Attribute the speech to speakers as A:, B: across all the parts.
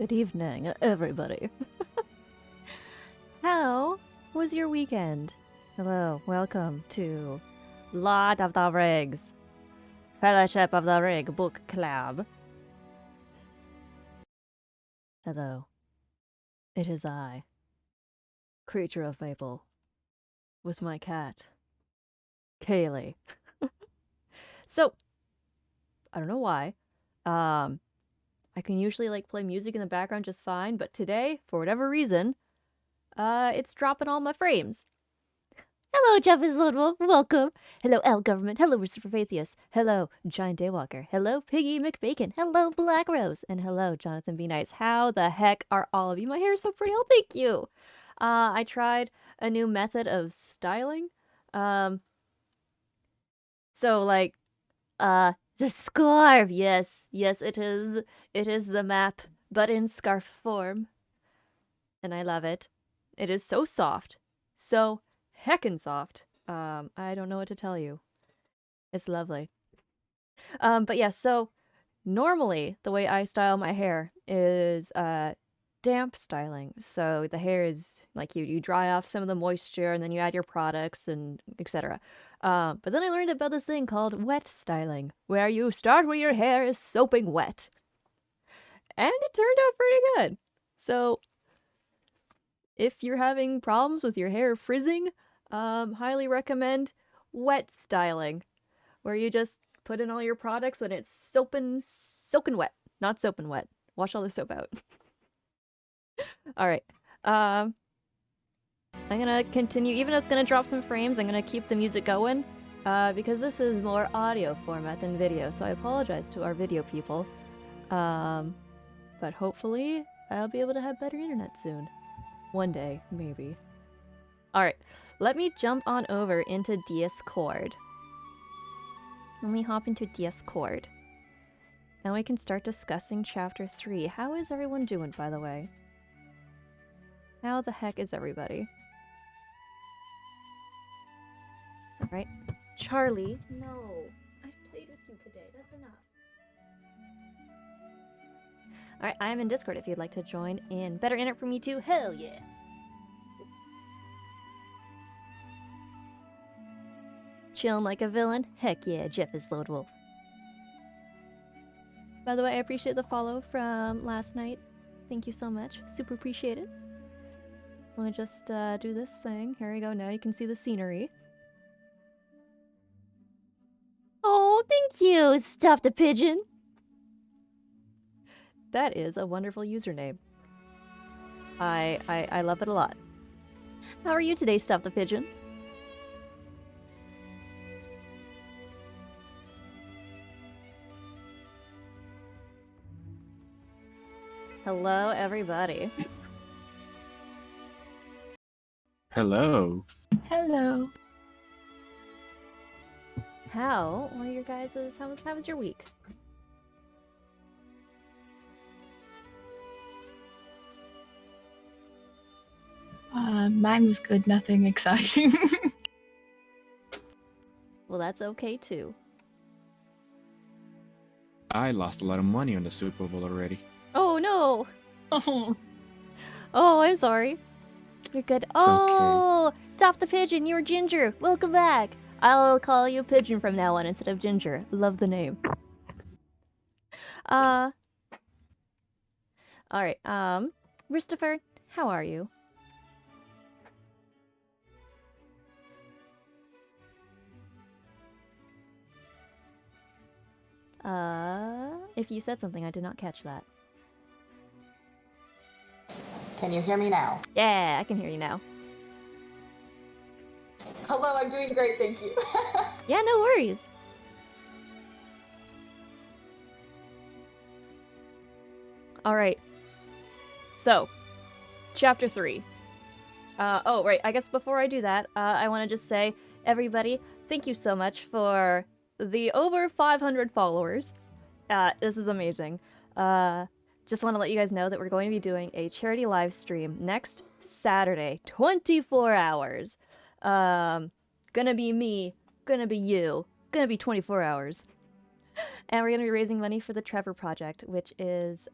A: Good evening, everybody. How was your weekend? Hello, welcome to Lord of the Rings, Fellowship of the Ring Book Club. Hello, it is I, creature of Maple, with my cat, Kaylee. So, I don't know why. I can usually play music in the background just fine, but today, for whatever reason, it's dropping all my frames. Hello, Jeff is Wolf. Welcome. Hello, L Government. Hello, Christopher Faithius. Hello, Giant Daywalker. Hello, Piggy McBacon. Hello, Black Rose. And hello, Jonathan B. Nice. How the heck are all of you? My hair is so pretty. Oh, thank you. I tried a new method of styling. The scarf. Yes, it is. It is the map, but in scarf form. And I love it. It is so soft. So heckin' soft. I don't know what to tell you. It's lovely. But yeah, so normally the way I style my hair is damp styling. So the hair is like you dry off some of the moisture and then you add your products and etc. But then I learned about this thing called wet styling, where you start when your hair is soaping wet. And it turned out pretty good. So if you're having problems with your hair frizzing, highly recommend wet styling, where you just put in all your products when it's soaking wet. Not soaping wet. Wash all the soap out. Alright. I'm gonna continue, even though it's gonna drop some frames, I'm gonna keep the music going, because this is more audio format than video, so I apologize to our video people. But hopefully I'll be able to have better internet soon. One day, maybe. Alright, let me jump on over into Discord. Let me hop into Discord. Now we can start discussing Chapter 3. How is everyone doing, by the way? How the heck is everybody? Alright. Charlie. No. I've played with you today. That's enough. Alright, I'm in Discord if you'd like to join in. Better internet for me too? Hell yeah! Chilling like a villain? Heck yeah, Jeff is Lord Wolf. By the way, I appreciate the follow from last night. Thank you so much. Super appreciate it. Let me just do this thing. Here we go. Now you can see the scenery. Oh, thank you, Stuff the Pigeon. That is a wonderful username. I love it a lot. How are you today, Stuff the Pigeon? Hello, everybody.
B: Hello.
C: Hello.
A: How were your guys's? How was your week?
C: Mine was good, nothing exciting.
A: Well, that's okay too.
B: I lost a lot of money on the Super Bowl already.
A: Oh no!
C: Oh,
A: Oh, I'm sorry. You're good.
B: It's
A: Oh, Stop the Pigeon, you're Ginger. Welcome back. I'll call you Pigeon from now on instead of Ginger. Love the name. Alright, Christopher, how are you? If you said something, I did not catch that.
D: Can you hear me now?
A: Yeah, I can hear you now.
D: Hello, I'm doing great, thank you.
A: Yeah, no worries. Alright. So, Chapter 3. Oh, right, I guess before I do that, I want to just say, everybody, thank you so much for the over 500 followers. This is amazing. Just want to let you guys know that we're going to be doing a charity live stream next Saturday, 24 hours. Gonna be me, gonna be you, gonna be 24 hours. And we're gonna be raising money for the Trevor Project, which is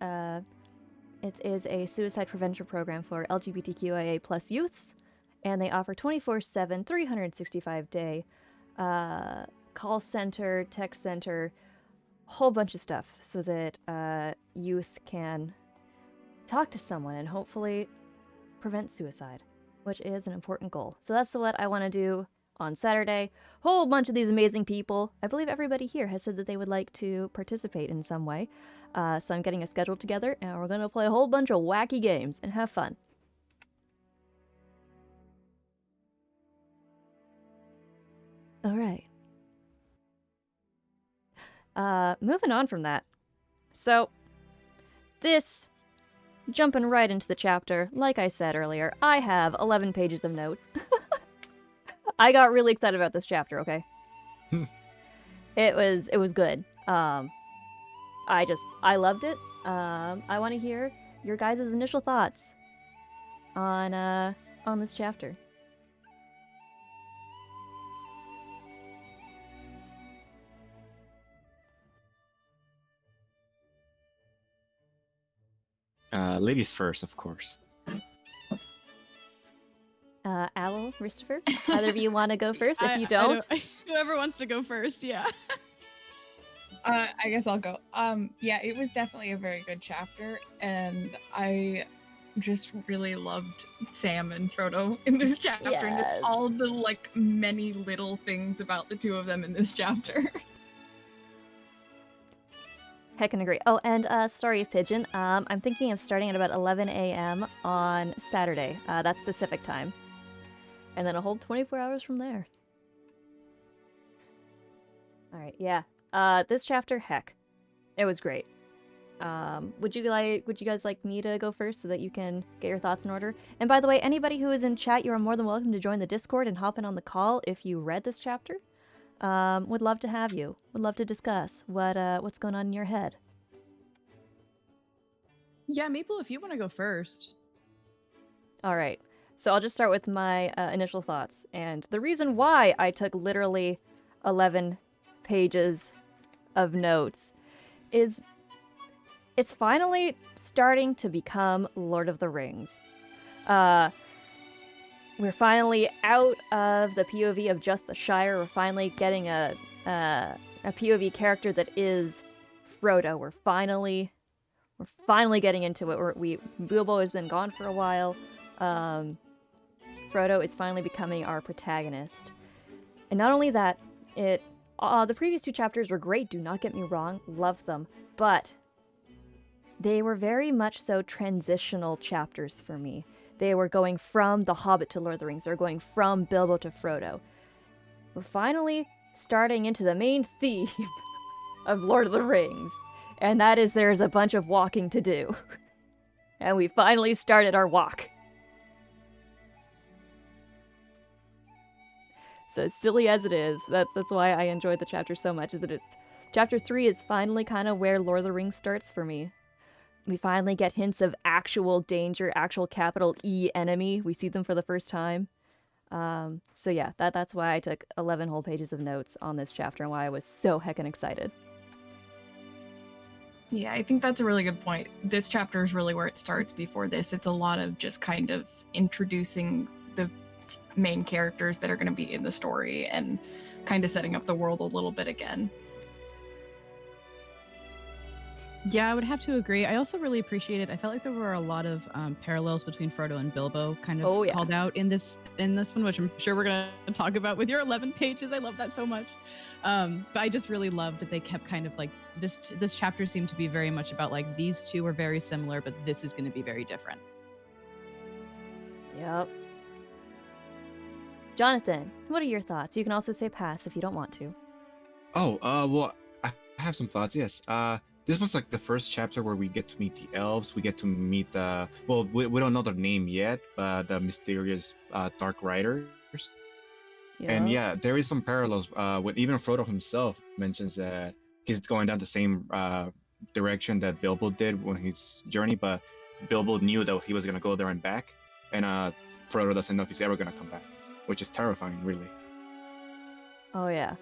A: It is a suicide prevention program for LGBTQIA plus youths, and they offer 24/7, 365-day call center, text center, whole bunch of stuff so that youth can talk to someone and hopefully prevent suicide, which is an important goal. So that's what I want to do on Saturday. Whole bunch of these amazing people. I believe everybody here has said that they would like to participate in some way. So I'm getting a schedule together, and we're going to play a whole bunch of wacky games and have fun. All right. Moving on from that. So, jumping right into the chapter, like I said earlier, I have 11 pages of notes. I got really excited about this chapter, okay? It was good. I loved it. I want to hear your guys' initial thoughts on this chapter.
B: Ladies first, of course.
A: Owl, Christopher, either of you want to go first? If you don't,
E: whoever wants to go first, yeah.
C: I guess I'll go. Yeah, it was definitely a very good chapter, and I just really loved Sam and Frodo in this chapter, and just
A: Yes.
C: all the like many little things about the two of them in this chapter.
A: heckin' agree. Oh, and sorry, Pigeon. I'm thinking of starting at about 11 a.m. on Saturday. That's Pacific time, and then a whole 24 hours from there. All right, yeah. This chapter, heck, it was great. Would you guys like me to go first so that you can get your thoughts in order? And by the way, anybody who is in chat, you are more than welcome to join the Discord and hop in on the call if you read this chapter. Would love to have you. Would love to discuss what's going on in your head.
E: Yeah, Maple, if you want to go first.
A: All right. So I'll just start with my initial thoughts. And the reason why I took literally 11 pages of notes is it's finally starting to become Lord of the Rings. We're finally out of the POV of just the Shire. We're finally getting a POV character that is Frodo. We're finally getting into it. Bilbo has been gone for a while. Frodo is finally becoming our protagonist. And not only that, the previous two chapters were great, do not get me wrong, loved them, but they were very much so transitional chapters for me. They were going from The Hobbit to Lord of the Rings. They were going from Bilbo to Frodo. We're finally starting into the main theme of Lord of the Rings, and that is there's a bunch of walking to do. And we finally started our walk. So as silly as it is, that's why I enjoyed the chapter so much, is that chapter 3 is finally kind of where Lord of the Rings starts for me. We finally get hints of actual danger, actual capital E enemy. We see them for the first time. So yeah, that's why I took 11 whole pages of notes on this chapter and why I was so heckin' excited.
C: Yeah, I think that's a really good point. This chapter is really where it starts. Before this, it's a lot of just kind of introducing the main characters that are going to be in the story and kind of setting up the world a little bit again.
E: Yeah, I would have to agree. I also really appreciated. I felt like there were a lot of parallels between Frodo and Bilbo, kind of
A: Oh, yeah.
E: called out in this one, which I'm sure we're gonna talk about with your 11 pages. I love that so much. But I just really loved that they kept kind of like this. This chapter seemed to be very much about like these two are very similar, but this is going to be very different.
A: Yep. Jonathan, what are your thoughts? You can also say pass if you don't want to.
B: Oh, well, I have some thoughts. Yes. This was like the first chapter where we get to meet the elves. We get to meet we don't know their name yet, but the mysterious Dark Riders.
A: Yep.
B: And yeah, there is some parallels. When even Frodo himself mentions that he's going down the same direction that Bilbo did when his journey, but Bilbo knew that he was gonna go there and back, and Frodo doesn't know if he's ever gonna come back, which is terrifying, really.
A: Oh yeah,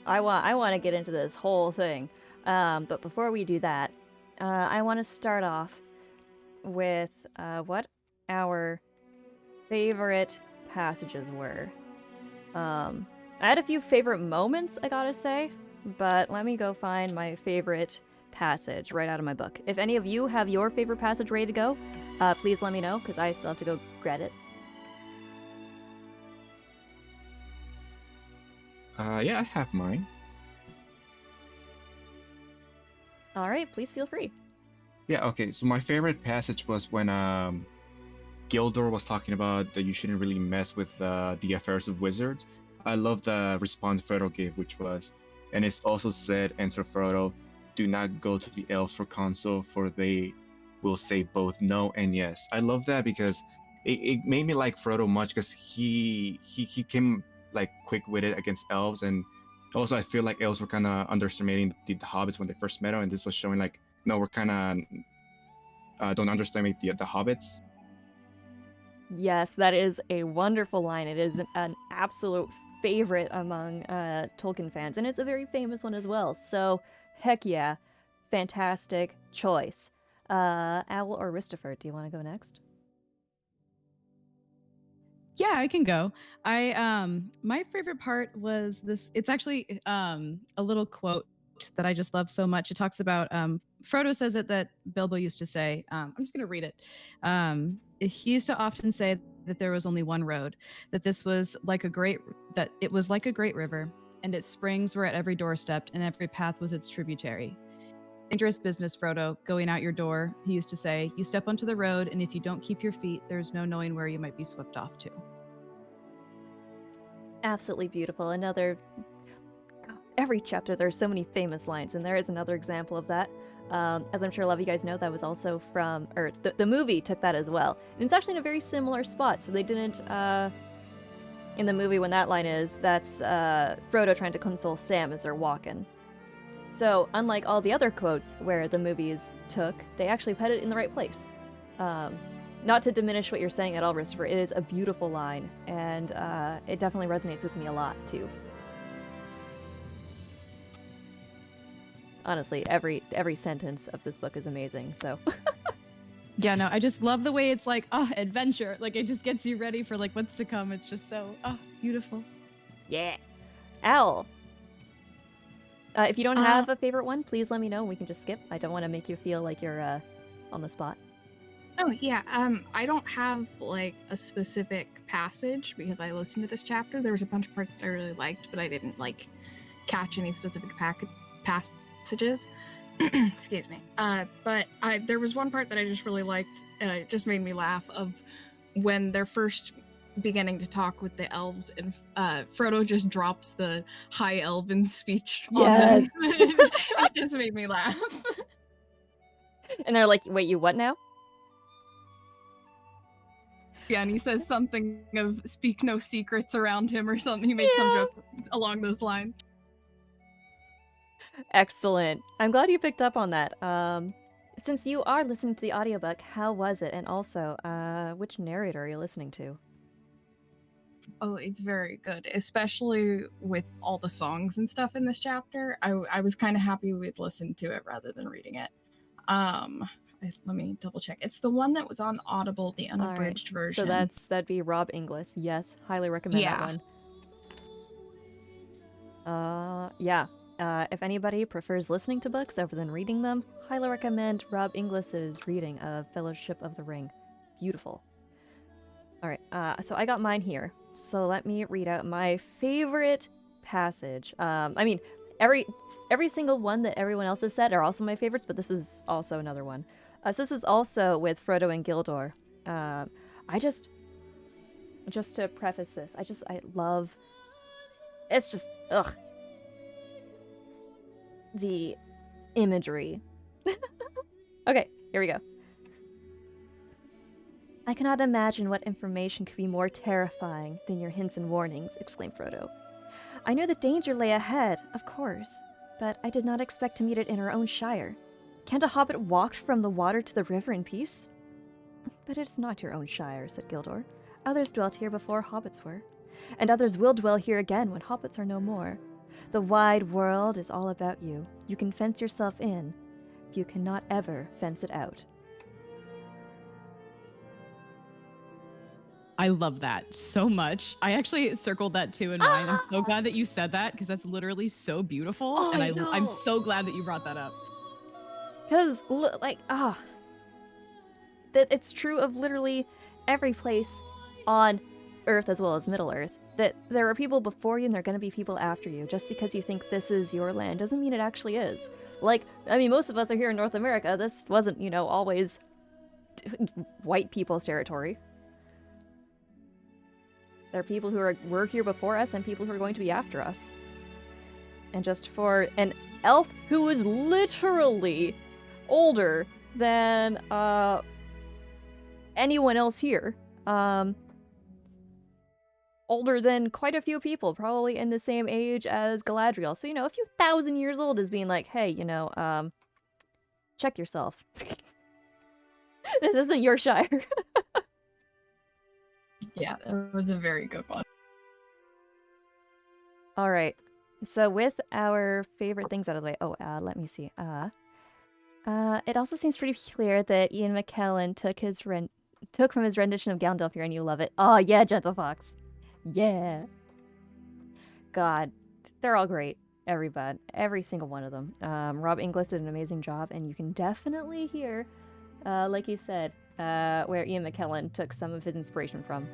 A: I want to get into this whole thing, but before we do that, I want to start off with what our favorite passages were. I had a few favorite moments, I gotta say, but let me go find my favorite passage right out of my book. If any of you have your favorite passage ready to go, please let me know, because I still have to go grab it.
B: Yeah, I have mine.
A: All right, please feel free.
B: Yeah, okay. So my favorite passage was when Gildor was talking about that you shouldn't really mess with the affairs of wizards. I love the response Frodo gave, which was, and it's also said, answer Frodo, do not go to the elves for counsel, for they will say both no and yes. I love that because it made me like Frodo much because he came like quick-witted against elves, and also I feel like elves were kind of underestimating the hobbits when they first met him, and this was showing like, no, we're kind of don't underestimate the hobbits.
A: Yes, that is a wonderful line. It is an absolute favorite among Tolkien fans, and it's a very famous one as well. So, heck yeah, fantastic choice. Owl or Ristifer, do you want to go next?
E: Yeah, I can go. My favorite part was this. It's actually a little quote that I just love so much. It talks about Frodo says it that Bilbo used to say. I'm just going to read it. He used to often say that there was only one road, that this was like that it was like a great river, and its springs were at every doorstep, and every path was its tributary. Dangerous business, Frodo, going out your door, he used to say. You step onto the road, and if you don't keep your feet, there's no knowing where you might be swept off to.
A: Absolutely beautiful. Every chapter there's so many famous lines, and there is another example of that. As I'm sure a lot of you guys know, that was also from, or the movie took that as well. And it's actually in a very similar spot, so they didn't, in the movie when that line is, that's Frodo trying to console Sam as they're walking. So, unlike all the other quotes where the movies took, they actually put it in the right place. Not to diminish what you're saying at all, Christopher, it is a beautiful line, and it definitely resonates with me a lot, too. Honestly, every sentence of this book is amazing, so...
E: Yeah, no, I just love the way it's like, adventure. Like, it just gets you ready for, like, what's to come. It's just so, beautiful.
A: Yeah. Owl! If you don't have a favorite one, please let me know and we can just skip. I don't want to make you feel like you're on the spot.
C: Oh yeah, I don't have like a specific passage because I listened to this chapter. There was a bunch of parts that I really liked, but I didn't like catch any specific passages. Excuse me. But there was one part that I just really liked. It just made me laugh of when they're first beginning to talk with the elves, and Frodo just drops the high elven speech on them. It just made me laugh.
A: And they're like, wait, you what now?
C: Yeah, and he says something of speak no secrets around him or something. He makes some joke along those lines.
A: Excellent. I'm glad you picked up on that. Since you are listening to the audiobook, how was it? And also, which narrator are you listening to?
C: Oh, it's very good, especially with all the songs and stuff in this chapter. I was kind of happy we'd listened to it rather than reading it. Let me double check. It's the one that was on Audible, the unabridged version.
A: So that'd be Rob Inglis. Yes, highly recommend that one. Yeah. If anybody prefers listening to books over than reading them, highly recommend Rob Inglis's reading of Fellowship of the Ring. Beautiful. All right. So I got mine here. So let me read out my favorite passage. I mean, every single one that everyone else has said are also my favorites, but this is also another one. So this is also with Frodo and Gildor. Just to preface this, I love, it's just, the imagery. Okay, here we go. I cannot imagine what information could be more terrifying than your hints and warnings, exclaimed Frodo. I knew that danger lay ahead, of course, but I did not expect to meet it in our own shire. Can't a hobbit walk from the water to the river in peace? But it is not your own shire, said Gildor. Others dwelt here before hobbits were, and others will dwell here again when hobbits are no more. The wide world is all about you. You can fence yourself in, but you cannot ever fence it out.
E: I love that so much. I actually circled that too in mine. I'm so glad that you said that because that's literally so beautiful.
A: Oh,
E: and
A: I know.
E: I'm so glad that you brought that up.
A: Because, like, that it's true of literally every place on Earth as well as Middle Earth. That there are people before you and there are going to be people after you. Just because you think this is your land doesn't mean it actually is. Like, I mean, most of us are here in North America. This wasn't, always white people's territory. There are people who were here before us and people who are going to be after us. And just for an elf who is literally older than anyone else here, older than quite a few people, probably in the same age as Galadriel. So, a few thousand years old is being like, hey, check yourself. This isn't your Shire.
C: Yeah, that was a very good one.
A: All right. So with our favorite things out of the way, let me see. It also seems pretty clear that Ian McKellen took from his rendition of Gandalf here, and you love it. Oh yeah, Gentle Fox. Yeah. God, they're all great. Everybody, every single one of them. Rob Inglis did an amazing job, and you can definitely hear, like you said, where Ian McKellen took some of his inspiration from.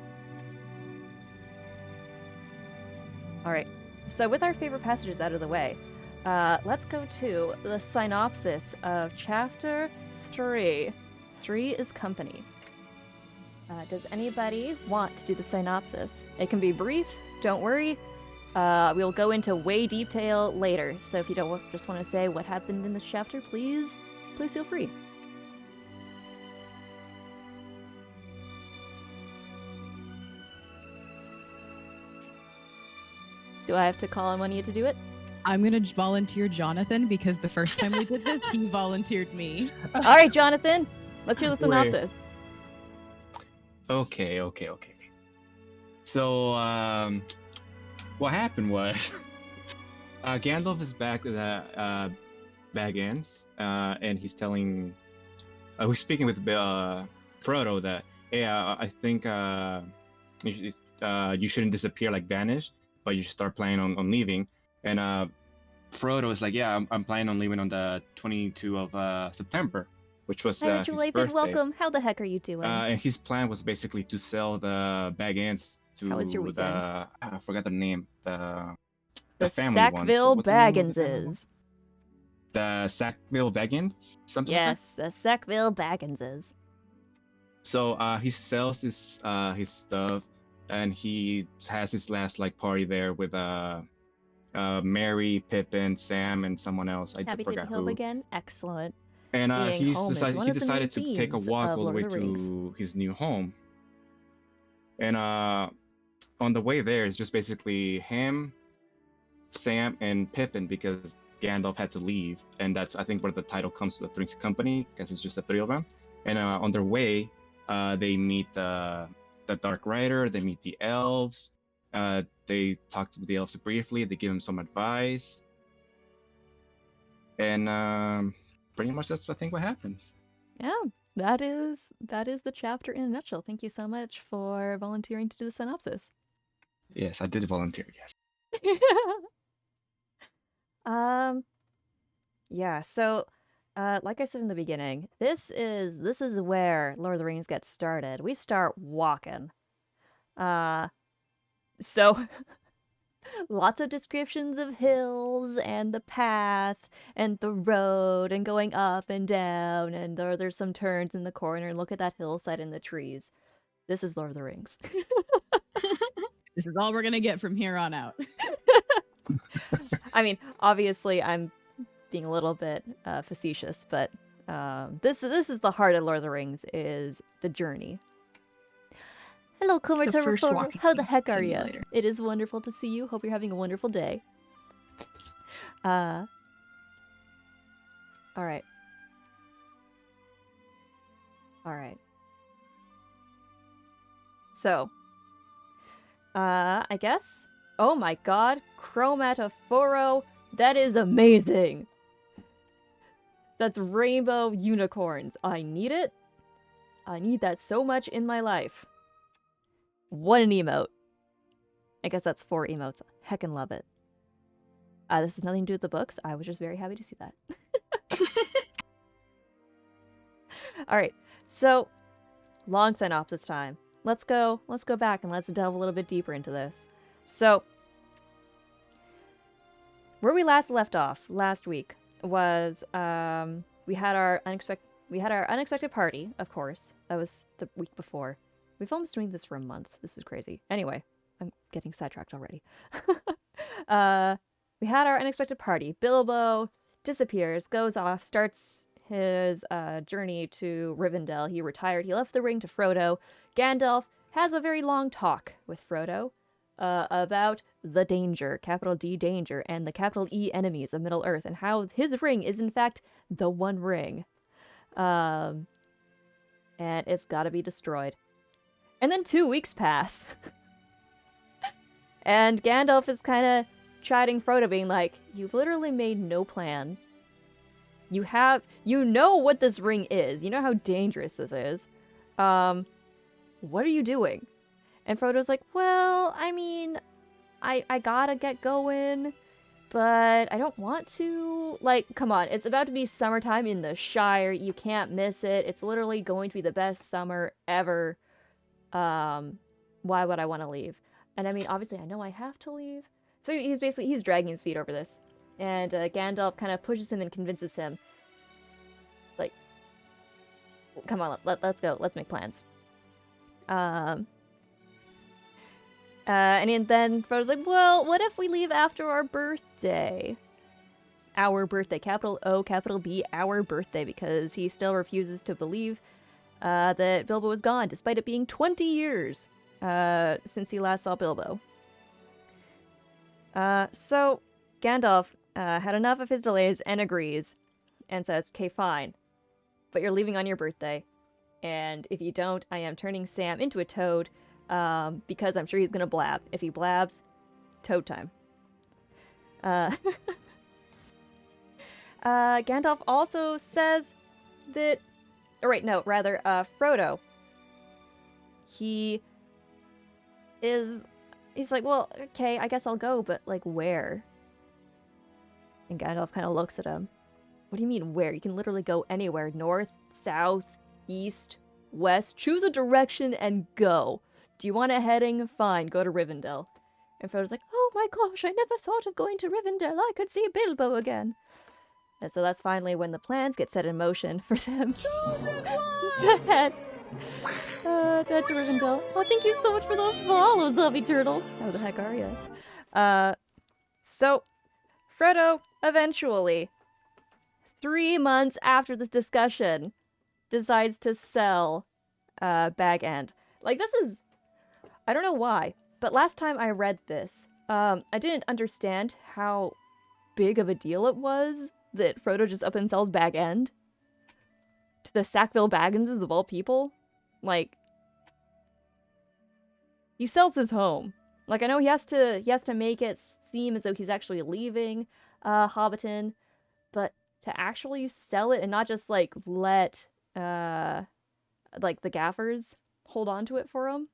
A: All right. So with our favorite passages out of the way, let's go to the synopsis of Chapter 3. 3 is company. Does anybody want to do the synopsis? It can be brief, don't worry. We'll go into way detail later, so if you don't just want to say what happened in this chapter, please feel free. Do I have to call on one of you to do it?
E: I'm going to volunteer Jonathan because the first time we did this, he volunteered me.
A: All right, Jonathan, let's hear the synopsis.
B: Okay. So, what happened was, Gandalf is back with Baggins, and he's telling, he's speaking with Frodo that, hey, I think you shouldn't disappear like vanish, but you should start planning on leaving. And Frodo is like, yeah, I'm planning on leaving on the 22th of September, which was
A: Hi,
B: his
A: Julie,
B: birthday.
A: welcome. How the heck are you doing?
B: And his plan was basically to sell the Baggins to
A: How was your weekend?
B: I forgot the name. The family
A: Sackville
B: ones. What's the name of the family one?
A: Bagginses.
B: The Sackville Baggins? Something
A: Yes,
B: like
A: the Sackville Bagginses.
B: So he sells his stuff, and he has his last party there with Mary, Pippin, Sam, and someone else. I
A: Happy to
B: forgot
A: be home
B: who.
A: again. Excellent.
B: And
A: Being
B: he
A: home is one of the
B: decided
A: main
B: to take a
A: themes
B: walk
A: of
B: all the way
A: Lord of the Rings.
B: to his new home. And on the way there, it's just basically him, Sam, and Pippin, because Gandalf had to leave, and that's I think where the title comes to the Three's Company, because it's just the three of them. And on their way, they meet the Dark Rider, they meet the elves, they talk to the elves briefly, they give him some advice, and pretty much that's I think what happens.
A: Yeah, that is the chapter in a nutshell. Thank you so much for volunteering to do the synopsis.
B: Yes, I did volunteer. Yes.
A: Yeah. So, like I said in the beginning, this is where Lord of the Rings gets started. We start walking. So lots of descriptions of hills and the path and the road and going up and down, and there's some turns in the corner, and look at that hillside and the trees. This is Lord of the Rings.
E: This is all we're going to get from here on out.
A: I mean, obviously I'm being a little bit facetious, but this is the heart of Lord of the Rings, is the journey. Hello, Kumar. How the heck are you? It is wonderful to see you. Hope you're having a wonderful day. All right. So, I guess. Oh my God, chromatophoro. That is amazing. That's rainbow unicorns. I need it. I need that so much in my life. What an emote. I guess that's 4 emotes. Heckin' love it. This has nothing to do with the books. I was just very happy to see that. Alright, so long synopsis time. Let's go back and let's delve a little bit deeper into this. So, where we last left off last week was we had our unexpected party, of course. That was the week before. We've almost doing this for a month. This is crazy. Anyway, I'm getting sidetracked already. We had our unexpected party. Bilbo disappears, goes off, starts his journey to Rivendell. He retired. He left the ring to Frodo. Gandalf has a very long talk with Frodo about the danger, capital D danger, and the capital E enemies of Middle-earth, and how his ring is in fact the One Ring. And it's gotta be destroyed. And then 2 weeks pass. And Gandalf is kind of chiding Frodo, being like, you've literally made no plans. You know what this ring is. You know how dangerous this is. What are you doing? And Frodo's like, well, I mean, I gotta get going, but I don't want to. Like, come on, it's about to be summertime in the Shire. You can't miss it. It's literally going to be the best summer ever. Why would I want to leave? And I mean, obviously, I know I have to leave. So he's dragging his feet over this. And Gandalf kind of pushes him and convinces him, like, come on, let's go. Let's make plans. And then Frodo's like, well, what if we leave after our birthday? Our birthday, capital O, capital B, our birthday, because he still refuses to believe that Bilbo is gone, despite it being 20 years since he last saw Bilbo. So Gandalf had enough of his delays and agrees and says, okay, fine, but you're leaving on your birthday. And if you don't, I am turning Sam into a toad, because I'm sure he's gonna blab. If he blabs, toad time. Gandalf also says that, Frodo. He's like, well, okay, I guess I'll go, but like where? And Gandalf kind of looks at him. What do you mean where? You can literally go anywhere. North, south, east, west. Choose a direction and go. Do you want a heading? Fine, go to Rivendell. And Frodo's like, oh my gosh, I never thought of going to Rivendell. I could see Bilbo again. And so that's finally when the plans get set in motion for them to head to Rivendell. Oh, thank you so much for the follow, Zubby Turtle. How the heck are you? So Frodo eventually, 3 months after this discussion, decides to sell Bag End. Like, this is, I don't know why, but last time I read this, I didn't understand how big of a deal it was that Frodo just up and sells Bag End to the Sackville Bagginses of all people. Like, he sells his home. Like, I know he has to make it seem as though he's actually leaving Hobbiton, but to actually sell it and not just like let like the gaffers hold on to it for him.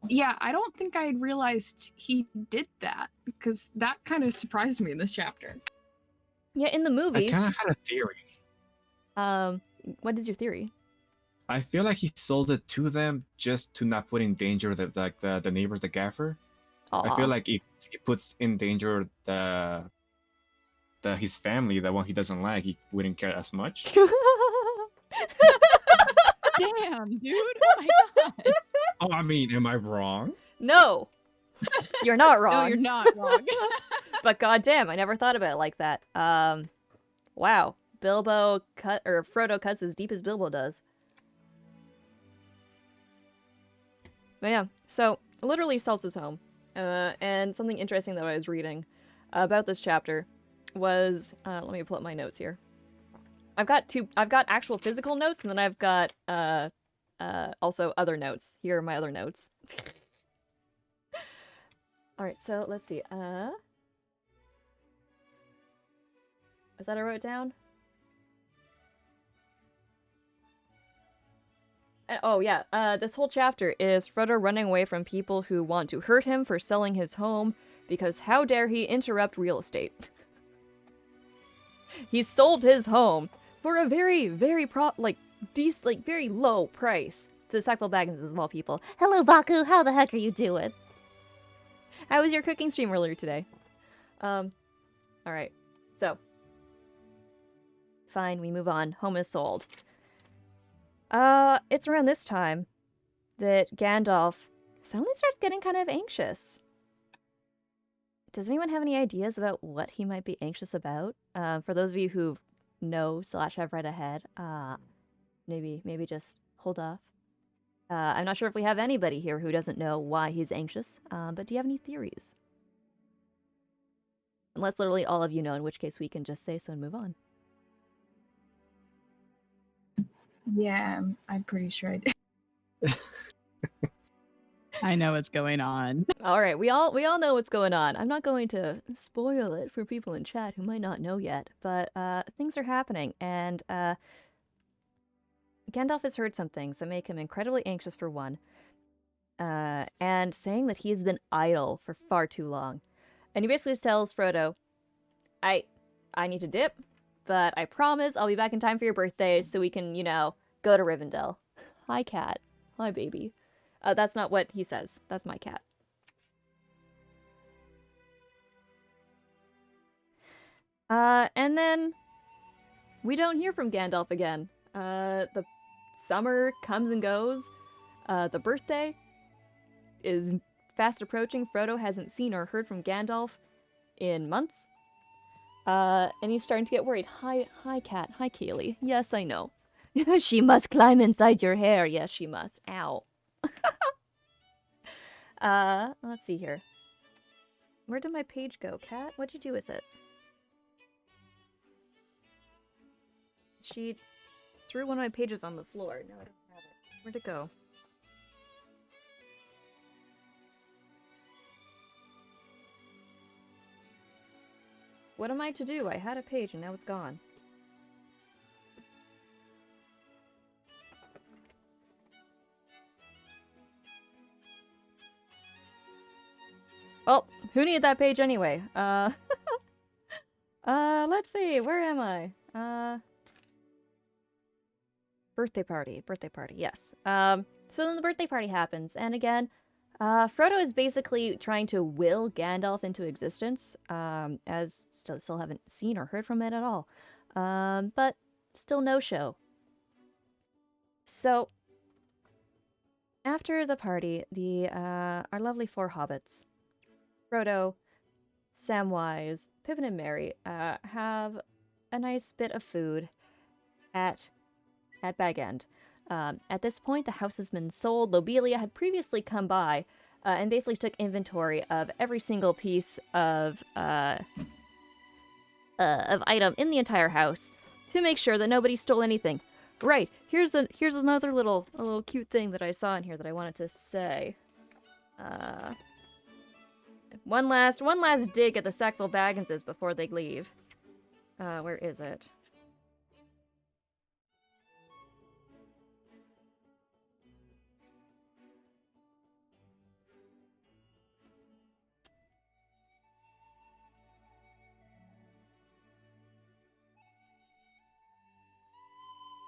C: Yeah, I don't think I realized he did that, because that kind of surprised me in this chapter.
A: Yeah, in the
B: I
A: movie.
B: kind of had a theory.
A: What is your theory?
B: I feel like he sold it to them just to not put in danger the neighbors, the gaffer.
A: Aww.
B: I feel like if he puts in danger his family, the one he doesn't like, he wouldn't care as much.
E: Damn, dude. Oh my god.
B: Oh, I mean, am I wrong?
A: No, you're not wrong.
E: No, you're not wrong.
A: But goddamn, I never thought about it like that. Wow, Frodo cuts as deep as Bilbo does. But yeah, so literally sells his home. And something interesting that I was reading about this chapter was, let me pull up my notes here. I've got actual physical notes, and then I've got also other notes. Here are my other notes. All right, so let's see. Is that I wrote down? Oh yeah, this whole chapter is Frodo running away from people who want to hurt him for selling his home, because how dare he interrupt real estate. He sold his home for a very, very very low price to the Sackville Baggins of all people. Hello, Baku. How the heck are you doing? How was your cooking stream earlier today? All right. So, fine. We move on. Home is sold. It's around this time that Gandalf suddenly starts getting kind of anxious. Does anyone have any ideas about what he might be anxious about? For those of you who know / have read ahead, maybe just hold off. I'm not sure if we have anybody here who doesn't know why he's anxious, but do you have any theories? Unless literally all of you know, in which case we can just say so and move on.
C: Yeah, I'm pretty sure I did.
E: I know what's going on.
A: All right, we all know what's going on. I'm not going to spoil it for people in chat who might not know yet, but things are happening, and Gandalf has heard some things that make him incredibly anxious for one, and saying that he's been idle for far too long. And he basically tells Frodo, I need to dip, but I promise I'll be back in time for your birthday so we can, go to Rivendell. Hi, cat. Hi, baby. That's not what he says. That's my cat. And then we don't hear from Gandalf again. The summer comes and goes. The birthday is fast approaching. Frodo hasn't seen or heard from Gandalf in months. And he's starting to get worried. Hi, cat. Hi, Kaylee. Yes, I know. She must climb inside your hair. Yes, she must. Ow. Let's see here. Where did my page go, cat? What'd you do with it? She threw one of my pages on the floor. No, I don't have it. Where'd it go? What am I to do? I had a page and now it's gone. Well, who needed that page anyway? Let's see, where am I? Birthday party, yes. So then the birthday party happens, and again, Frodo is basically trying to will Gandalf into existence, as still haven't seen or heard from it at all. But still no show. So, after the party, our lovely four hobbits, Frodo, Samwise, Pippin, and Merry, have a nice bit of food at Bag End. At this point, the house has been sold. Lobelia had previously come by and basically took inventory of every single piece of item in the entire house to make sure that nobody stole anything. Right, here's another little cute thing that I saw in here that I wanted to say. One last dig at the Sackville Bagginses before they leave. Where is it?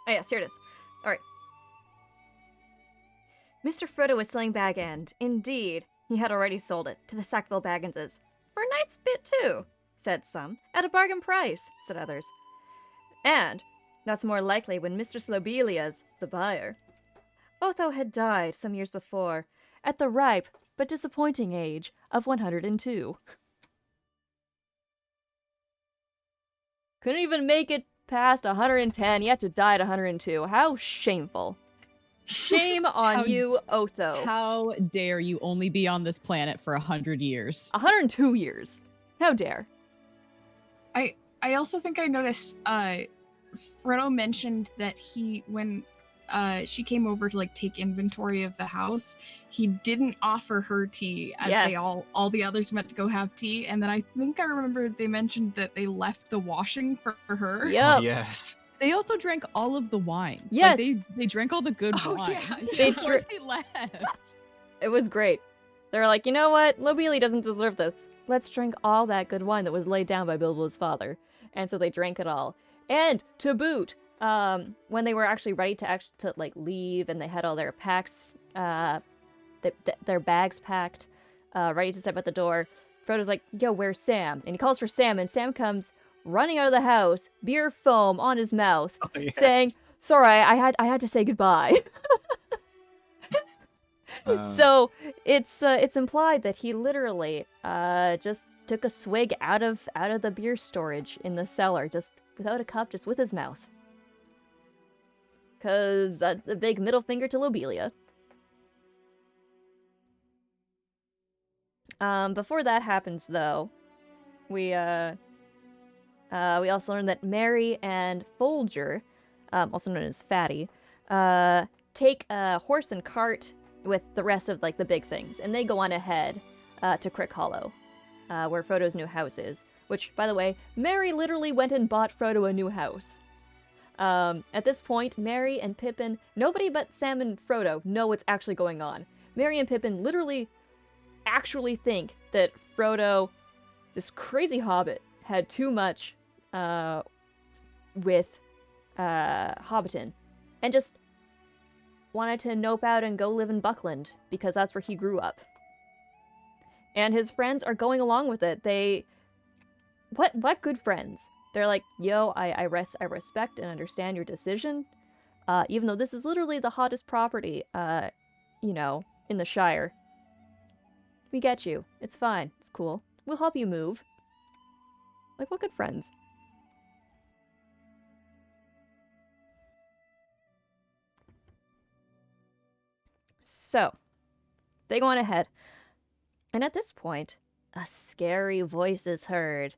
A: Oh yes, here it is. Alright. Mr. Frodo was selling Bag End. Indeed, he had already sold it to the Sackville Bagginses. For a nice bit, too, said some. At a bargain price, said others. And that's more likely when Mistress Lobelia's the buyer. Otho had died some years before, at the ripe but disappointing age of 102. Couldn't even make it past 110, yet to die at 102. How shameful. Shame on you, Otho.
E: How dare you only be on this planet for 100 years?
A: 102 years. How dare.
C: I also think I noticed Frodo mentioned that when she came over to take inventory of the house, he didn't offer her tea as
A: Yes.
C: they all the others went to go have tea, and then I think I remember they mentioned that they left the washing for her.
A: Yep.
B: Yes.
E: They also drank all of the wine.
A: Yes.
E: Like, they drank all the good
C: Oh,
E: wine.
C: yeah,
A: They
E: before they left.
A: It was great. They're like, you know what? Lobelia doesn't deserve this. Let's drink all that good wine that was laid down by Bilbo's father. And so they drank it all. And to boot, when they were actually ready to leave, and they had all their packs, their bags packed, ready to step out the door, Frodo's like, yo, where's Sam? And he calls for Sam, and Sam comes running out of the house, beer foam on his mouth,
B: Oh, yes.
A: saying, sorry, I had to say goodbye. So it's implied that he literally just took a swig out of the beer storage in the cellar, just without a cup, just with his mouth. 'Cause that's a big middle finger to Lobelia. Before that happens, though, we also learn that Mary and Folger, also known as Fatty, take a horse and cart with the rest of the big things, and they go on ahead to Crick Hollow, where Frodo's new house is. Which, by the way, Mary literally went and bought Frodo a new house. At this point, Mary and Pippin, nobody but Sam and Frodo know what's actually going on. Mary and Pippin literally actually think that Frodo, this crazy hobbit, had too much with Hobbiton, and just wanted to nope out and go live in Buckland, because that's where he grew up. And his friends are going along with it. What good friends? They're like, yo, I respect and understand your decision, even though this is literally the hottest property, in the Shire. We get you. It's fine. It's cool. We'll help you move. Like, what good friends? So, they go on ahead. And at this point, a scary voice is heard.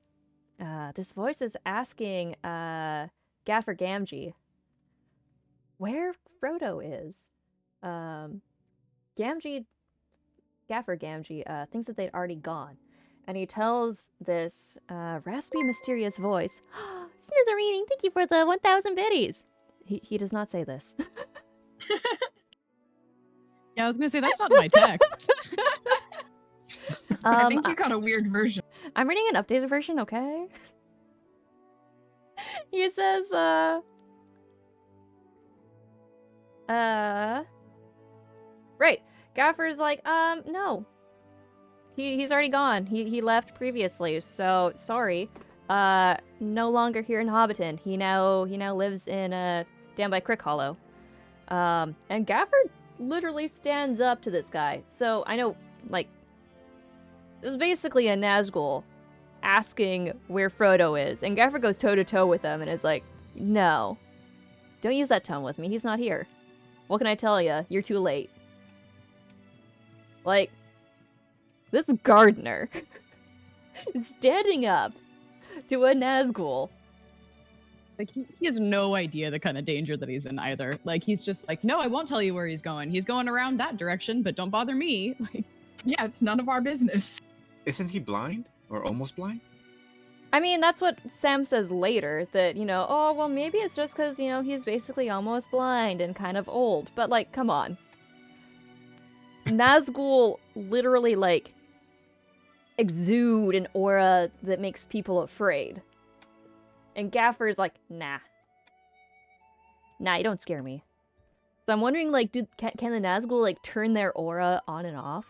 A: This voice is asking Gaffer Gamgee where Frodo is. Gaffer Gamgee thinks that they'd already gone. And he tells this raspy, mysterious voice, Smithereen, thank you for the 1,000 biddies. He does not say this.
E: Yeah, I was gonna say, that's not my text.
C: I think you got a weird version.
A: I'm reading an updated version, okay? He says, right. Gaffer's like, no. He's already gone. He left previously, so sorry. No longer here in Hobbiton. He now lives in down by Crick Hollow. And Gaffer literally stands up to this guy. So I know, this is basically a Nazgul asking where Frodo is, and Gaffer goes toe to toe with him and is like, no. Don't use that tone with me. He's not here. What can I tell you? You're too late. This gardener is standing up to a Nazgul.
E: He has no idea the kind of danger that he's in either. He's just like, no, I won't tell you where he's going. He's going around that direction, but don't bother me.
C: Yeah, it's none of our business.
B: Isn't he blind or almost blind?
A: I mean, that's what Sam says later, that, oh, well, maybe it's just because, he's basically almost blind and kind of old. But, come on. Nazgul literally, exude an aura that makes people afraid. And Gaffer's like, nah. Nah, you don't scare me. So I'm wondering, can the Nazgul, turn their aura on and off?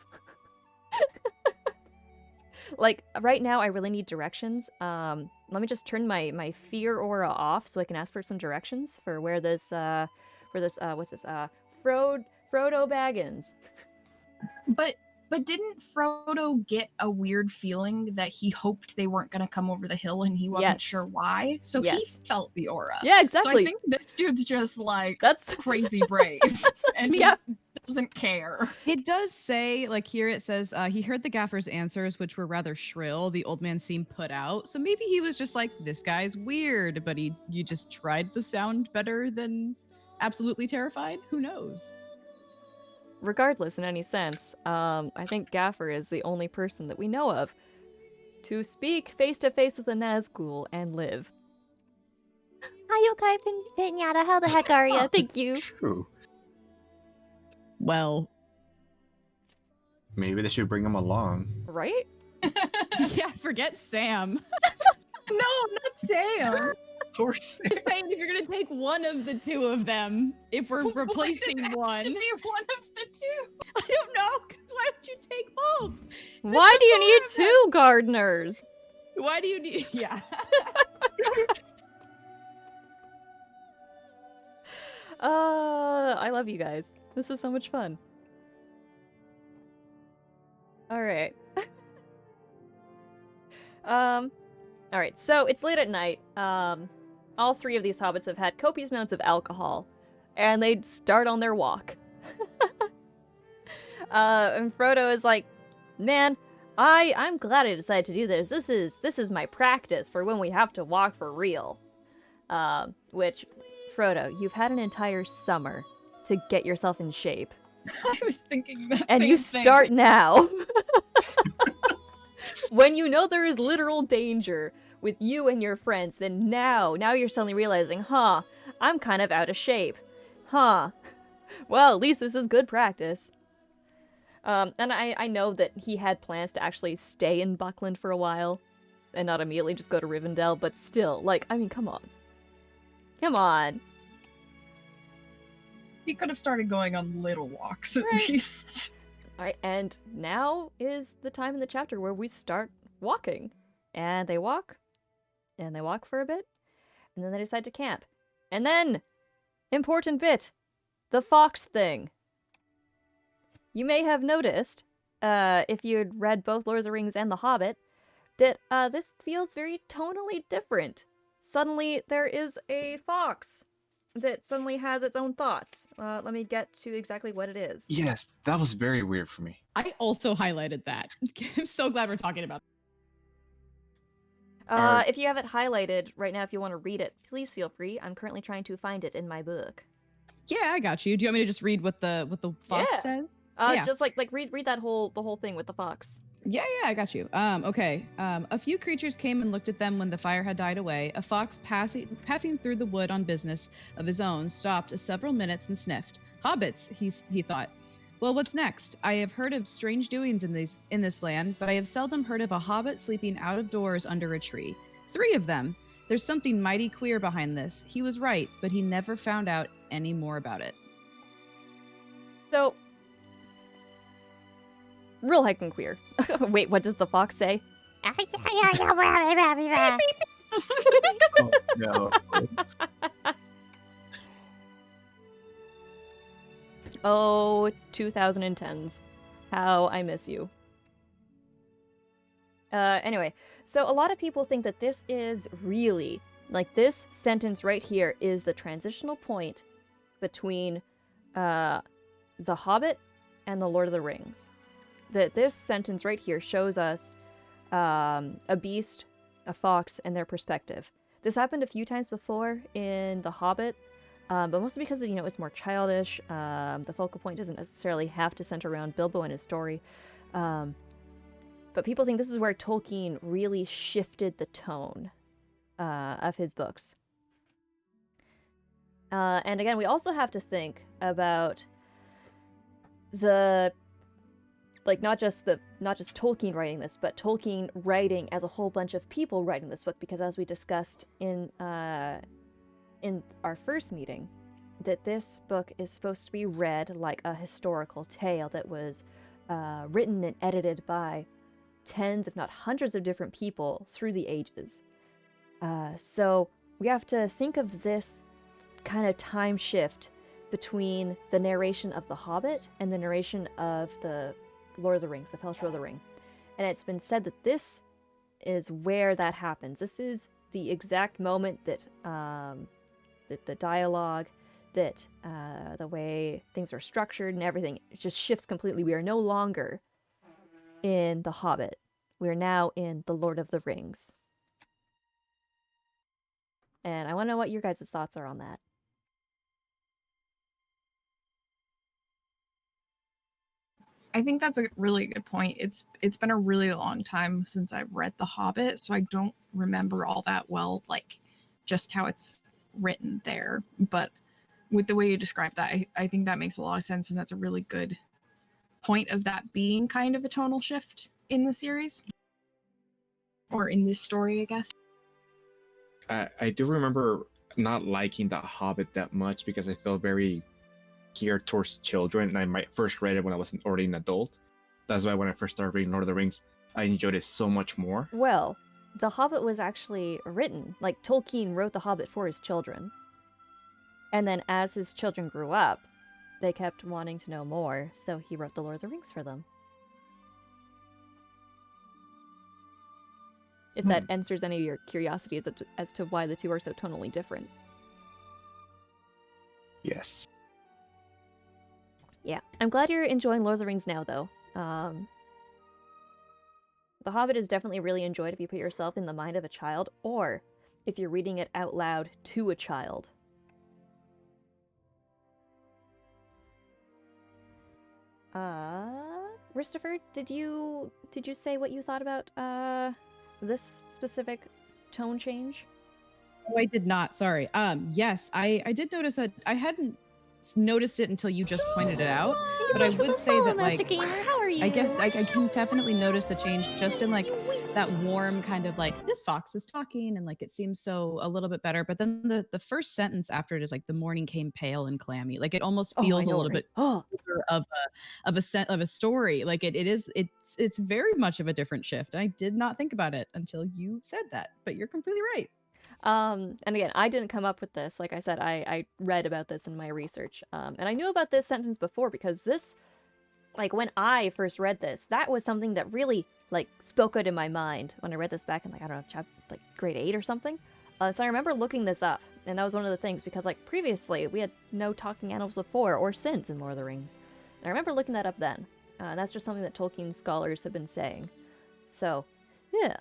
A: Right now, I really need directions. Let me just turn my fear aura off so I can ask for some directions for where this, what's this, Frodo Baggins.
C: But didn't Frodo get a weird feeling that he hoped they weren't going to come over the hill and he wasn't sure why? So he felt the aura.
A: Yeah, exactly.
C: So I think this dude's just
A: that's
C: crazy brave and he doesn't care.
E: It does say, here it says, he heard the Gaffer's answers, which were rather shrill. The old man seemed put out. So maybe he was just like, this guy's weird, but you just tried to sound better than absolutely terrified? Who knows?
A: Regardless, in any sense, I think Gaffer is the only person that we know of to speak face-to-face with a Nazgul and live. Hi, okay, Pinata. How the heck are you? Thank you.
B: True.
E: Well,
B: Maybe they should bring him along.
A: Right?
E: yeah, forget Sam.
C: No, not Sam.
B: Poor Sam.
E: Just saying, if you're gonna take one of the two of them, if we're replacing
C: Why does it have
E: one,
C: to be one of the two?
E: I don't know. Because why would you take both?
A: Why
E: the
A: do you need
E: four of
A: two gardeners?
E: Why do you need? Yeah.
A: I love you guys. This is so much fun. All right. All right. So it's late at night. All three of these hobbits have had copious amounts of alcohol, and they start on their walk. And Frodo is like, "Man, I'm glad I decided to do this. This is my practice for when we have to walk for real." Which, Frodo, you've had an entire summer to get yourself in shape,
C: I was thinking that
A: and
C: same
A: you
C: thing.
A: start now. When you know there is literal danger with you and your friends, then now you're suddenly realizing, huh, I'm kind of out of shape. Huh. Well, at least this is good practice. And I know that he had plans to actually stay in Buckland for a while and not immediately just go to Rivendell, but still, like, I mean, come on. Come on.
C: He could have started going on little walks at
A: Right.
C: least.
A: Alright, and now is the time in the chapter where we start walking. And they walk for a bit, and then they decide to camp. And then, important bit, the fox thing. You may have noticed, if you had read both Lord of the Rings and The Hobbit, that this feels very tonally different. Suddenly, there is a fox that suddenly has its own thoughts. Let me get to exactly what it is.
B: Yes, that was very weird for me.
E: I also highlighted that. I'm so glad we're talking about.
A: If you have it highlighted right now, if you want to read it, please feel free. I'm currently trying to find it in my book.
E: Yeah, I got you. Do you want me to just read what the fox
A: Yeah.
E: says? Yeah.
A: Just like read that the whole thing with the fox.
E: Yeah, I got you. Okay. A few creatures came and looked at them when the fire had died away. A fox passing through the wood on business of his own stopped several minutes and sniffed. Hobbits, he thought. Well, what's next? I have heard of strange doings in this land, but I have seldom heard of a hobbit sleeping out of doors under a tree. 3 of them. There's something mighty queer behind this. He was right, but he never found out any more about it.
A: So, real heckin' queer. Wait, what does the fox say?
B: Oh, no.
A: Oh, 2010s. How I miss you. Anyway, so a lot of people think that this is really, like, this sentence right here is the transitional point between The Hobbit and The Lord of the Rings. That this sentence right here shows us a beast, a fox, and their perspective. This happened a few times before in The Hobbit, but mostly because, you know, it's more childish. The focal point doesn't necessarily have to center around Bilbo and his story. But people think this is where Tolkien really shifted the tone of his books. And again, we also have to think about the, like, not just Tolkien writing this, but Tolkien writing as a whole bunch of people writing this book, because as we discussed in our first meeting, that this book is supposed to be read like a historical tale that was written and edited by tens, if not hundreds, of different people through the ages. So we have to think of this kind of time shift between the narration of The Hobbit and the narration of the Lord of the Rings, the Fellowship of the Ring. And it's been said that this is where that happens. This is the exact moment that that the dialogue, that the way things are structured and everything, it just shifts completely. We are no longer in The Hobbit. We're now in The Lord of the Rings. And I want to know what your guys' thoughts are on that.
C: I think that's a really good point. It's been a really long time since I've read The Hobbit, so I don't remember all that well, like, just how it's written there. But with the way you describe that, I think that makes a lot of sense, and that's a really good point of that being kind of a tonal shift in the series. Or in this story, I guess.
B: I do remember not liking The Hobbit that much because I felt very geared towards children, and I might first read it when I was already an adult. That's why when I first started reading Lord of the Rings, I enjoyed it so much more.
A: Well, The Hobbit was actually written, like Tolkien wrote The Hobbit for his children. And then as his children grew up, they kept wanting to know more, so he wrote The Lord of the Rings for them. If that answers any of your curiosities as to why the two are so tonally different.
B: Yes.
A: Yeah, I'm glad you're enjoying Lord of the Rings now, though. The Hobbit is definitely really enjoyed if you put yourself in the mind of a child, or if you're reading it out loud to a child. Christopher, did you say what you thought about this specific tone change?
E: Oh, I did not. Sorry. Yes, I did notice that. I hadn't noticed it until you just pointed it out. But I would say that,
A: Master
E: like,
A: Gamer, how are you?
E: I guess I can definitely notice the change just in like that warm kind of like this fox is talking, and like it seems so a little bit better. But then the first sentence after it is like the morning came pale and clammy. Like it almost feels a little bit of a story. Like it's very much of a different shift. I did not think about it until you said that, but you're completely right.
A: And again, I didn't come up with this. Like I said, I read about this in my research. And I knew about this sentence before because this, like when I first read this, that was something that really like spoke out in my mind when I read this back in like, I don't know, like grade 8 or something. So I remember looking this up, and that was one of the things because like previously we had no talking animals before or since in Lord of the Rings. And I remember looking that up then. And that's just something that Tolkien scholars have been saying. So, yeah.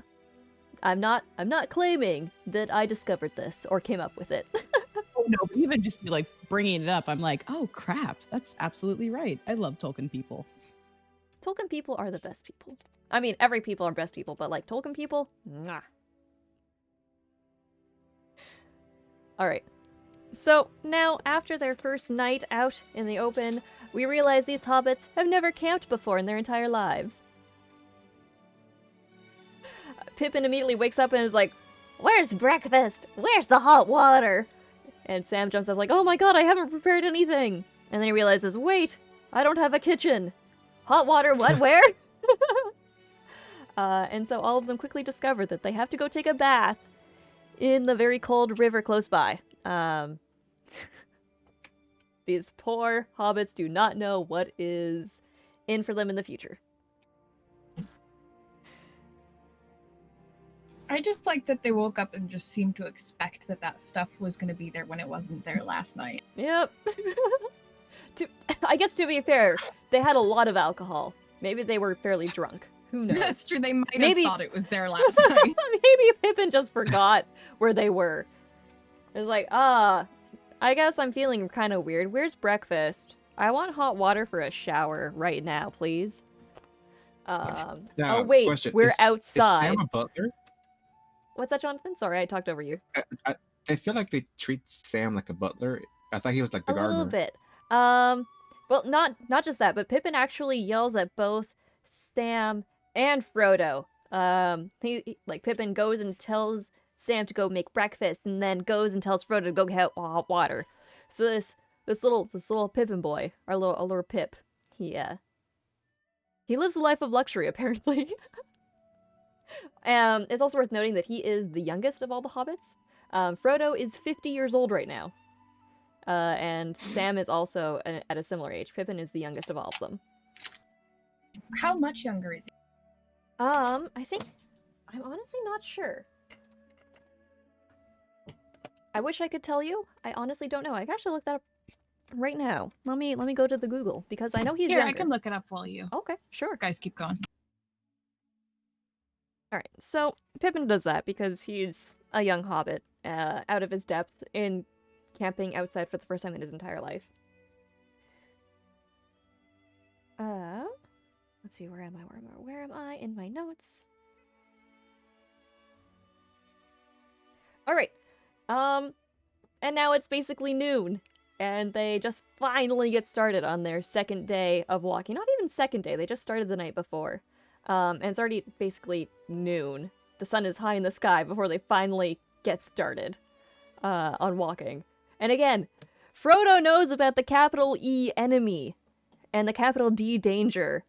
A: I'm not claiming that I discovered this or came up with it.
E: Oh no, but even just like bringing it up, I'm like, oh crap, that's absolutely right. I love Tolkien people.
A: Tolkien people are the best people. I mean, every people are best people, but like Tolkien people, mwah. All right. So now, after their first night out in the open, we realize these hobbits have never camped before in their entire lives. Pippin immediately wakes up and is like, "Where's breakfast? Where's the hot water?" And Sam jumps up like, "Oh my god, I haven't prepared anything." And then he realizes, wait, I don't have a kitchen. Hot water, what, where? And so all of them quickly discover that they have to go take a bath in the very cold river close by. These poor hobbits do not know what is in for them in the future.
C: I just like that they woke up and just seemed to expect that stuff was going to be there when it wasn't there last night.
A: Yep. I guess to be fair, they had a lot of alcohol. Maybe they were fairly drunk. Who knows?
C: That's true. They might have thought it was there last night.
A: Maybe Pippin just forgot where they were. It's like, I guess I'm feeling kind of weird. Where's breakfast? I want hot water for a shower right now, please.
B: Now,
A: oh wait,
B: question.
A: we're
B: Is
A: outside.
B: Sam a butler?
A: What's that, Jonathan? Sorry, I talked over you.
B: I feel like they treat Sam like a butler. I thought he was like the gardener.
A: A little bit. Well, not just that, but Pippin actually yells at both Sam and Frodo. He like Pippin goes and tells Sam to go make breakfast, and then goes and tells Frodo to go get hot water. So this little Pippin boy, our little Pip, he lives a life of luxury apparently. It's also worth noting that he is the youngest of all the hobbits. Frodo is 50 years old right now. And Sam is also at a similar age. Pippin is the youngest of all of them.
C: How much younger is he?
A: I think... I'm honestly not sure. I wish I could tell you. I honestly don't know. I can actually look that up right now. Let me go to the Google, because I know he's
C: Here,
A: younger.
C: I can look it up while you...
A: Okay, sure.
C: Guys, keep going.
A: Alright, so Pippin does that because he's a young hobbit, out of his depth in camping outside for the first time in his entire life. Let's see, where am I in my notes? Alright, And now it's basically noon. And they just finally get started on their second day of walking. Not even second day, they just started the night before. And it's already basically noon. The sun is high in the sky before they finally get started on walking. And again, Frodo knows about the capital E enemy and the capital D danger.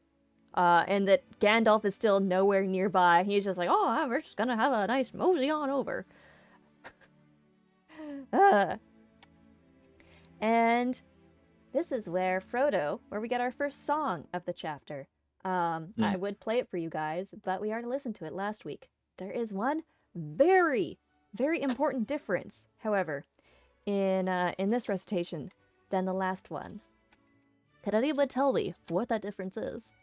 A: And that Gandalf is still nowhere nearby. He's just like, oh, we're just gonna have a nice mosey on over. And this is where we get our first song of the chapter. I would play it for you guys, but we already listened to it last week. There is one very, very important difference, however, in this recitation than the last one. Could anyone tell me what that difference is?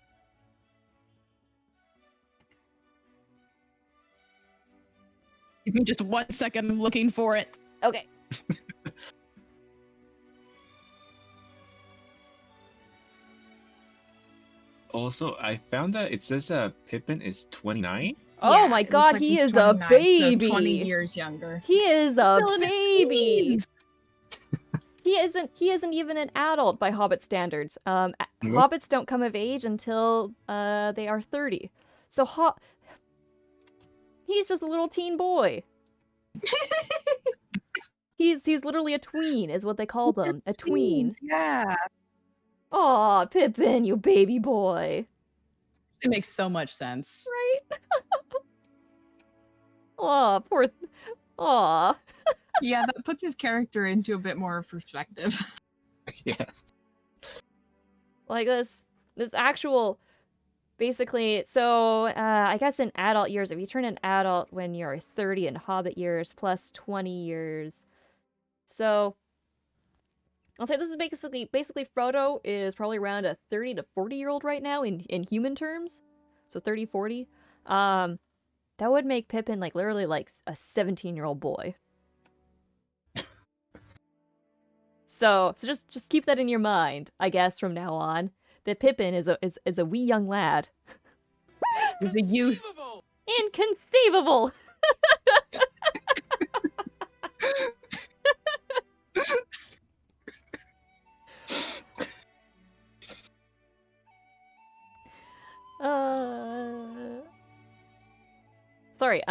E: Give me just 1 second. I'm looking for it.
A: Okay.
B: Also, I found that it says Pippin is 29.
A: Oh
C: Yeah,
A: my
C: it looks
A: god,
C: like
A: he
C: he's
A: is a
C: 29,
A: baby.
C: So 20 years younger.
A: He is a
E: Still in his
A: baby.
E: teens.
A: He isn't even an adult by Hobbit standards. Hobbits don't come of age until they are 30. So he's just a little teen boy. He's literally a tween, is what they call them. A tween.
C: Yeah.
A: Aw, Pippin, you baby boy.
E: It makes so much sense.
A: Right? Aw, poor... Aw.
C: Yeah, that puts his character into a bit more perspective.
B: Yes.
A: Like this actual... Basically, so, I guess in adult years, if you turn an adult when you're 30 in Hobbit years, plus 20 years... So... I'll say this is basically Frodo is probably around a 30 to 40-year-old right now in human terms. So 30, 40. That would make Pippin like literally like a 17-year-old boy. So just keep that in your mind, I guess, from now on. That Pippin is a wee young lad.
E: He's the youth.
A: Inconceivable! Sorry,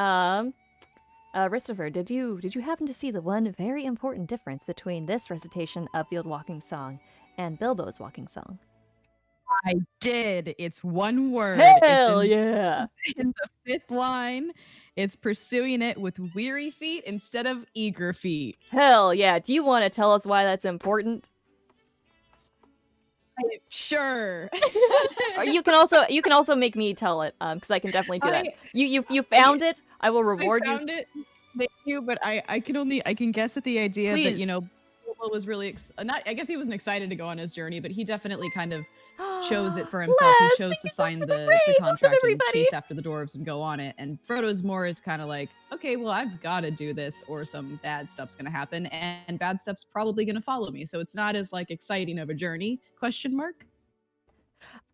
A: Christopher, did you happen to see the one very important difference between this recitation of the Old Walking Song and Bilbo's Walking Song?
E: I did. It's one word.
A: Hell yeah!
E: In the 5th line, it's pursuing it with weary feet instead of eager feet.
A: Hell yeah! Do you want to tell us why that's important?
E: Sure.
A: Or you can also make me tell it, because I can definitely do that. You found it. I will reward you.
E: I found it. Thank you, but I can guess at the idea that
A: Please.
E: Bilbo was really I guess he wasn't excited to go on his journey, but he definitely kind of chose it for himself. He chose to sign the contract and chase after the dwarves and go on it. And Frodo's more is kind of like, okay, well, I've got to do this or some bad stuff's going to happen and bad stuff's probably going to follow me. So it's not as like exciting of a journey, ?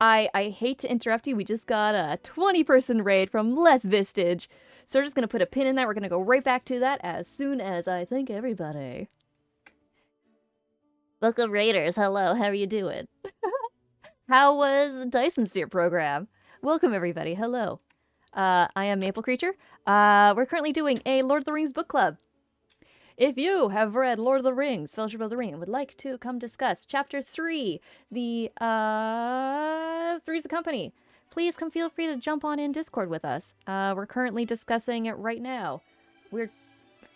A: I hate to interrupt you. We just got a 20-person raid from Les Vistage. So we're just going to put a pin in that. We're going to go right back to that as soon as I thank everybody. Welcome, Raiders. Hello, how are you doing? How was Dyson Sphere program? Welcome, everybody. Hello. I am Maple Creature. We're currently doing a Lord of the Rings book club. If you have read Lord of the Rings, Fellowship of the Ring, and would like to come discuss Chapter 3, the Three's a Company, please come feel free to jump on in Discord with us. We're currently discussing it right now. We're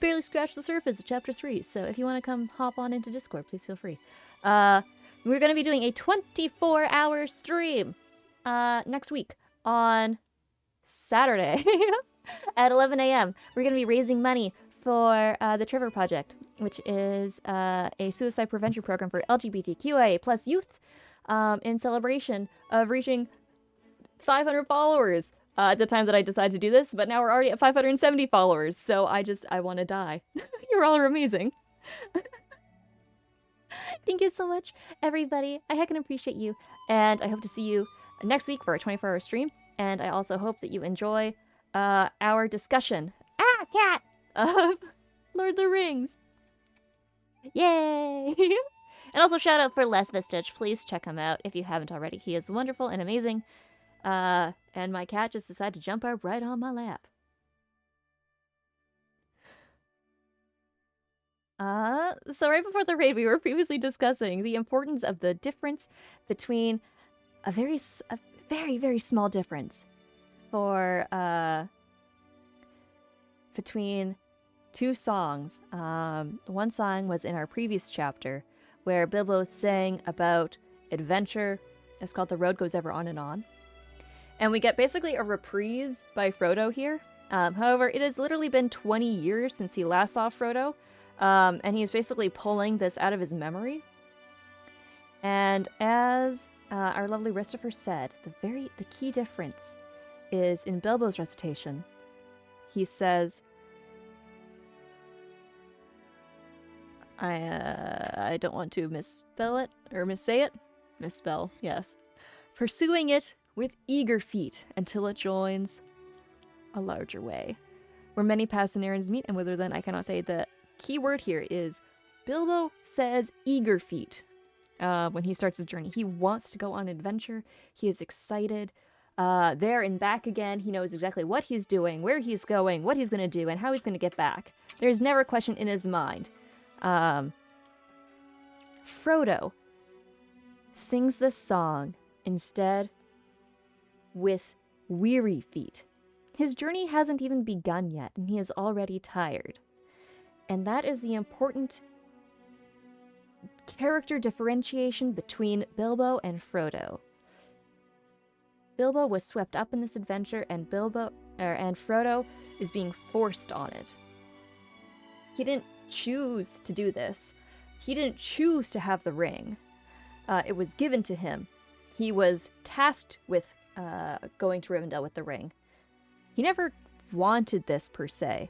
A: barely scratched the surface of Chapter 3, so if you want to come hop on into Discord, please feel free. We're going to be doing a 24-hour stream next week on Saturday at 11 a.m. We're going to be raising money for the Trevor Project, which is a suicide prevention program for LGBTQIA plus youth in celebration of reaching 500 followers at the time that I decided to do this, but now we're already at 570 followers, so I want to die. You're all amazing. Thank you so much, everybody. I heckin' appreciate you, and I hope to see you next week for a 24-hour stream, and I also hope that you enjoy our discussion. Cat! Of Lord of the Rings. Yay! And also shout out for Les Vistage. Please check him out if you haven't already. He is wonderful and amazing. And my cat just decided to jump up right on my lap. So right before the raid, we were previously discussing the importance of the difference between a very, very small difference for, between two songs. One song was in our previous chapter where Bilbo sang about adventure. It's called The Road Goes Ever On and On. And we get basically a reprise by Frodo here. However, it has literally been 20 years since he last saw Frodo. And he's basically pulling this out of his memory. And as our lovely Christopher said, the key difference is in Bilbo's recitation. He says, I don't want to misspell it, or missay it. Misspell, yes. Pursuing it with eager feet until it joins a larger way, where many paths and errands meet, and whither then I cannot say. The key word here is Bilbo says eager feet when he starts his journey. He wants to go on adventure. He is excited. There and back again. He knows exactly what he's doing, where he's going, what he's going to do, and how he's going to get back. There's never a question in his mind. Frodo sings this song instead with weary feet. His journey hasn't even begun yet, and he is already tired. And that is the important character differentiation between Bilbo and Frodo. Bilbo was swept up in this adventure, and Frodo is being forced on it. He didn't choose to do this. He didn't choose to have the ring. It was given to him. He was tasked with going to Rivendell with the ring. He never wanted this per se.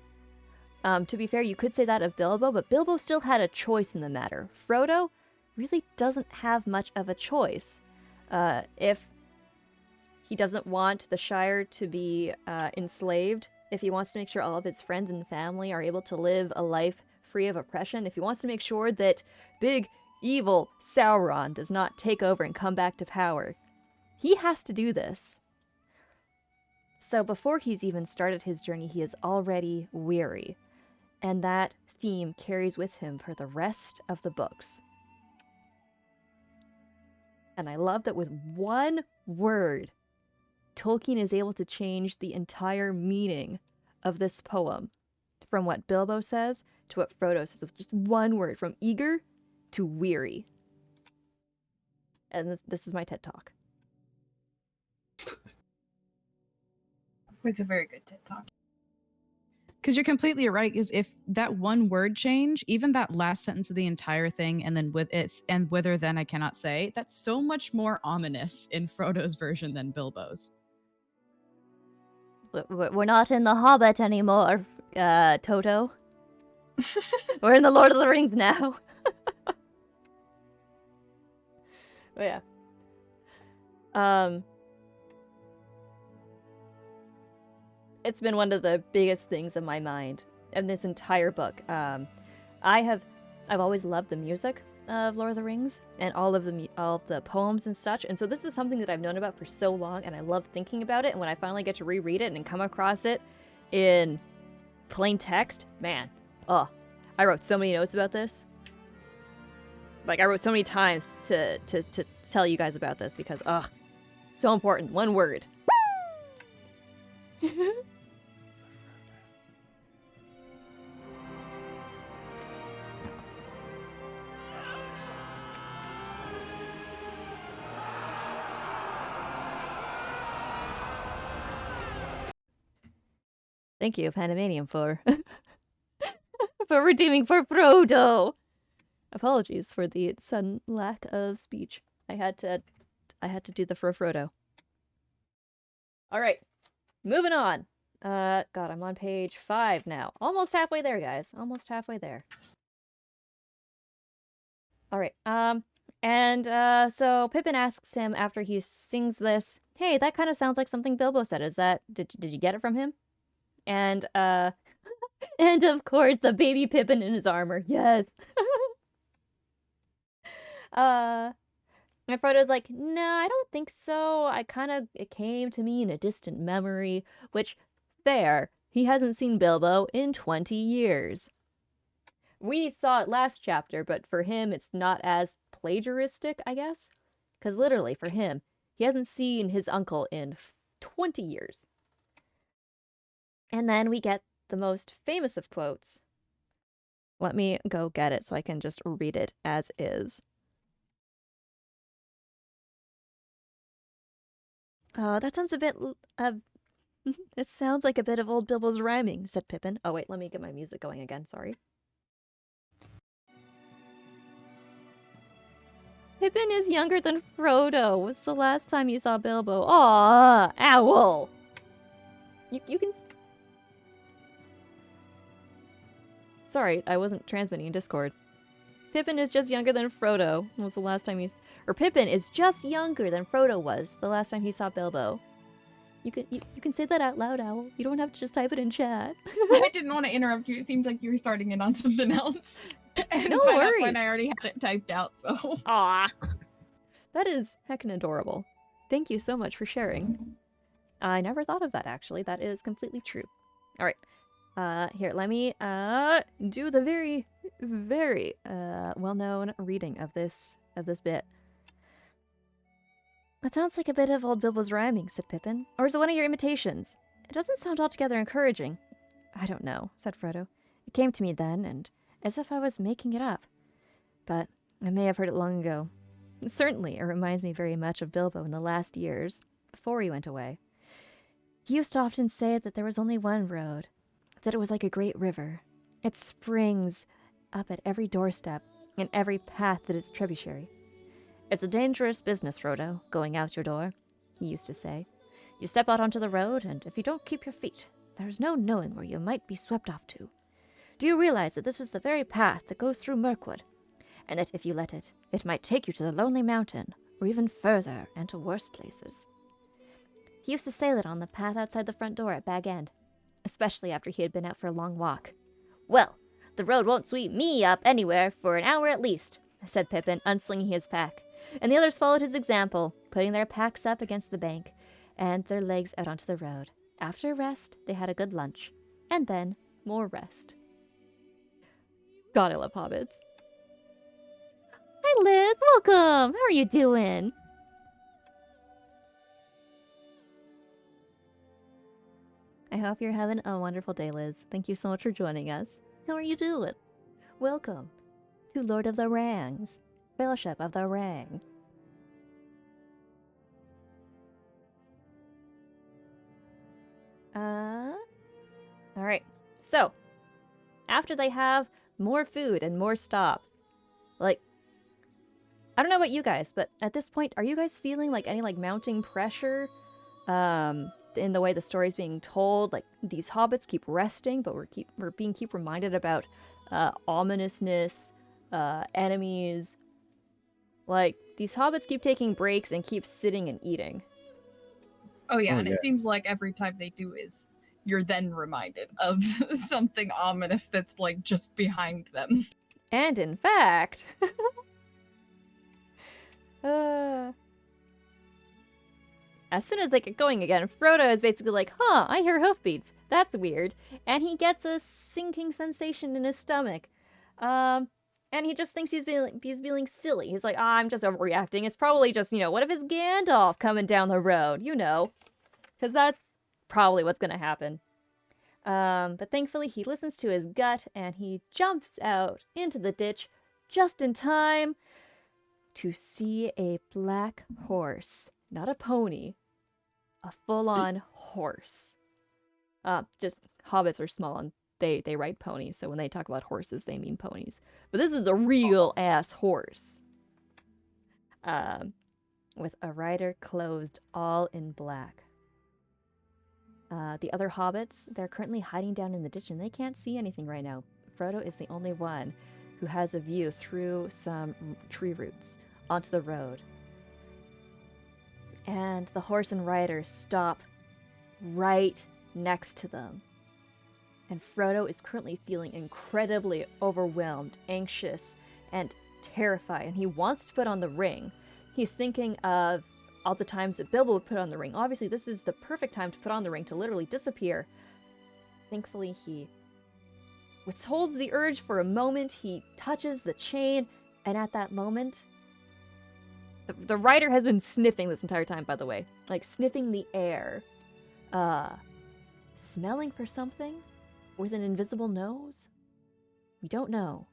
A: To be fair, you could say that of Bilbo, but Bilbo still had a choice in the matter. Frodo really doesn't have much of a choice. If he doesn't want the Shire to be enslaved, if he wants to make sure all of his friends and family are able to live a life free of oppression, if he wants to make sure that big, evil Sauron does not take over and come back to power, he has to do this. So before he's even started his journey, he is already weary. And that theme carries with him for the rest of the books. And I love that with one word, Tolkien is able to change the entire meaning of this poem from what Bilbo says to what Frodo says with just one word, from eager to weary. And this is my TED Talk.
C: It's a very good TED Talk.
E: Because you're completely right. Is if that one word change, even that last sentence of the entire thing, and then with it's and whither then I cannot say, that's so much more ominous in Frodo's version than Bilbo's.
A: We're not in The Hobbit anymore, Toto. We're in The Lord of the Rings now. But yeah. It's been one of the biggest things in my mind in this entire book. I've always loved the music of Lord of the Rings and all of the poems and such, and so this is something that I've known about for so long, and I love thinking about it. And when I finally get to reread it and come across it in plain text, man, I wrote so many notes about this. Like, I wrote so many times to tell you guys about this because, so important. One word. Thank you, Pandemanium, for redeeming for Frodo. Apologies for the sudden lack of speech. I had to do the for Frodo. All right, moving on. God, I'm on page 5 now. Almost halfway there, guys. Almost halfway there. All right. So Pippin asks him after he sings this, "Hey, that kind of sounds like something Bilbo said. Is that did you get it from him?" And and of course the baby Pippin in his armor. Yes. And Frodo's like, no, I don't think so. It came to me in a distant memory, which, fair. He hasn't seen Bilbo in 20 years. We saw it last chapter, but for him, it's not as plagiaristic, I guess. Because literally, for him, he hasn't seen his uncle in 20 years. And then we get the most famous of quotes. Let me go get it so I can just read it as is. Oh, that sounds a bit it sounds like a bit of old Bilbo's rhyming, said Pippin. Oh wait, let me get my music going again, sorry. Pippin is younger than Frodo. Was the last time you saw Bilbo? Aw, owl! You can... Sorry, I wasn't transmitting in Discord. Pippin is just younger than Frodo. When was the last time Or Pippin is just younger than Frodo was the last time he saw Bilbo. You can say that out loud, Owl. You don't have to just type it in chat.
C: I didn't want to interrupt you. It seemed like you were starting in on something else. And
A: No
C: by that
A: worries.
C: point, I already had it typed out, so...
A: Aw. That is heckin' adorable. Thank you so much for sharing. I never thought of that, actually. That is completely true. Alright. Here, let me, do the very, very, well-known reading of this bit. It sounds like a bit of old Bilbo's rhyming, said Pippin. Or is it one of your imitations? It doesn't sound altogether encouraging. I don't know, said Frodo. It came to me then, and as if I was making it up. But I may have heard it long ago. Certainly, it reminds me very much of Bilbo in the last years, before he went away. He used to often say that there was only one road, that it was like a great river. It springs up at every doorstep, and every path that is tributary. It's a dangerous business, Frodo, going out your door, he used to say. You step out onto the road, and if you don't keep your feet, there's no knowing where you might be swept off to. Do you realize that this is the very path that goes through Mirkwood, and that if you let it, it might take you to the Lonely Mountain, or even further and to worse places? He used to say that on the path outside the front door at Bag End, especially after he had been out for a long walk. Well, the road won't sweep me up anywhere for an hour at least, said Pippin, unslinging his pack. And the others followed his example, putting their packs up against the bank and their legs out onto the road. After a rest, they had a good lunch, and then more rest. God, I love hobbits. Hi, Liz. Welcome. How are you doing? I hope you're having a wonderful day, Liz. Thank you so much for joining us. How are you doing? Welcome to Lord of the Rings, Fellowship of the Ring. Alright. So, after they have more food and more stops, like, I don't know about you guys, but at this point, are you guys feeling like any like mounting pressure in the way the story's being told? Like, these hobbits keep resting, but we're being reminded about ominousness, enemies. Like, these hobbits keep taking breaks and keep sitting and eating.
C: Oh yeah,
B: Oh,
C: and
B: yeah.
C: it seems like every time they do is you're then reminded of something ominous that's like just behind them.
A: And in fact, as soon as they get going again, Frodo is basically like, huh, I hear hoofbeats. That's weird. And he gets a sinking sensation in his stomach. And he just thinks he's feeling silly. He's like, I'm just overreacting. It's probably just, what if it's Gandalf coming down the road? Because that's probably what's going to happen. But thankfully, he listens to his gut, and he jumps out into the ditch just in time to see a black horse. Not a pony. A full-on horse. Just hobbits are small, and they ride ponies, so when they talk about horses, they mean ponies. But this is a real-ass horse. With a rider clothed all in black. The other hobbits, they're currently hiding down in the ditch, and they can't see anything right now. Frodo is the only one who has a view through some tree roots onto the road. And the horse and rider stop right next to them. And Frodo is currently feeling incredibly overwhelmed, anxious, and terrified, and he wants to put on the ring. He's thinking of all the times that Bilbo would put on the ring. Obviously, this is the perfect time to put on the ring, to literally disappear. Thankfully, he withholds the urge for a moment. He touches the chain, and at that moment, the writer has been sniffing this entire time, by the way. Like, sniffing the air. Smelling for something with an invisible nose? We don't know.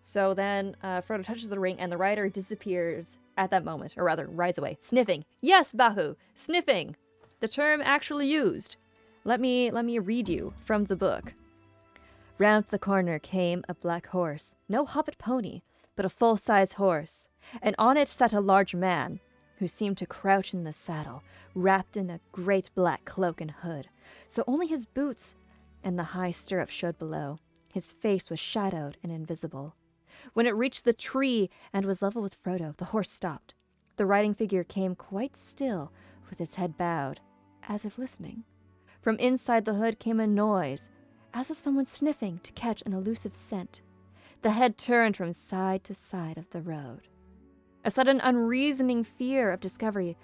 A: So then Frodo touches the ring, and the rider disappears at that moment, or rather, rides away. Sniffing. Yes, Bahu! Sniffing! The term actually used. Let me read you from the book. Round the corner came a black horse, no hobbit pony, but a full-size horse, and on it sat a large man, who seemed to crouch in the saddle, wrapped in a great black cloak and hood, so only his boots and the high stirrup showed below. His face was shadowed and invisible. When it reached the tree and was level with Frodo, the horse stopped. The riding figure came quite still, with its head bowed, as if listening. From inside the hood came a noise, as of someone sniffing to catch an elusive scent. The head turned from side to side of the road. A sudden unreasoning fear of discovery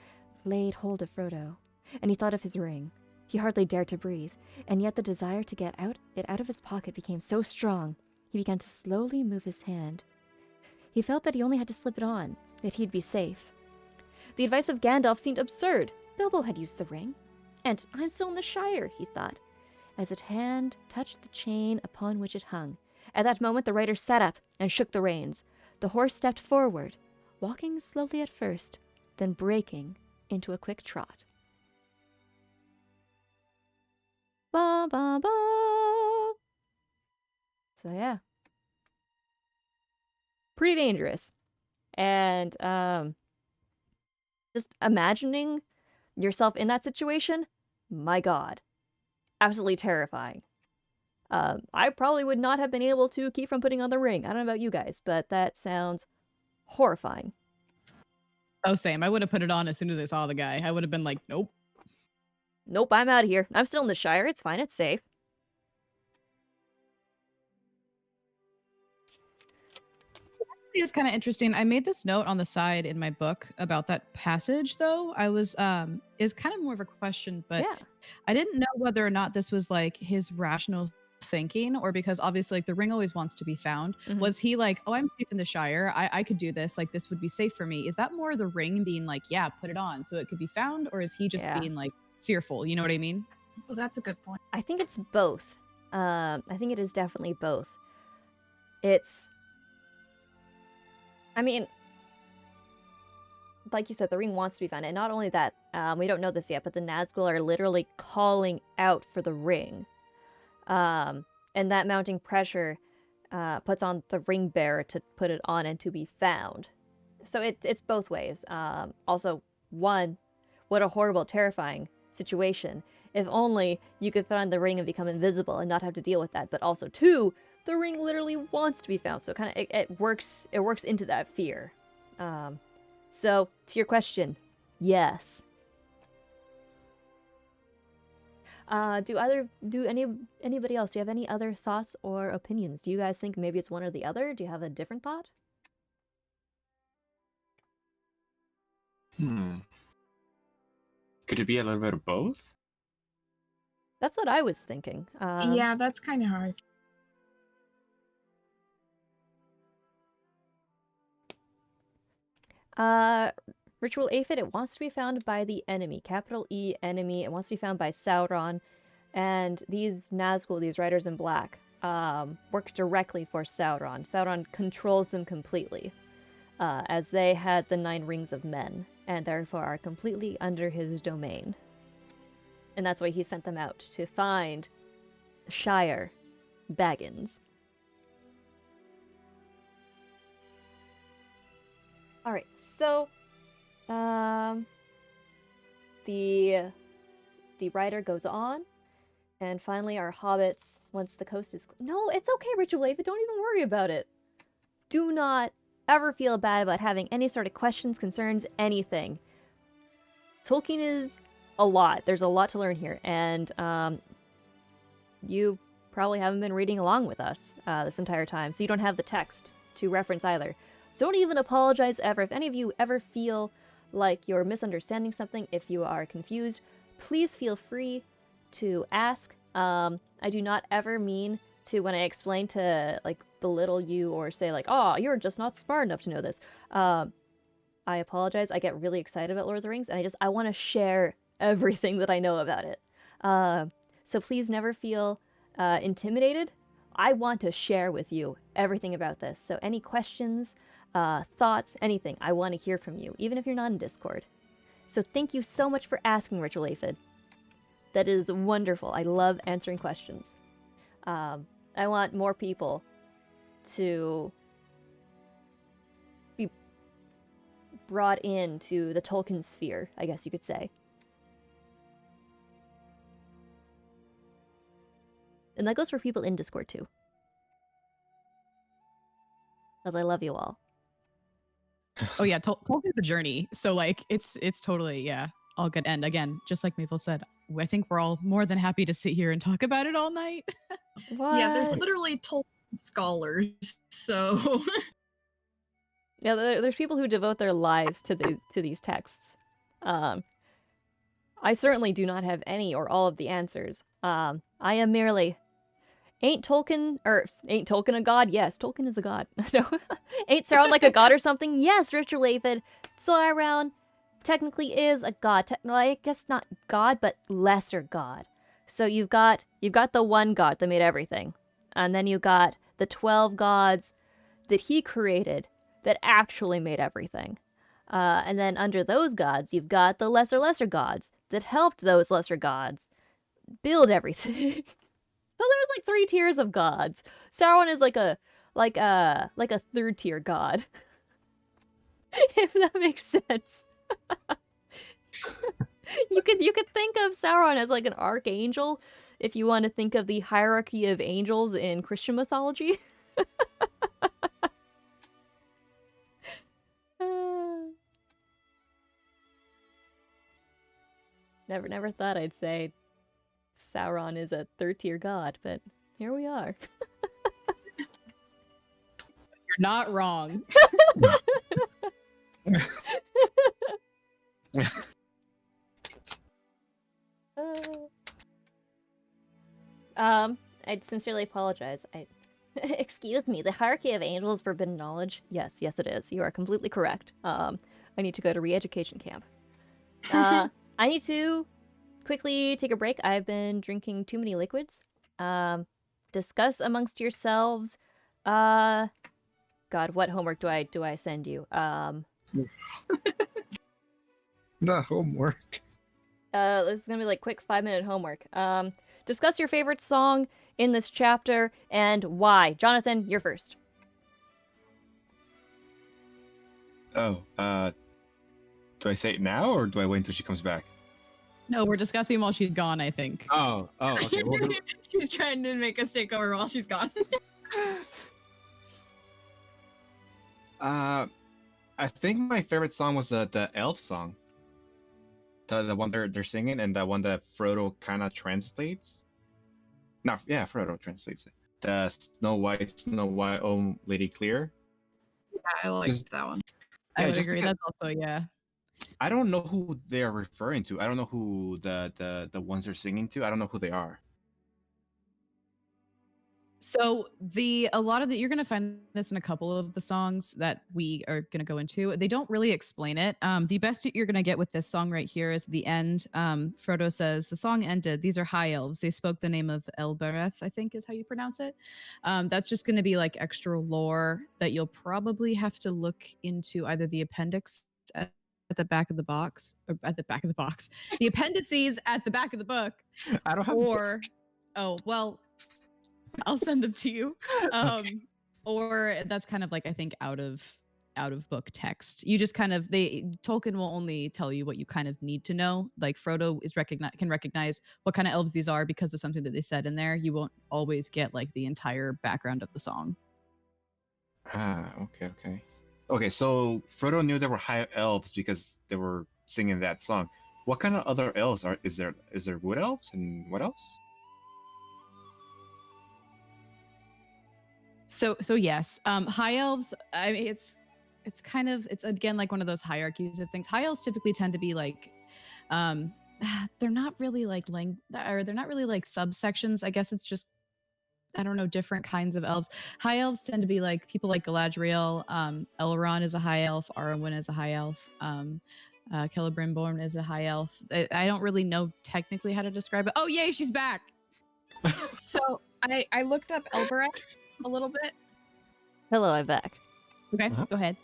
A: laid hold of Frodo, and he thought of his ring. He hardly dared to breathe, and yet the desire to get it out of his pocket became so strong, he began to slowly move his hand. He felt that he only had to slip it on, that he'd be safe. The advice of Gandalf seemed absurd. Bilbo had used the ring. And I'm still in the Shire, he thought, as his hand touched the chain upon which it hung. At that moment the rider sat up and shook the reins. The horse stepped forward, walking slowly at first, then breaking into a quick trot. Ba ba ba. So yeah. Pretty dangerous. And just imagining yourself in that situation, my god. Absolutely terrifying. I probably would not have been able to keep from putting on the ring. I don't know about you guys, but that sounds horrifying.
E: Oh, same. I would have put it on as soon as I saw the guy. I would have been like, nope.
A: Nope, I'm out of here. I'm still in the Shire. It's fine. It's safe.
E: It was kind of interesting. I made this note on the side in my book about that passage, though. I was is kind of more of a question, but
A: Yeah.
E: I didn't know whether or not this was like his rational thinking, or because obviously like the ring always wants to be found.
A: Mhm.
E: Was he like, oh, I'm safe in the Shire, I could do this, like this would be safe for me? Is that more the ring being like, yeah, put it on so it could be found, or is he just
A: Yeah.
E: being like fearful? You know what I mean?
C: Well, that's a good point.
A: I think it's both. I think it is definitely both. It's... I mean, like you said, the ring wants to be found. And not only that, we don't know this yet, but the Nazgul are literally calling out for the ring. And that mounting pressure puts on the ring bearer to put it on and to be found. So it's both ways. Also, one, what a horrible, terrifying situation. If only you could put on the ring and become invisible and not have to deal with that. But also, two, the ring literally wants to be found. So kind of it works into that fear. So to your question, yes. Do anybody else? Do you have any other thoughts or opinions? Do you guys think maybe it's one or the other? Do you have a different thought?
B: Could it be a little bit of both?
A: That's what I was thinking.
C: Yeah, that's kind of hard.
A: Ritual Aphid, it wants to be found by the enemy. Capital E, enemy. It wants to be found by Sauron. And these Nazgul, these Riders in Black, work directly for Sauron. Sauron controls them completely, as they had the 9 rings of men, and therefore are completely under his domain. And that's why he sent them out, to find Shire Baggins. Alright, so the rider goes on, and finally our hobbits, once the coast is... No, it's okay, Ritual Aphid, don't even worry about it. Do not ever feel bad about having any sort of questions, concerns, anything. Tolkien is a lot. There's a lot to learn here, and you probably haven't been reading along with us this entire time, so you don't have the text to reference either. So don't even apologize ever. If any of you ever feel like you're misunderstanding something, if you are confused, please feel free to ask. I do not ever mean to, when I explain, to like belittle you or say like, oh, you're just not smart enough to know this. I apologize. I get really excited about Lord of the Rings, and I want to share everything that I know about it. So please never feel intimidated. I want to share with you everything about this. So any questions, thoughts, anything, I want to hear from you, even if you're not in Discord. So thank you so much for asking, Ritual Aphid. That is wonderful. I love answering questions. I want more people to be brought into the Tolkien sphere, I guess you could say. And that goes for people in Discord too. Because I love you all.
E: Oh yeah, Tolkien's a journey. So like it's totally, yeah, all good. And again, just like Maple said, I think we're all more than happy to sit here and talk about it all night.
A: What?
C: Yeah, there's literally Tolkien scholars, so
A: Yeah, there's people who devote their lives to these texts. I certainly do not have any or all of the answers. I am merely... Ain't Tolkien a god? Yes, Tolkien is a god. No. Ain't Sauron like a god or something? Yes, Ritual Aphid. Sauron technically is a god. I guess not god, but lesser god. So you've got the one god that made everything. And then you got the 12 gods that he created that actually made everything. And then under those gods, you've got the lesser gods that helped those lesser gods build everything. So there's like 3 tiers of gods. Sauron is like a 3rd tier god. If that makes sense. You could think of Sauron as like an archangel if you want to think of the hierarchy of angels in Christian mythology. Never thought I'd say Sauron is a 3rd tier god, but here we are.
E: You're not wrong.
A: I'd sincerely apologize. Excuse me, the hierarchy of angels forbidden knowledge? Yes, it is. You are completely correct. I need to go to re-education camp. I need to quickly take a break. I've been drinking too many liquids. Discuss amongst yourselves. God, what homework do I send you?
B: The homework.
A: This is gonna be like quick 5-minute homework. Discuss your favorite song in this chapter and why. Jonathan, you're first.
B: Oh, do I say it now or do I wait until she comes back?
E: No, we're discussing while she's gone, I think.
B: Oh, okay. Well,
C: she's trying to make us take over while she's gone.
B: I think my favorite song was the elf song. The one they're singing, and the one that Frodo kind of translates. No, yeah, Frodo translates it. The Snow White, oh Lady Clear.
C: Yeah, I liked that one.
E: I would
B: just
E: agree.
B: because-
E: That's also, yeah.
B: I don't know who they are referring to. I don't know who the ones they're singing to. I don't know who they are.
E: So a lot of you're gonna find this in a couple of the songs that we are gonna go into. They don't really explain it. The best you're gonna get with this song right here is the end. Frodo says, "The song ended. These are high elves. They spoke the name of Elbereth, I think is how you pronounce it." That's just gonna be like extra lore that you'll probably have to look into either the appendix at the back of the box, or at the back of the box, the appendices at the back of the book,
B: I don't have.
E: or oh well. I'll send them to you.
B: Okay.
E: Or that's kind of like, I think, out of book text. You just kind of Tolkien will only tell you what you kind of need to know. Like Frodo can recognize what kind of elves these are because of something that they said in there. You won't always get like the entire background of the song.
B: Okay, so Frodo knew there were high elves because they were singing that song. What kind of other elves is there? Is there wood elves and what else?
E: So yes, high elves. I mean, it's kind of it's again like one of those hierarchies of things. High elves typically tend to be like, um, they're not really like or they're not really like subsections. I guess it's just I don't know different kinds of elves. High elves tend to be like people like Galadriel. Elrond is a high elf. Arwen is a high elf. Celebrimborn is a high elf. I don't really know technically how to describe it. Oh yay, she's back.
C: So I looked up Elbereth a little bit.
A: Hello, I'm back.
E: Okay,
B: Uh-huh.
E: go ahead.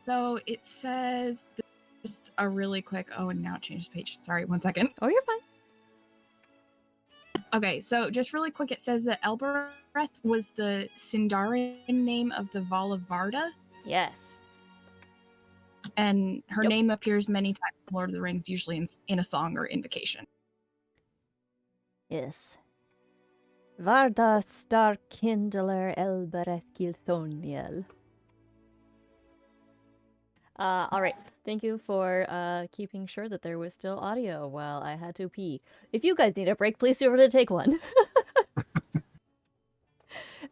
C: So it says just a really quick. Oh, and now it changed the page. Sorry, one second.
A: Oh, you're fine.
C: Okay, so just really quick, it says that Elbereth was the Sindarin name of the Val of Varda,
A: Yes.
C: and her
A: Yep.
C: name appears many times in Lord of the Rings, usually in a song or invocation.
A: Yes. Varda Starkindler Elbereth Gilthoniel. All right. Thank you for keeping sure that there was still audio while I had to pee. If you guys need a break, please feel free to take one.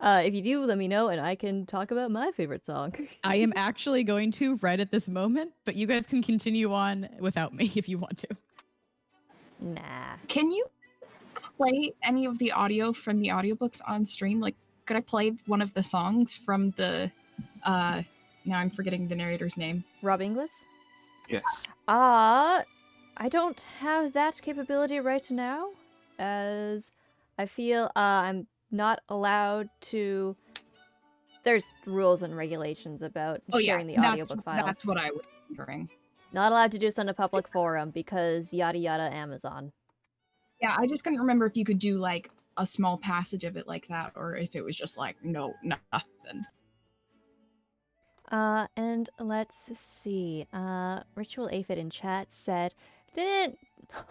A: If you do, let me know, and I can talk about my favorite song.
E: I am actually going to right at this moment, but you guys can continue on without me if you want to.
A: Nah.
C: Can you play any of the audio from the audiobooks on stream? Like, could I play one of the songs from the now I'm forgetting the narrator's name.
A: Rob Inglis?
B: Yes.
A: I don't have that capability right now, as I feel I'm not allowed to. There's rules and regulations about sharing the audiobook files.
C: That's what I was wondering.
A: Not allowed to do this on a public forum because yada yada Amazon.
C: Yeah, I just couldn't remember if you could do like a small passage of it like that, or if it was just like no, nothing.
A: And let's see. Ritual Aphid in chat said, didn't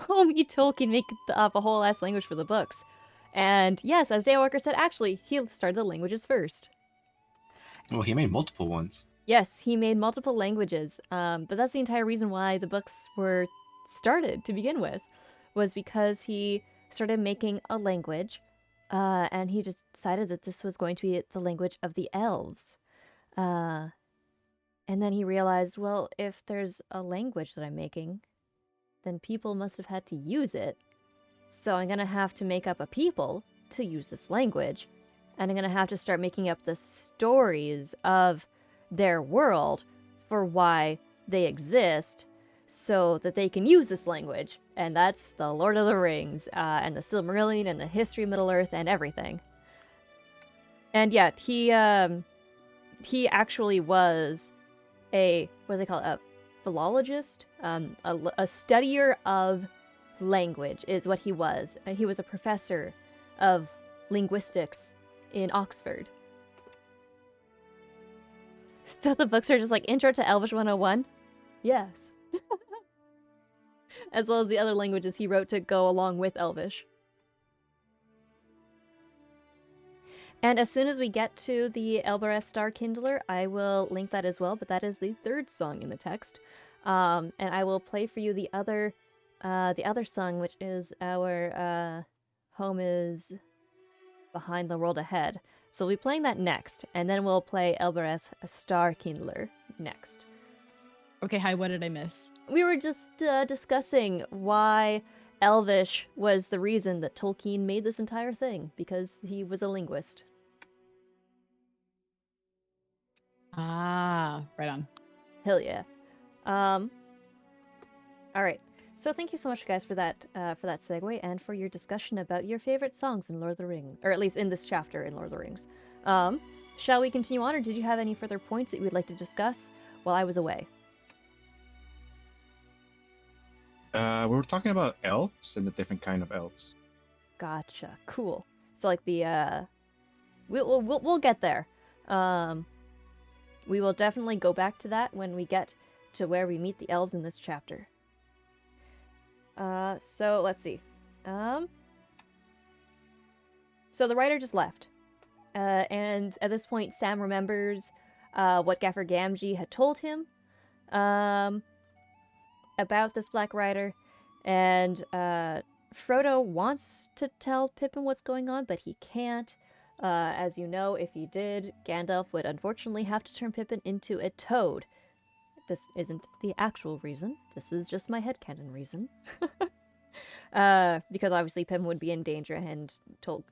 A: homie Tolkien make up a whole ass language for the books? And yes, as Daywalker said, actually, he started the languages first.
B: Well, he made multiple ones.
A: Yes, he made multiple languages, but that's the entire reason why the books were started to begin with, was because he started making a language, and he just decided that this was going to be the language of the elves. And then he realized, well, if there's a language that I'm making, then people must have had to use it. So I'm going to have to make up a people to use this language. And I'm going to have to start making up the stories of their world for why they exist so that they can use this language. And that's the Lord of the Rings, and the Silmarillion, and the history of Middle-earth, and everything. And yeah, he actually was what do they call it? A philologist? A studier of language is what he was. He was a professor of linguistics in Oxford. So the books are just like Intro to Elvish 101? Yes. As well as the other languages he wrote to go along with Elvish. And as soon as we get to the Elbereth Starkindler, I will link that as well, but that is the third song in the text. And I will play for you the other song, which is our Home is Behind the World Ahead. So we'll be playing that next, and then we'll play Elbereth Starkindler next.
E: Okay, hi, what did I miss?
A: We were just discussing why Elvish was the reason that Tolkien made this entire thing, because he was a linguist.
E: Ah, right on.
A: Hell yeah. All right. So thank you so much, guys, for that segue and for your discussion about your favorite songs in Lord of the Rings, or at least in this chapter in Lord of the Rings. Shall we continue on, or did you have any further points that you would like to discuss while I was away?
B: We were talking about elves and the different kind of elves.
A: Gotcha. Cool. So like the we'll get there. We will definitely go back to that when we get to where we meet the elves in this chapter. So let's see. So the writer just left. And at this point, Sam remembers what Gaffer Gamgee had told him about this Black Rider, and Frodo wants to tell Pippin what's going on, but he can't. As you know, if he did, Gandalf would unfortunately have to turn Pippin into a toad. This isn't the actual reason. This is just my headcanon reason. Because obviously Pippin would be in danger, and Frodo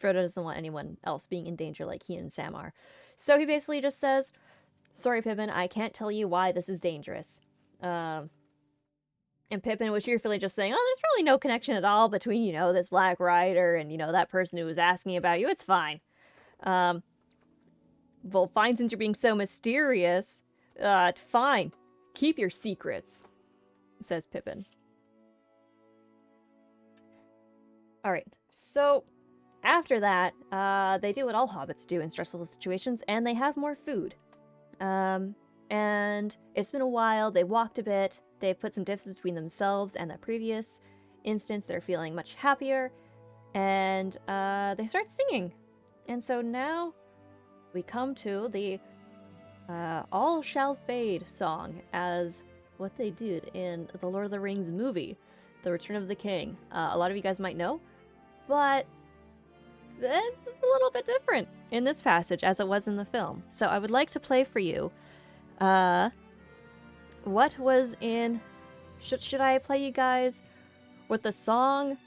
A: doesn't want anyone else being in danger like he and Sam are. So he basically just says, "Sorry, Pippin, I can't tell you why this is dangerous." And Pippin was cheerfully just saying, "Oh, there's really no connection at all between, this Black Rider and, that person who was asking about you. It's fine." Well, fine, since you're being so mysterious. Fine. Keep your secrets, says Pippin. Alright, so after that, they do what all hobbits do in stressful situations, and they have more food. And it's been a while, they walked a bit, they've put some distance between themselves and the previous instance, they're feeling much happier, and they start singing. And so now we come to the All Shall Fade song, as what they did in the Lord of the Rings movie, The Return of the King. A lot of you guys might know, but it's a little bit different in this passage as it was in the film. So I would like to play for you what was in... Should I play you guys what the song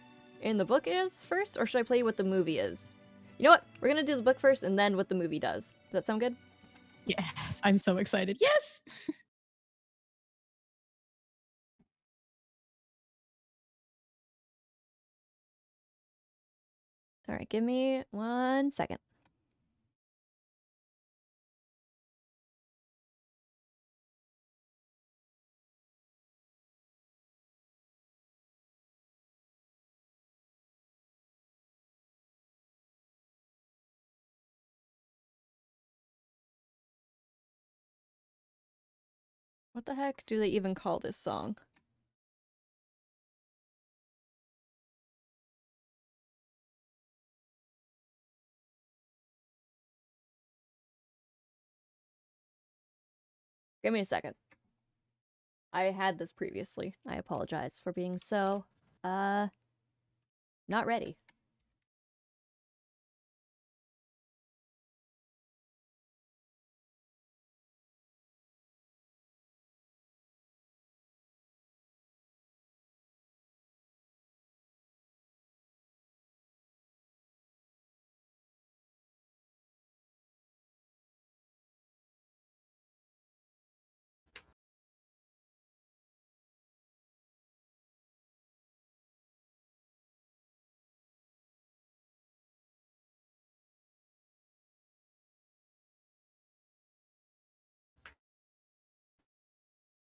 A: in the book is first, or should I play you what the movie is? You know what? We're gonna do the book first and then what the movie does. Does that sound good?
E: Yes, I'm so excited. Yes!
A: Alright, give me 1 second. What the heck do they even call this song? Give me a second. I had this previously. I apologize for being so, not ready.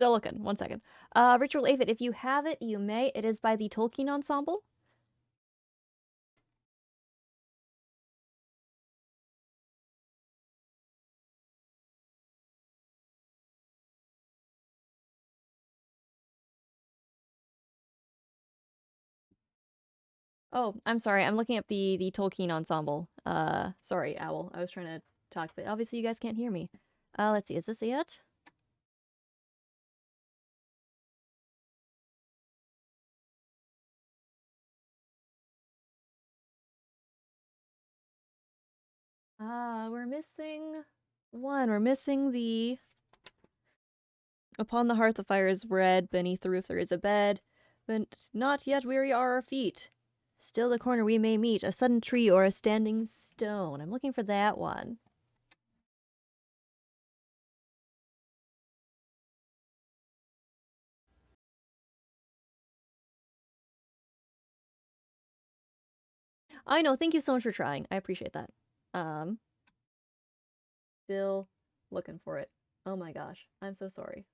A: Still looking. 1 second. Ritual Avid, if you have it, you may. It is by the Tolkien Ensemble. Oh, I'm sorry. I'm looking up the Tolkien Ensemble. Sorry, Owl. I was trying to talk, but obviously you guys can't hear me. Let's see. Is this it? We're missing one. We're missing the... Upon the hearth the fire is red, beneath the roof there is a bed, but not yet weary are our feet. Still the corner we may meet, a sudden tree or a standing stone. I'm looking for that one. I know, thank you so much for trying. I appreciate that. Still looking for it. Oh my gosh, I'm so sorry.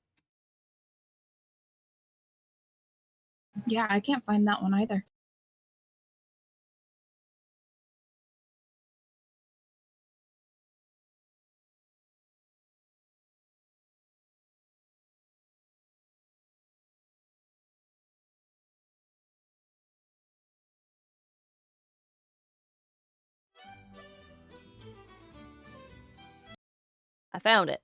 C: Yeah, I can't find that one either.
A: I found it.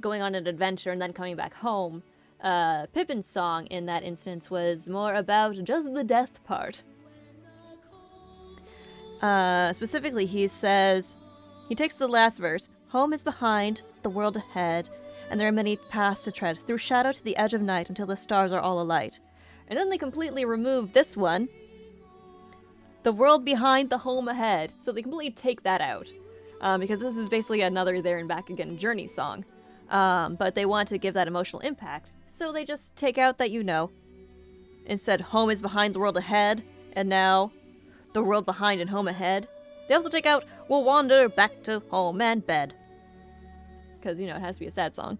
A: going on an adventure and then coming back home. Pippin's song in that instance was more about just the death part. Specifically, he says, he takes the last verse, home is behind, the world ahead, and there are many paths to tread, through shadow to the edge of night until the stars are all alight. And then they completely remove this one, the world behind, the home ahead. So they completely take that out, because this is basically another There and Back Again Journey song. But they want to give that emotional impact, so they just take out that Instead, home is behind, the world ahead, and now the world behind and home ahead. They also take out, we'll wander back to home and bed. Because, it has to be a sad song.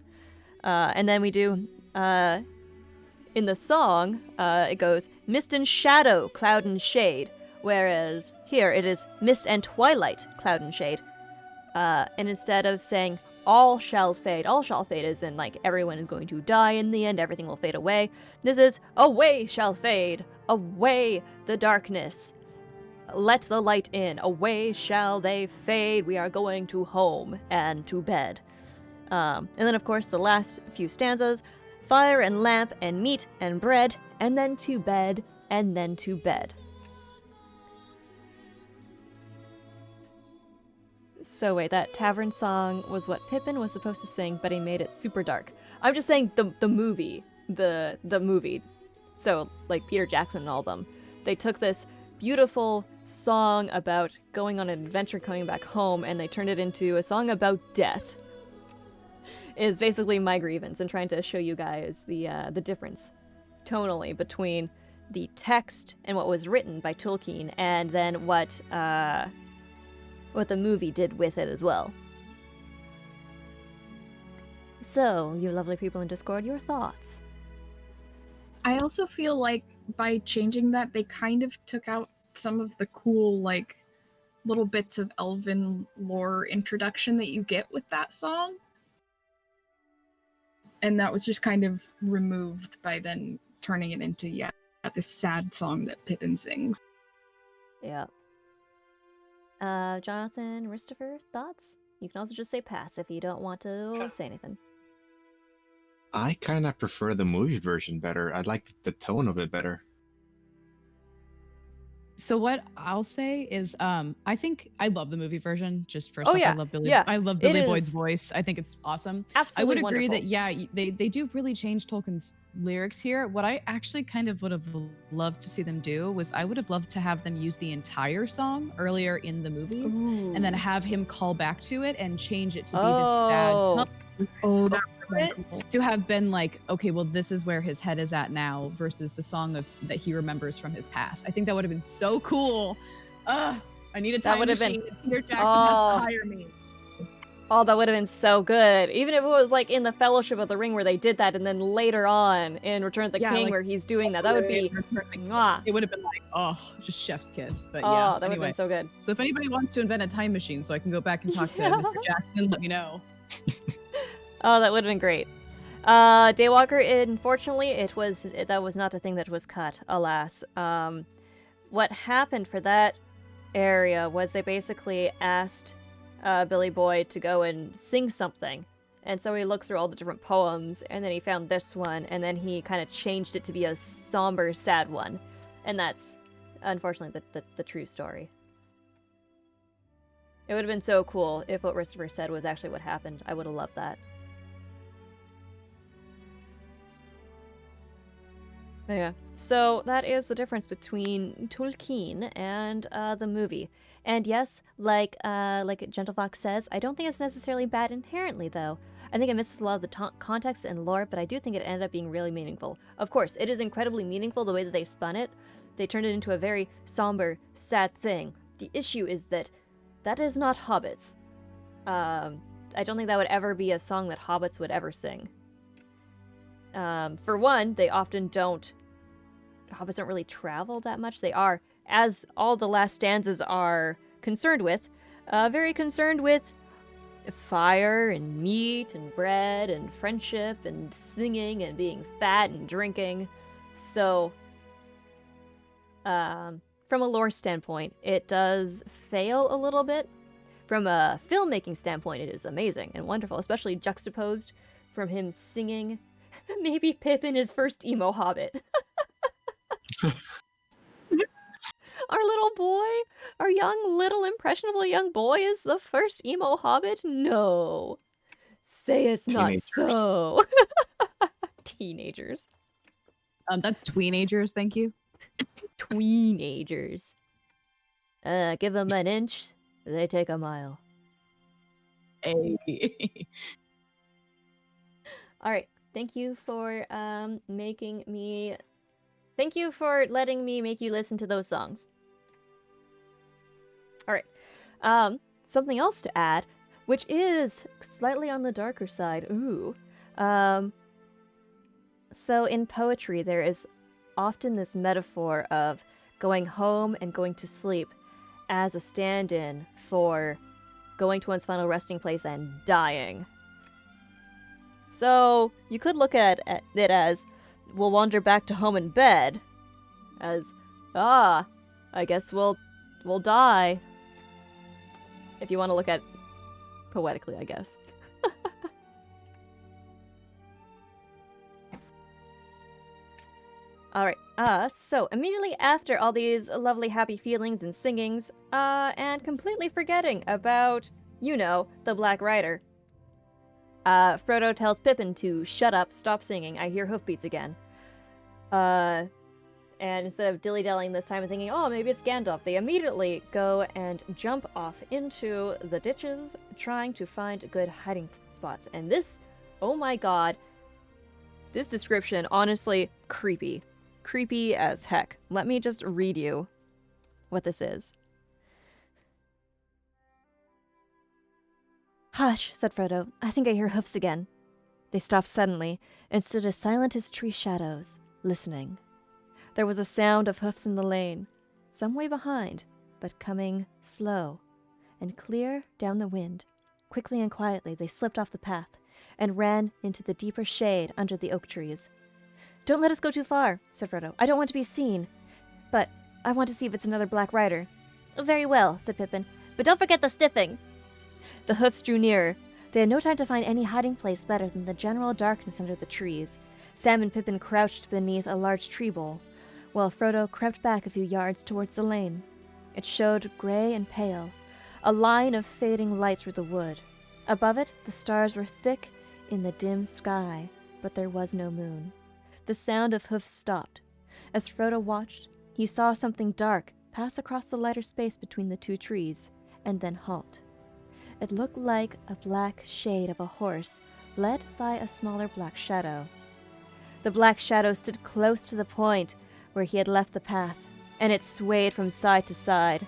A: And then we do, in the song, it goes, mist and shadow, cloud and shade. Whereas here it is mist and twilight, cloud and shade. And instead of saying, all shall fade as in, like, everyone is going to die in the end, everything will fade away. This is, away shall fade, away the darkness. Let the light in, away shall they fade, we are going to home and to bed. And then, of course, the last few stanzas, fire and lamp and meat and bread, and then to bed, and then to bed. So wait, that tavern song was what Pippin was supposed to sing, but he made it super dark. I'm just saying the movie, the movie. So, like, Peter Jackson and all of them. They took this beautiful song about going on an adventure, coming back home, and they turned it into a song about death. Is basically my grievance, and trying to show you guys the difference tonally between the text and what was written by Tolkien, and then what the movie did with it as well. So, you lovely people in Discord, your thoughts?
C: I also feel like by changing that, they kind of took out some of the cool, like, little bits of elven lore introduction that you get with that song. And that was just kind of removed by then turning it into, this sad song that Pippin sings.
A: Yeah. Jonathan, Christopher, thoughts? You can also just say pass if you don't want to say anything.
B: I kind of prefer the movie version better. I like the tone of it better.
E: So what I'll say is, I think I love the movie version. Just first
A: Oh,
E: off,
A: yeah.
E: I love Billy.
A: Yeah.
E: I love
A: It
E: Billy
A: is
E: Boyd's voice. I think it's awesome.
A: Absolutely
E: I would agree
A: wonderful.
E: that they do really change Tolkien's lyrics here. What I actually kind of would have loved to see them do was I would have loved to have them use the entire song earlier in the movies, and then have him call back to it and change it to be this sad.
C: Oh, that
E: It to have been like, okay, well, this is where his head is at now versus the song that he remembers from his past. I think that would have been so cool. I need a time
A: would have been-
E: machine. Peter Jackson has
A: Oh.
E: to hire me.
A: Oh, that would have been so good. Even if it was like in the Fellowship of the Ring where they did that, and then later on in Return of the
E: Yeah,
A: King
E: like-
A: where he's doing that, that would be mwah.
E: It would have been like, oh, just chef's kiss. But
A: Oh,
E: yeah,
A: that would
E: anyway.
A: have been so good.
E: So if anybody wants to invent a time machine so I can go back and talk to
A: Yeah.
E: Mr. Jackson, let me know.
A: Oh, that would have been great. Daywalker, unfortunately, that was not a thing that was cut, alas. What happened for that area was they basically asked Billy Boyd to go and sing something. And so he looked through all the different poems, and then he found this one, and then he kind of changed it to be a somber, sad one. And that's, unfortunately, the true story. It would have been so cool if what Christopher said was actually what happened. I would have loved that. Yeah. So that is the difference between Tolkien and the movie. And yes, like Gentle Fox says, I don't think it's necessarily bad inherently, though. I think it misses a lot of the context and lore, but I do think it ended up being really meaningful. Of course, it is incredibly meaningful the way that they spun it. They turned it into a very somber, sad thing. The issue is that is not hobbits. I don't think that would ever be a song that hobbits would ever sing. For one, they often don't. Hobbits don't really travel that much. They are, as all the last stanzas are concerned with, very concerned with fire and meat and bread and friendship and singing and being fat and drinking. So, from a lore standpoint, it does fail a little bit. from a filmmaking standpoint, it is amazing and wonderful, especially juxtaposed from him singing maybe Pippin his first emo hobbit. Our little boy, our young, little, impressionable young boy is the first emo hobbit? No. Say it's not
B: Teenagers.
A: so. Teenagers.
E: That's tweenagers, thank you.
A: Tweenagers. Give them an inch, they take a mile.
E: Hey.
A: All right. Thank you for Thank you for letting me make you listen to those songs. All right. Something else to add, which is slightly on the darker side. Ooh. So in poetry, there is often this metaphor of going home and going to sleep as a stand-in for going to one's final resting place and dying. So you could look at it as, we'll wander back to home and bed, as, I guess we'll die. If you want to look at poetically, I guess. Alright, so immediately after all these lovely happy feelings and singings, and completely forgetting about, the Black Rider, Frodo tells Pippin to shut up, stop singing, I hear hoofbeats again. And instead of dilly-dallying this time and thinking, oh, maybe it's Gandalf, they immediately go and jump off into the ditches, trying to find good hiding spots. And this, oh my god, this description, honestly, creepy. Creepy as heck. Let me just read you what this is. Hush, said Frodo. I think I hear hoofs again. They stopped suddenly and stood as silent as tree shadows, listening. There was a sound of hoofs in the lane, some way behind, but coming slow and clear down the wind. Quickly and quietly they slipped off the path and ran into the deeper shade under the oak trees. Don't let us go too far, said Frodo. I don't want to be seen. But I want to see if it's another Black Rider. Very well, said Pippin. But don't forget the stiffing. The hoofs drew nearer. They had no time to find any hiding place better than the general darkness under the trees. Sam and Pippin crouched beneath a large tree bole, while Frodo crept back a few yards towards the lane. It showed gray and pale, a line of fading light through the wood. Above it, the stars were thick in the dim sky, but there was no moon. The sound of hoofs stopped. As Frodo watched, he saw something dark pass across the lighter space between the two trees, and then halt. It looked like a black shade of a horse, led by a smaller black shadow. The black shadow stood close to the point where he had left the path, and it swayed from side to side.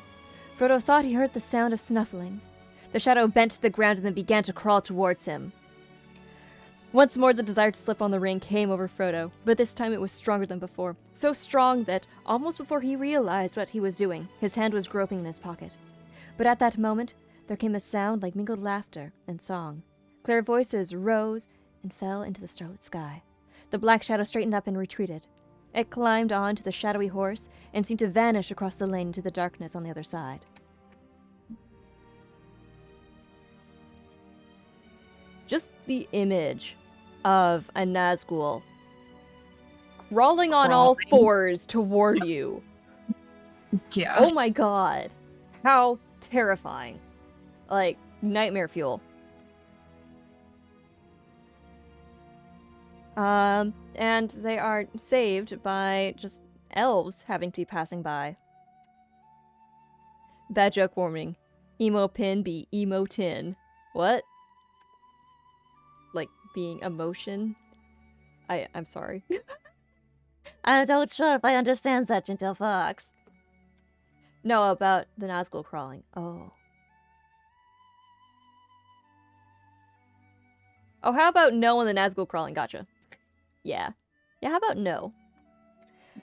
A: Frodo thought he heard the sound of snuffling. The shadow bent to the ground and then began to crawl towards him. Once more the desire to slip on the ring came over Frodo, but this time it was stronger than before. So strong that, almost before he realized what he was doing, his hand was groping in his pocket. But at that moment, there came a sound like mingled laughter and song. Clear voices rose and fell into the starlit sky. The black shadow straightened up and retreated. It climbed on to the shadowy horse and seemed to vanish across the lane into the darkness on the other side. Just the image of a Nazgul crawling on all fours toward you.
C: Yeah.
A: Oh my god. How terrifying. Like, nightmare fuel. And they are saved by just elves having to be passing by. Bad joke warning. Emo pin be emo tin. What? Like, being emotion? I'm sorry. I'm not sure if I understand that, Gentle Fox. No, about the Nazgul crawling. Oh. Oh, how about no on the Nazgul crawling? Gotcha. Yeah. Yeah, how about no?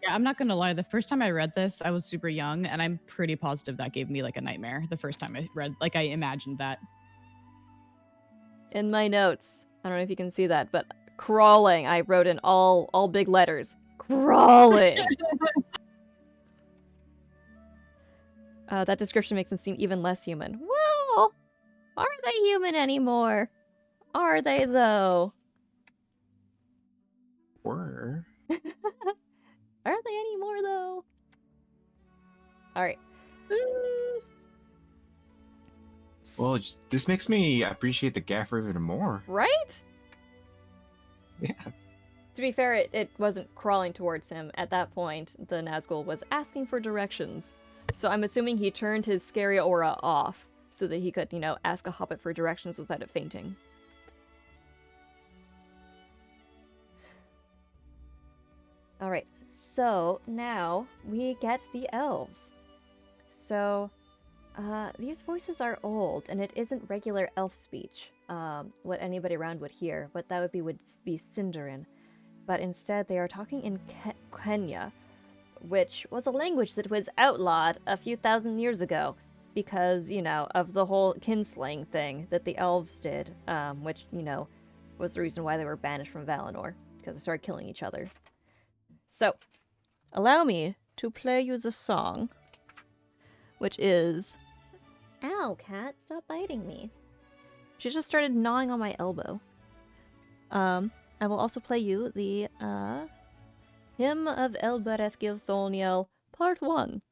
E: Yeah, I'm not gonna lie. The first time I read this, I was super young, and I'm pretty positive that gave me like a nightmare. The first time I read, like I imagined that.
A: In my notes, I don't know if you can see that, but crawling, I wrote in all big letters. Crawling! That description makes them seem even less human. Well, Are they human anymore? Are they, though?
B: Were.
A: Are they anymore, though? Alright.
B: Well, this makes me appreciate the gaffer even more.
A: Right?
B: Yeah.
A: To be fair, it wasn't crawling towards him. At that point, the Nazgul was asking for directions. So I'm assuming he turned his scary aura off so that he could, ask a hobbit for directions without it fainting. Alright, so now we get the elves. So, these voices are old, and it isn't regular elf speech, what anybody around would hear, what that would be Sindarin. But instead they are talking in Quenya, which was a language that was outlawed a few thousand years ago because, of the whole kinslaying thing that the elves did, which, was the reason why they were banished from Valinor, because they started killing each other. So, allow me to play you the song, which is... Ow, cat, stop biting me. She just started gnawing on my elbow. I will also play you the, Hymn of Elbereth Gilthoniel, Part 1.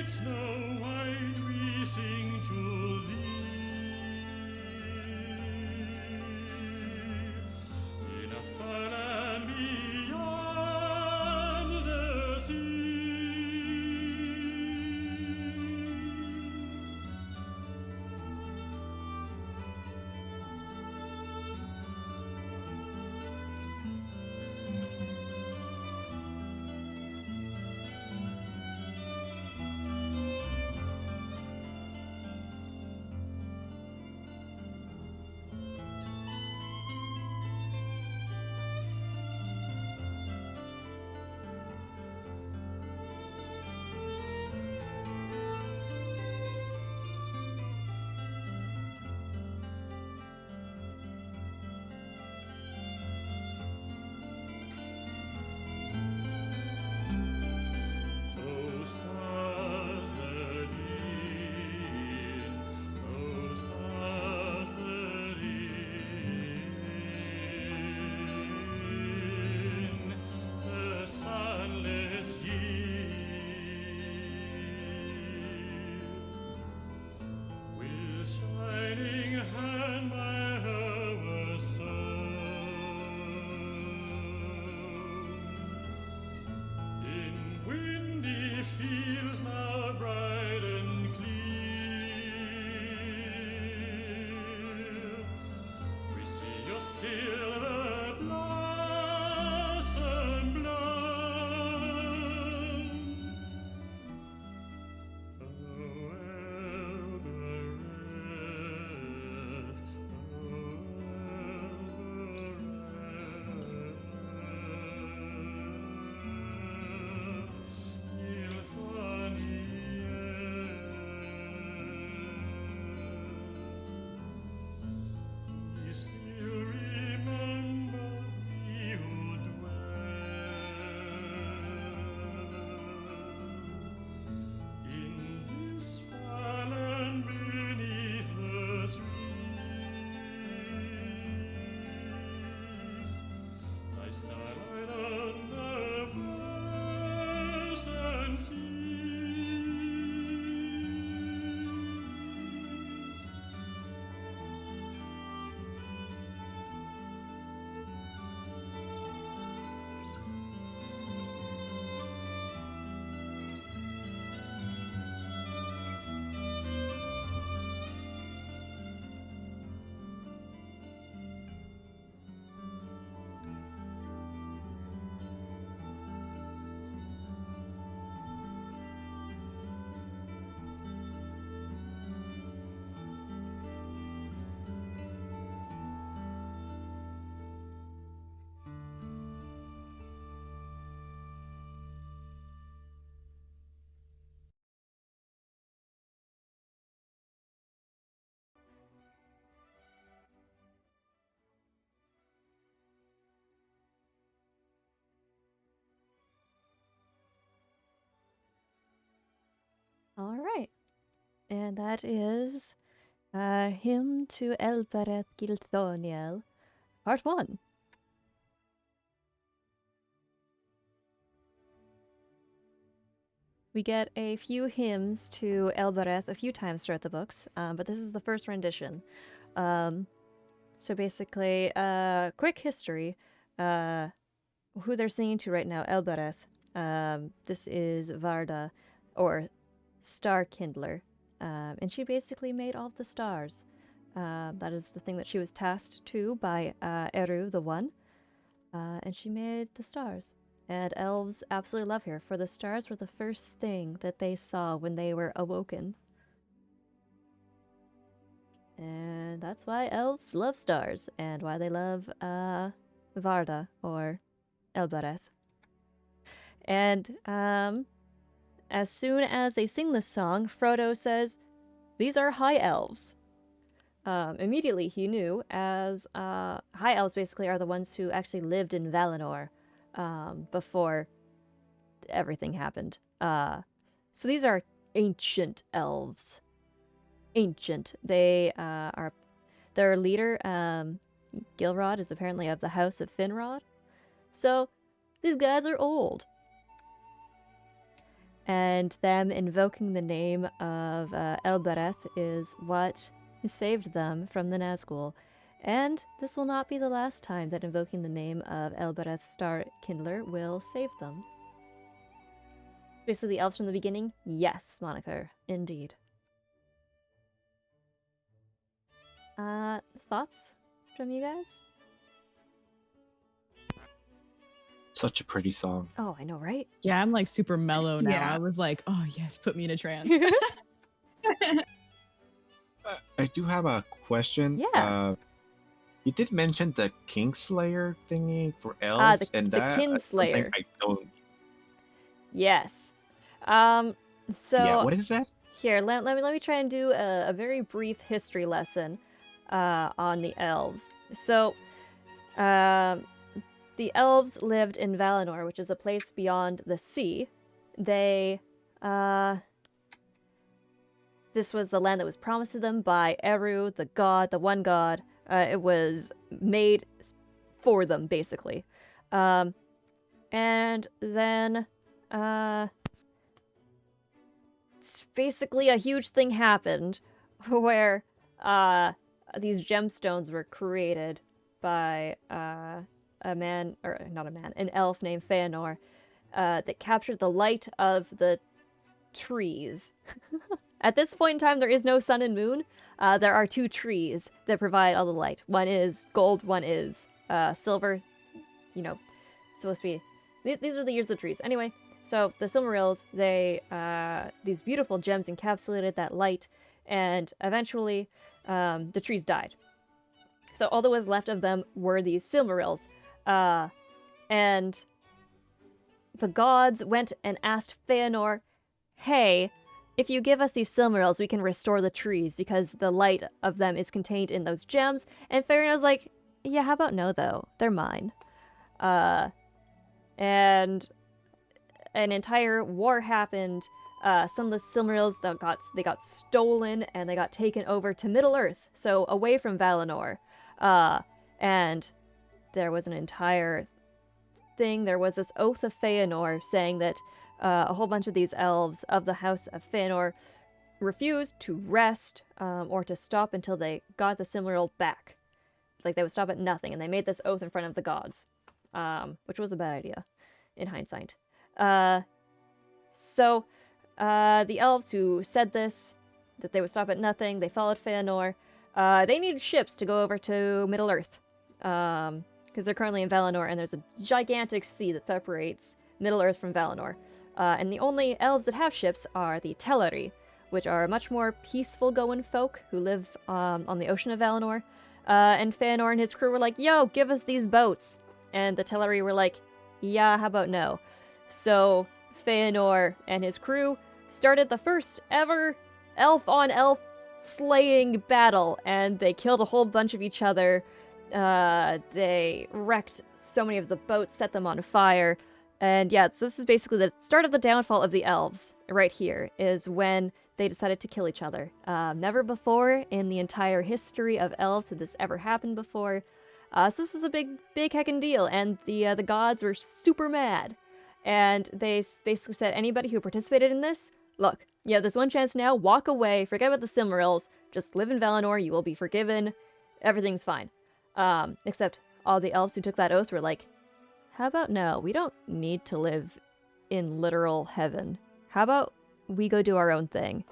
F: Snow White, we sing to thee. In a far land beyond the sea.
A: And that is Hymn to Elbereth Gilthoniel, Part 1. We get a few hymns to Elbereth a few times throughout the books, but this is the first rendition. So basically, quick history. Who they're singing to right now, Elbereth. This is Varda, or Star Kindler. And she basically made all of the stars. That is the thing that she was tasked to by Eru, the One. And she made the stars. And elves absolutely love her, for the stars were the first thing that they saw when they were awoken. And that's why elves love stars, and why they love Varda, or Elbereth. And as soon as they sing this song, Frodo says, "These are high elves." Immediately he knew, as high elves basically are the ones who actually lived in Valinor before everything happened. So these are ancient elves. Ancient. They are. Their leader, Gilrod, is apparently of the House of Finrod. So these guys are old. And them invoking the name of Elbereth is what saved them from the Nazgul. And this will not be the last time that invoking the name of Elbereth Star Kindler will save them. Basically the elves from the beginning? Yes, Monica, indeed. Thoughts from you guys?
B: Such a pretty song.
A: Oh, I know, right?
E: Yeah, I'm like super mellow now.
C: Yeah.
E: I was like, oh yes, put me in a trance.
B: I do have a question.
A: Yeah.
B: You did mention the Kingslayer thingy for elves, and
A: the
B: that
A: Kinslayer.
B: I don't.
A: Yes. So
B: Yeah, what is that?
A: here, let me try and do a very brief history lesson on the elves. So, the elves lived in Valinor, which is a place beyond the sea. They, this was the land that was promised to them by Eru, the god, the one god. It was made for them, basically. And then, basically a huge thing happened where these gemstones were created by a man, or not a man, an elf named Feanor, that captured the light of the trees. At this point in time, there is no sun and moon. There are two trees that provide all the light. One is gold, one is silver. You know, supposed to be... These are the years of the trees. Anyway, so the Silmarils, they... these beautiful gems encapsulated that light, and eventually the trees died. So all that was left of them were these Silmarils. And the gods went and asked Feanor, hey, if you give us these Silmarils, we can restore the trees because the light of them is contained in those gems. And Feanor's like, yeah, how about no, though? They're mine. And an entire war happened. Some of the Silmarils they got stolen and they got taken over to Middle-earth, so away from Valinor. And there was an entire thing. There was this oath of Feanor saying that a whole bunch of these elves of the House of Feanor refused to rest or to stop until they got the Silmaril back. Like, they would stop at nothing, and they made this oath in front of the gods, which was a bad idea in hindsight. So the elves who said this, that they would stop at nothing, they followed Feanor. They needed ships to go over to Middle-earth, because they're currently in Valinor, and there's a gigantic sea that separates Middle-earth from Valinor. And the only elves that have ships are the Teleri, which are much more peaceful-going folk who live on the ocean of Valinor. And Feanor and his crew were like, yo, give us these boats. And the Teleri were like, yeah, how about no? So Feanor and his crew started the first ever elf-on-elf slaying battle, and they killed a whole bunch of each other. They wrecked so many of the boats, set them on fire. And yeah, so this is basically the start of the downfall of the elves right here, is when they decided to kill each other. Never before in the entire history of elves had this ever happened before. So this was a big heckin' deal, and the gods were super mad. And they basically said, anybody who participated in this, look, you have this one chance now, walk away, forget about the Silmarils, just live in Valinor, you will be forgiven, everything's fine. Except all the elves who took that oath were like, how about no, we don't need to live in literal heaven. How about we go do our own thing?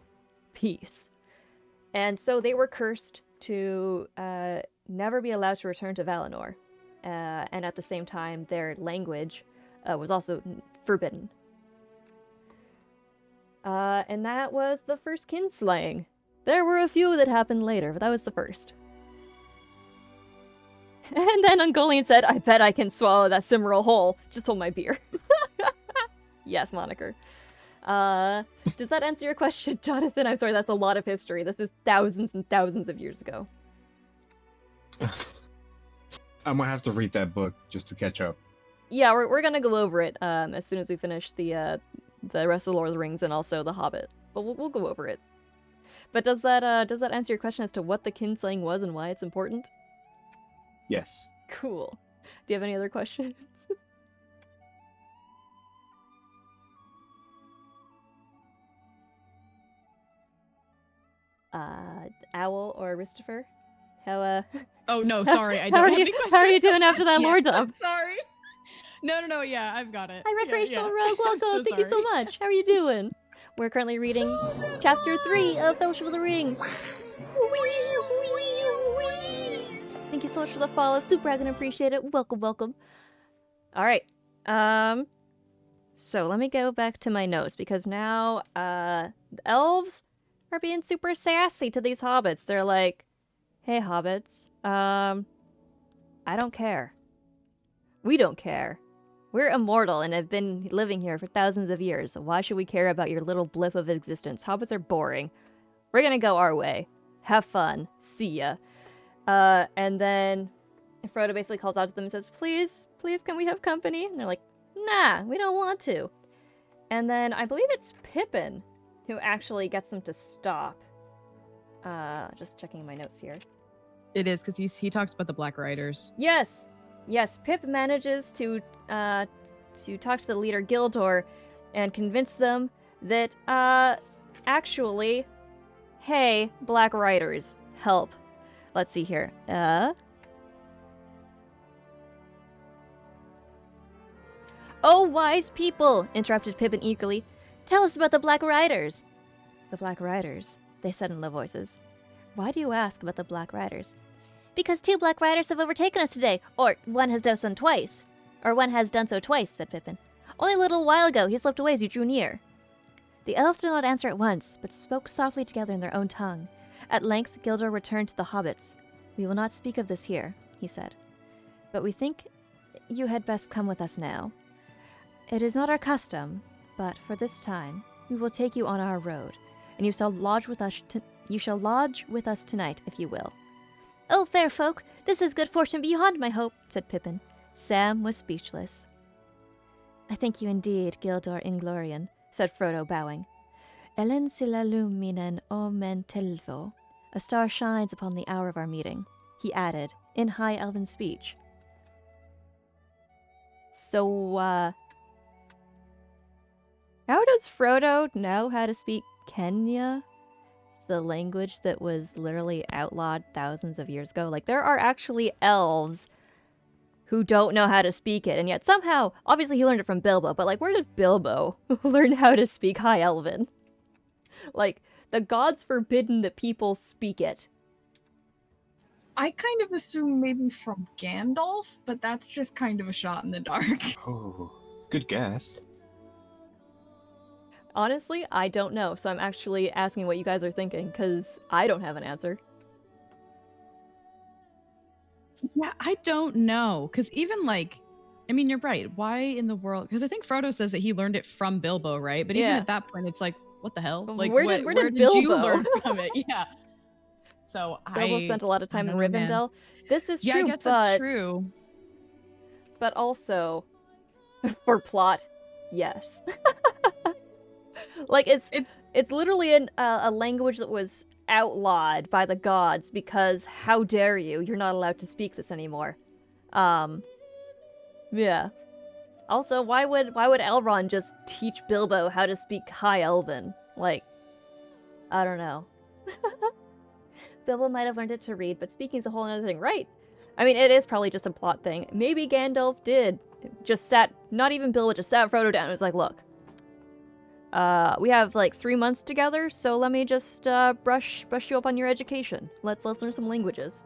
A: Peace. And so they were cursed to never be allowed to return to Valinor. And at the same time, their language was also forbidden. And that was the first kinslaying. There were a few that happened later, but that was the first. And then Ungoliant said, I bet I can swallow that Cimmeral whole. Just hold my beer. Yes, Moniker. Does that answer your question, Jonathan? I'm sorry, that's a lot of history. This is thousands and thousands of years ago.
B: I might have to read that book just to catch up.
A: Yeah, we're gonna go over it as soon as we finish the rest of the Lord of the Rings and also The Hobbit. But we'll go over it. But does that answer your question as to what the kinslaying was and why it's important?
B: Yes.
A: Cool. Do you have any other questions? Owl or Aristifer? How
E: Oh no, sorry, I
A: how
E: don't
A: are
E: have
A: you,
E: any questions.
A: how are you doing after that
E: Yeah,
A: lore dump?
E: I'm sorry. No, yeah, I've got it.
A: Hi, Recreational Rogue,
E: I'm
A: welcome!
E: so
A: Thank you so
E: sorry.
A: much. How are you doing? We're currently reading Chapter 3 of Fellowship of the Ring. Thank you so much for the follow. Super gonna appreciate it. Welcome. Alright. So let me go back to my notes because now the elves are being super sassy to these hobbits. They're like, hey hobbits, I don't care. We don't care. We're immortal and have been living here for thousands of years, so why should we care about your little blip of existence? Hobbits are boring. We're gonna go our way. Have fun. See ya. And then Frodo basically calls out to them and says, please, can we have company? And they're like, nah, we don't want to. And then I believe it's Pippin who actually gets them to stop. Just checking my notes here.
E: It is because he talks about the Black Riders.
A: Yes, Pip manages to talk to the leader Gildor and convince them that, actually, hey, Black Riders, help. Let's see here. Oh, wise people, interrupted Pippin eagerly. Tell us about the Black Riders. The Black Riders, they said in low voices. Why do you ask about the Black Riders? Because 2 Black Riders have overtaken us today, or one has done so twice. Or one has done so twice, said Pippin. Only a little while ago he slipped away as you drew near. The elves did not answer at once, but spoke softly together in their own tongue. At length Gildor returned to the hobbits. We will not speak of this here, he said. But we think you had best come with us now. It is not our custom, but for this time we will take you on our road, and you shall lodge with us tonight, if you will. Oh, fair folk, this is good fortune beyond my hope, said Pippin. Sam was speechless. I thank you indeed, Gildor Inglorian, said Frodo, bowing. Ellen silla luminen omen telvo. A star shines upon the hour of our meeting, he added, in high elven speech. So, how does Frodo know how to speak Kenya? The language that was literally outlawed thousands of years ago. Like, there are actually elves who don't know how to speak it, and yet somehow, obviously he learned it from Bilbo, but like, where did Bilbo learn how to speak High Elven? Like, the gods forbidden that people speak it.
C: I kind of assume maybe from Gandalf, but that's just kind of a shot in the dark.
B: Oh, good guess.
A: Honestly, I don't know, so I'm actually asking what you guys are thinking, because I don't have an answer.
E: Yeah, I don't know. Because even like, I mean, you're right. Why in the world? Because I think Frodo says that he learned it from Bilbo, right? But even
A: Yeah.
E: at that point, it's like, what the hell? Like,
A: Where did Bilbo
E: you learn from it? Yeah. So
A: Bilbo spent a lot of time in Rivendell. This is
E: yeah,
A: true,
E: I guess
A: but
E: that's true.
A: But also, for plot, yes. Like it's
C: It-
A: it's literally a language that was outlawed by the gods because how dare you? You're not allowed to speak this anymore. Yeah. Also, why would Elrond just teach Bilbo how to speak High Elven? Like, I don't know. Bilbo might have learned it to read, but speaking is a whole other thing, right? I mean, it is probably just a plot thing. Maybe Gandalf did. Just sat, not even Bilbo, just sat Frodo down and was like, look, we have like 3 months together, so let me just brush you up on your education. Let's learn some languages.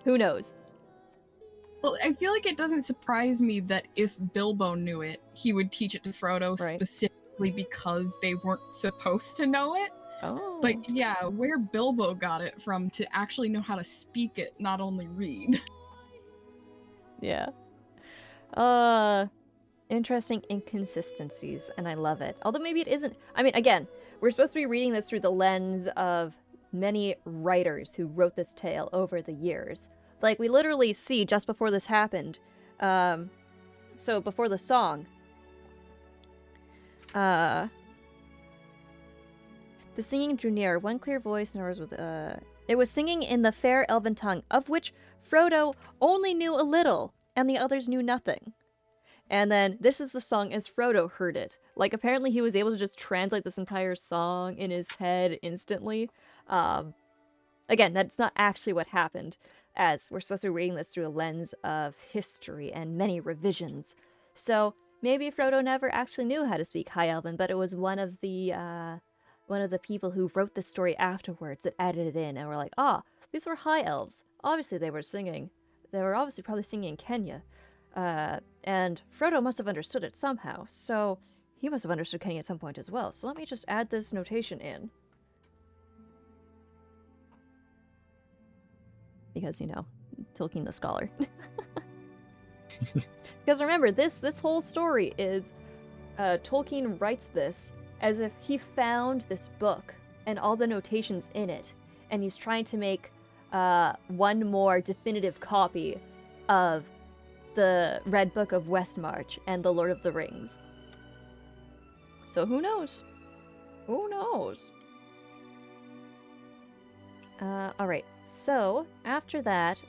A: Who knows?
C: Well, I feel like it doesn't surprise me that if Bilbo knew it, he would teach it to Frodo
A: Right.
C: specifically because they weren't supposed to know it.
A: Oh.
C: But yeah, where Bilbo got it from to actually know how to speak it, not only read.
A: Yeah. Interesting inconsistencies, and I love it. Although maybe it isn't. I mean, again, we're supposed to be reading this through the lens of many writers who wrote this tale over the years. Like, we literally see just before this happened, so before the song, the singing drew near, one clear voice, and ours with, it was singing in the fair elven tongue, of which Frodo only knew a little, and the others knew nothing. And then this is the song as Frodo heard it. Like, apparently he was able to just translate this entire song in his head instantly. Again, that's not actually what happened, as we're supposed to be reading this through a lens of history and many revisions. So maybe Frodo never actually knew how to speak High Elven, but it was one of the people who wrote this story afterwards that added it in and were like, these were High Elves. Obviously they were singing. They were obviously probably singing in Kenya. And Frodo must have understood it somehow, so he must have understood Kenny at some point as well. So let me just add this notation in. Because, Tolkien the scholar. Because remember, this whole story is, Tolkien writes this as if he found this book and all the notations in it, and he's trying to make, one more definitive copy of the Red Book of Westmarch and the Lord of the Rings. So who knows? Who knows? Alright, so after that,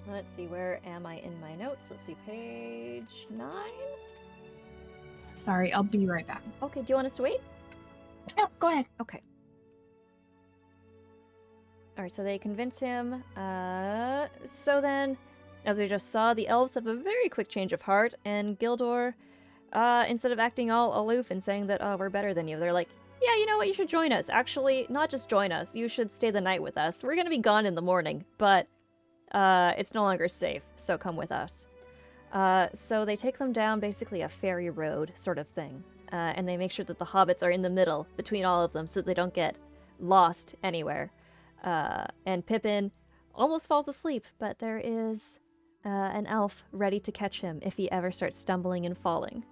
A: let's see, where am I in my notes? Let's see, page 9?
C: Sorry, I'll be right back.
A: Okay, do you want us to wait?
C: No, go ahead.
A: Okay. Alright, so they convince him. So then, as we just saw, the elves have a very quick change of heart, and Gildor, instead of acting all aloof and saying that, we're better than you, they're like, yeah, you know what, you should join us. Actually, not just join us, you should stay the night with us. We're gonna be gone in the morning, but, it's no longer safe, so come with us. So they take them down basically a ferry road sort of thing, and they make sure that the hobbits are in the middle between all of them so that they don't get lost anywhere. And Pippin almost falls asleep, but there is an elf ready to catch him if he ever starts stumbling and falling.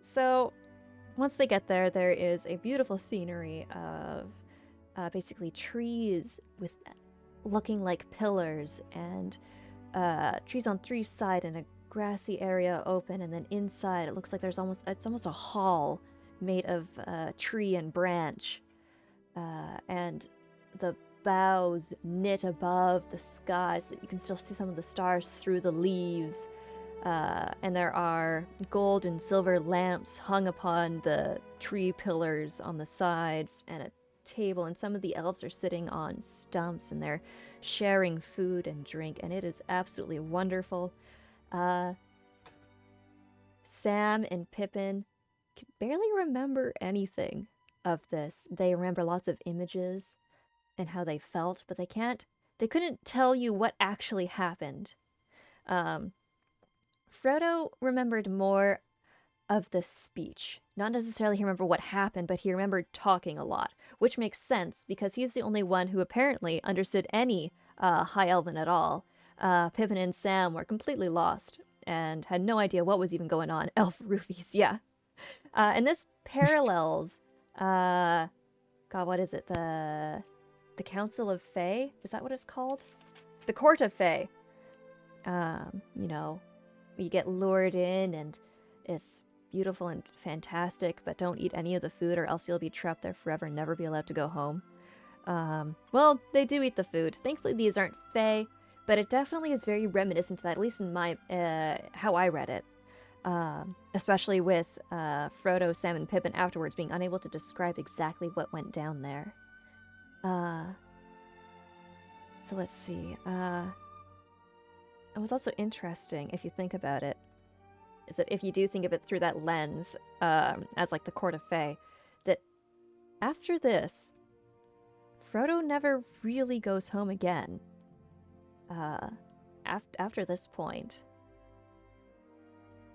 A: So once they get there, there is a beautiful scenery of basically trees with looking like pillars, and trees on 3 sides and a grassy area open, and then inside it looks like it's almost a hall made of tree and branch. And the boughs knit above the sky so that you can still see some of the stars through the leaves. And there are gold and silver lamps hung upon the tree pillars on the sides, and a table, and some of the elves are sitting on stumps and they're sharing food and drink, and it is absolutely wonderful. Sam and Pippin can barely remember anything of this. They remember lots of images and how they felt, but they couldn't tell you what actually happened. Frodo remembered more of the speech. Not necessarily he remembered what happened, but he remembered talking a lot, which makes sense because he's the only one who apparently understood any High Elven at all. Pippin and Sam were completely lost and had no idea what was even going on. Elf roofies, yeah. And this parallels, God, what is it? The Council of Fae? Is that what it's called? the court of Fae. You get lured in and it's beautiful and fantastic, but don't eat any of the food or else you'll be trapped there forever and never be allowed to go home. Well, they do eat the food. Thankfully, these aren't Fae, but it definitely is very reminiscent to that, at least in my, how I read it. Especially with Frodo, Sam, and Pippin afterwards being unable to describe exactly what went down there. So let's see. It was also interesting, if you think about it, is that if you do think of it through that lens, as like the Court of Fae, that after this, Frodo never really goes home again. After this point,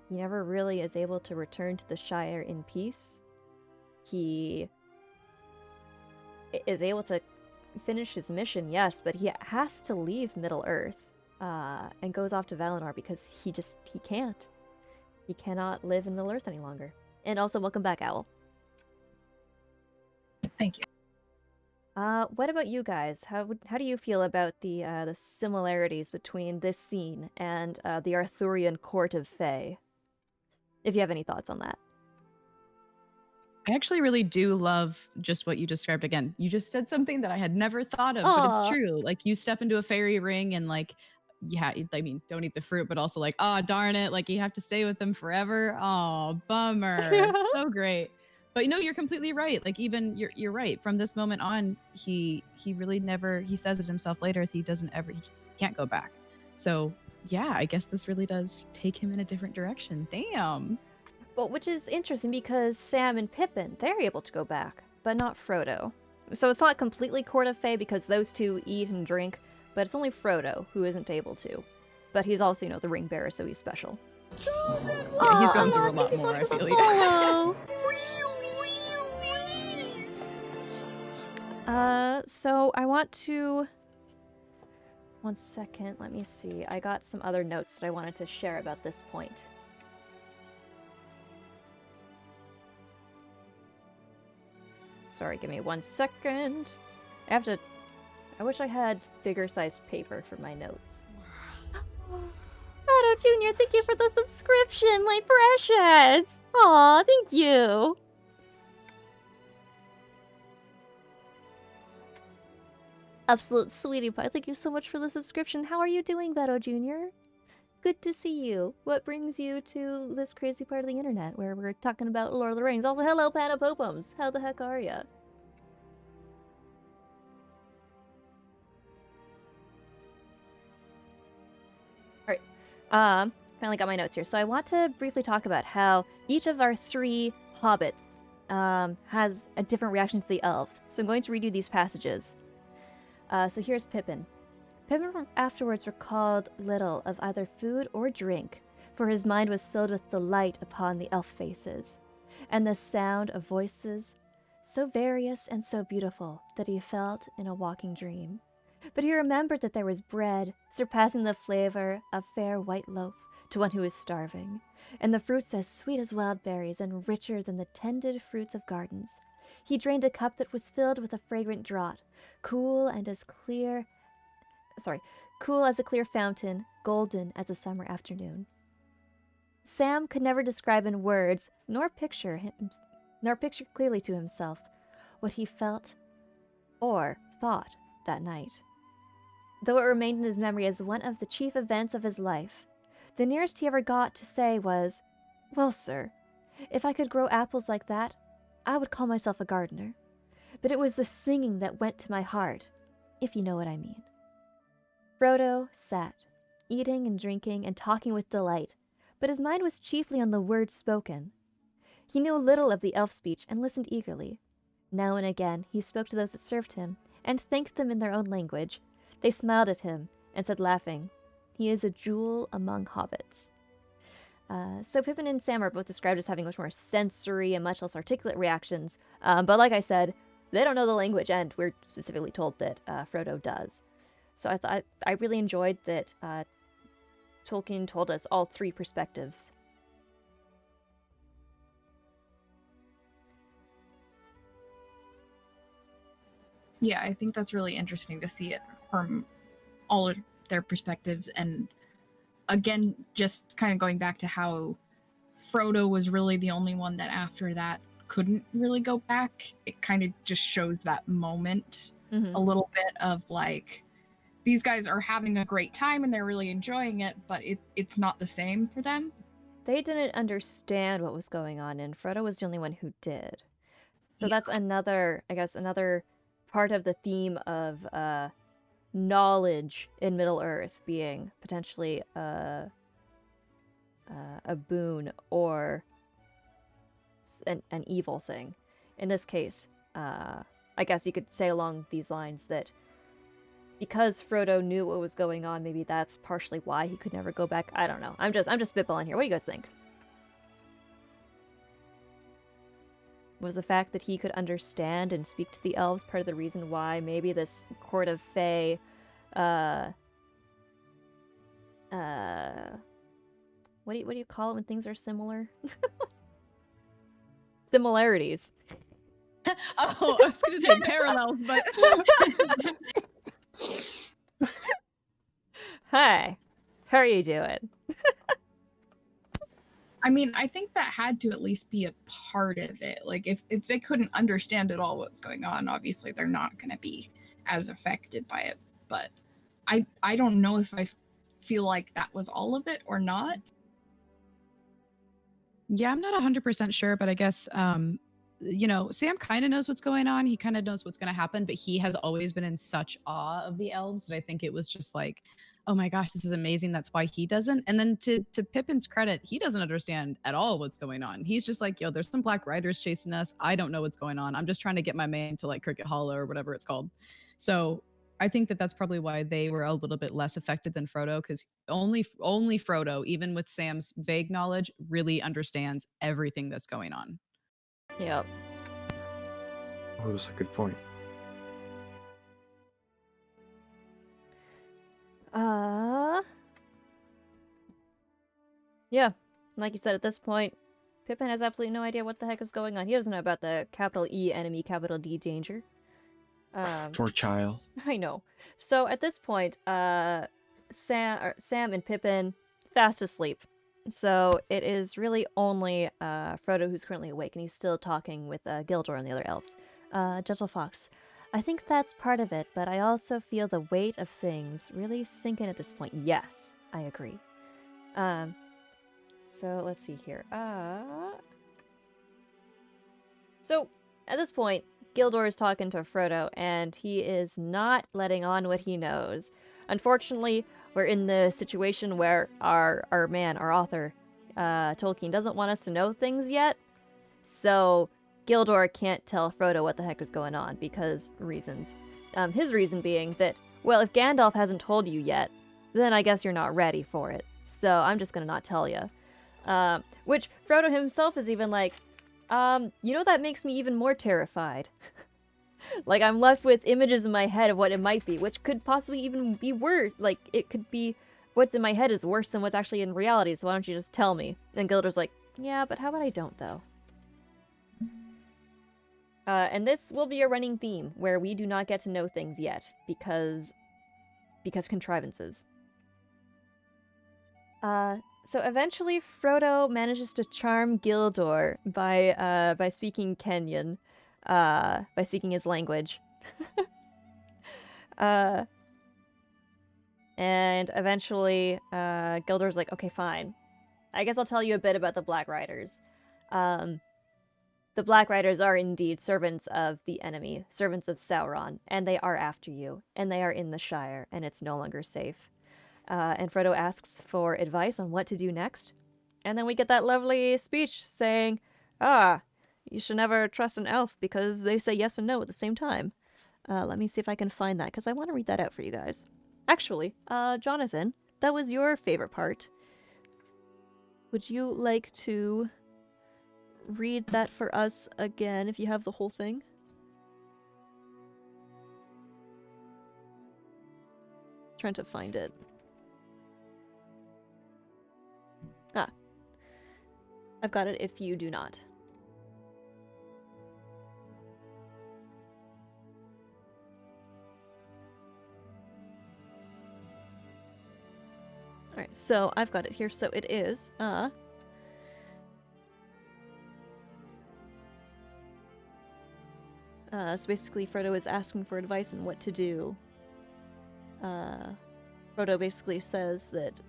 A: he never really is able to return to the Shire in peace. He is able to finish his mission, yes, but he has to leave Middle-earth and goes off to Valinor because he can't. He cannot live in Middle-earth any longer. And also, welcome back, Owl.
C: Thank you.
A: What about you guys? How do you feel about the similarities between this scene and the Arthurian Court of Fae? If you have any thoughts on that.
E: I actually really do love just what you described again. You just said something that I had never thought of, but it's true. Like, you step into a fairy ring and like, yeah, I mean, don't eat the fruit, but also like, oh, darn it, like you have to stay with them forever. Oh, bummer. So great. But you're completely right. Like, even you're right. From this moment on, he really never, he says it himself later, he can't go back. So yeah, I guess this really does take him in a different direction. Damn.
A: Well, which is interesting because Sam and Pippin, they're able to go back, but not Frodo. So it's not completely Court of Fae because those two eat and drink, but it's only Frodo who isn't able to. But he's also, the ring bearer, so he's special.
E: Yeah, he's going through a lot more, I feel you.
A: So I want to... One second, let me see. I got some other notes that I wanted to share about this point. Sorry, give me 1 second. I wish I had bigger sized paper for my notes. Otto Jr., thank you for the subscription, my precious! Aw, thank you! Absolute sweetie pie, thank you so much for the subscription. How are you doing, Beto Jr.? Good to see you. What brings you to this crazy part of the internet where we're talking about Lord of the Rings? Also, hello, Panapopums. How the heck are ya? Alright. Finally got my notes here. So I want to briefly talk about how each of our 3 hobbits has a different reaction to the elves. So I'm going to read you these passages. So here's Pippin. Pippin afterwards recalled little of either food or drink, for his mind was filled with delight upon the elf faces, and the sound of voices, so various and so beautiful that he felt in a walking dream. But he remembered that there was bread, surpassing the flavor of fair white loaf to one who is starving, and the fruits as sweet as wild berries and richer than the tended fruits of gardens. He drained a cup that was filled with a fragrant draught, cool as a clear fountain, golden as a summer afternoon. Sam could never describe in words, nor picture clearly to himself what he felt or thought that night. Though it remained in his memory as one of the chief events of his life, the nearest he ever got to say was, "Well, sir, if I could grow apples like that, I would call myself a gardener." But it was the singing that went to my heart, if you know what I mean. Frodo sat, eating and drinking and talking with delight, but his mind was chiefly on the words spoken. He knew little of the elf speech and listened eagerly. Now and again he spoke to those that served him, and thanked them in their own language. They smiled at him, and said laughing, "He is a jewel among hobbits." So Pippin and Sam are both described as having much more sensory and much less articulate reactions, but like I said, they don't know the language, and we're specifically told that Frodo does. So I really enjoyed that Tolkien told us all 3 perspectives.
C: Yeah, I think that's really interesting to see it from all their perspectives. And again, just kind of going back to how Frodo was really the only one that after that couldn't really go back. It kind of just shows that moment a little bit of like, these guys are having a great time and they're really enjoying it, but it's not the same for them.
A: They didn't understand what was going on, and Frodo was the only one who did. So
C: Yeah.
A: that's another part of the theme of knowledge in Middle Earth being potentially a boon or an evil thing. In this case, I guess you could say along these lines that because Frodo knew what was going on, maybe that's partially why he could never go back. I don't know. I'm just spitballing here. What do you guys think? Was the fact that he could understand and speak to the elves part of the reason why maybe this court of Fae, what do you call it when things are similar? Similarities.
E: Oh, I was gonna say parallels, but
A: Hi, how are you doing?
C: I mean, I think that had to at least be a part of it. Like, if they couldn't understand at all what's going on, obviously they're not going to be as affected by it. But I don't know if I feel like that was all of it or not.
E: yeah, I'm not 100% sure, but I guess Sam kind of knows what's going on. He kind of knows what's going to happen, but he has always been in such awe of the elves that I think it was just like, oh my gosh, this is amazing. That's why he doesn't. And then to Pippin's credit, he doesn't understand at all what's going on. He's just like, yo, there's some black riders chasing us. I don't know what's going on. I'm just trying to get my man to like Cricket Hollow or whatever it's called. So I think that that's probably why they were a little bit less affected than Frodo, because only Frodo, even with Sam's vague knowledge, really understands everything that's going on.
A: Yep.
B: Oh, that's a good point.
A: Yeah, like you said, at this point, Pippin has absolutely no idea what the heck is going on. He doesn't know about the capital E enemy, capital D danger.
B: Poor child.
A: I know. So at this point, Sam and Pippin fast asleep. So it is really only Frodo who's currently awake, and he's still talking with Gildor and the other elves. Gentle Fox, I think that's part of it, but I also feel the weight of things really sink in at this point. Yes, I agree. So let's see here. So at this point, Gildor is talking to Frodo, and he is not letting on what he knows. Unfortunately, we're in the situation where our author, Tolkien, doesn't want us to know things yet. So Gildor can't tell Frodo what the heck is going on because reasons. His reason being that, well, if Gandalf hasn't told you yet, then I guess you're not ready for it. So I'm just gonna not tell you. Which Frodo himself is even like, that makes me even more terrified. Like, I'm left with images in my head of what it might be, which could possibly even be worse. Like, it could be what's in my head is worse than what's actually in reality, so why don't you just tell me? And Gildor's like, yeah, but how about I don't, though? And this will be a running theme, where we do not get to know things yet, because contrivances. So eventually Frodo manages to charm Gildor by speaking Kenyan, by speaking his language. And eventually Gildor's like, okay, fine. I guess I'll tell you a bit about the Black Riders. The Black Riders are indeed servants of the enemy, servants of Sauron, and they are after you, and they are in the Shire, and it's no longer safe. And Frodo asks for advice on what to do next. And then we get that lovely speech saying, you should never trust an elf because they say yes and no at the same time. Let me see if I can find that, because I want to read that out for you guys. Actually, Jonathan, that was your favorite part. Would you like to read that for us again if you have the whole thing? Trying to find it. I've got it if you do not. Alright, so I've got it here. So it is, so basically Frodo is asking for advice on what to do. Frodo basically says that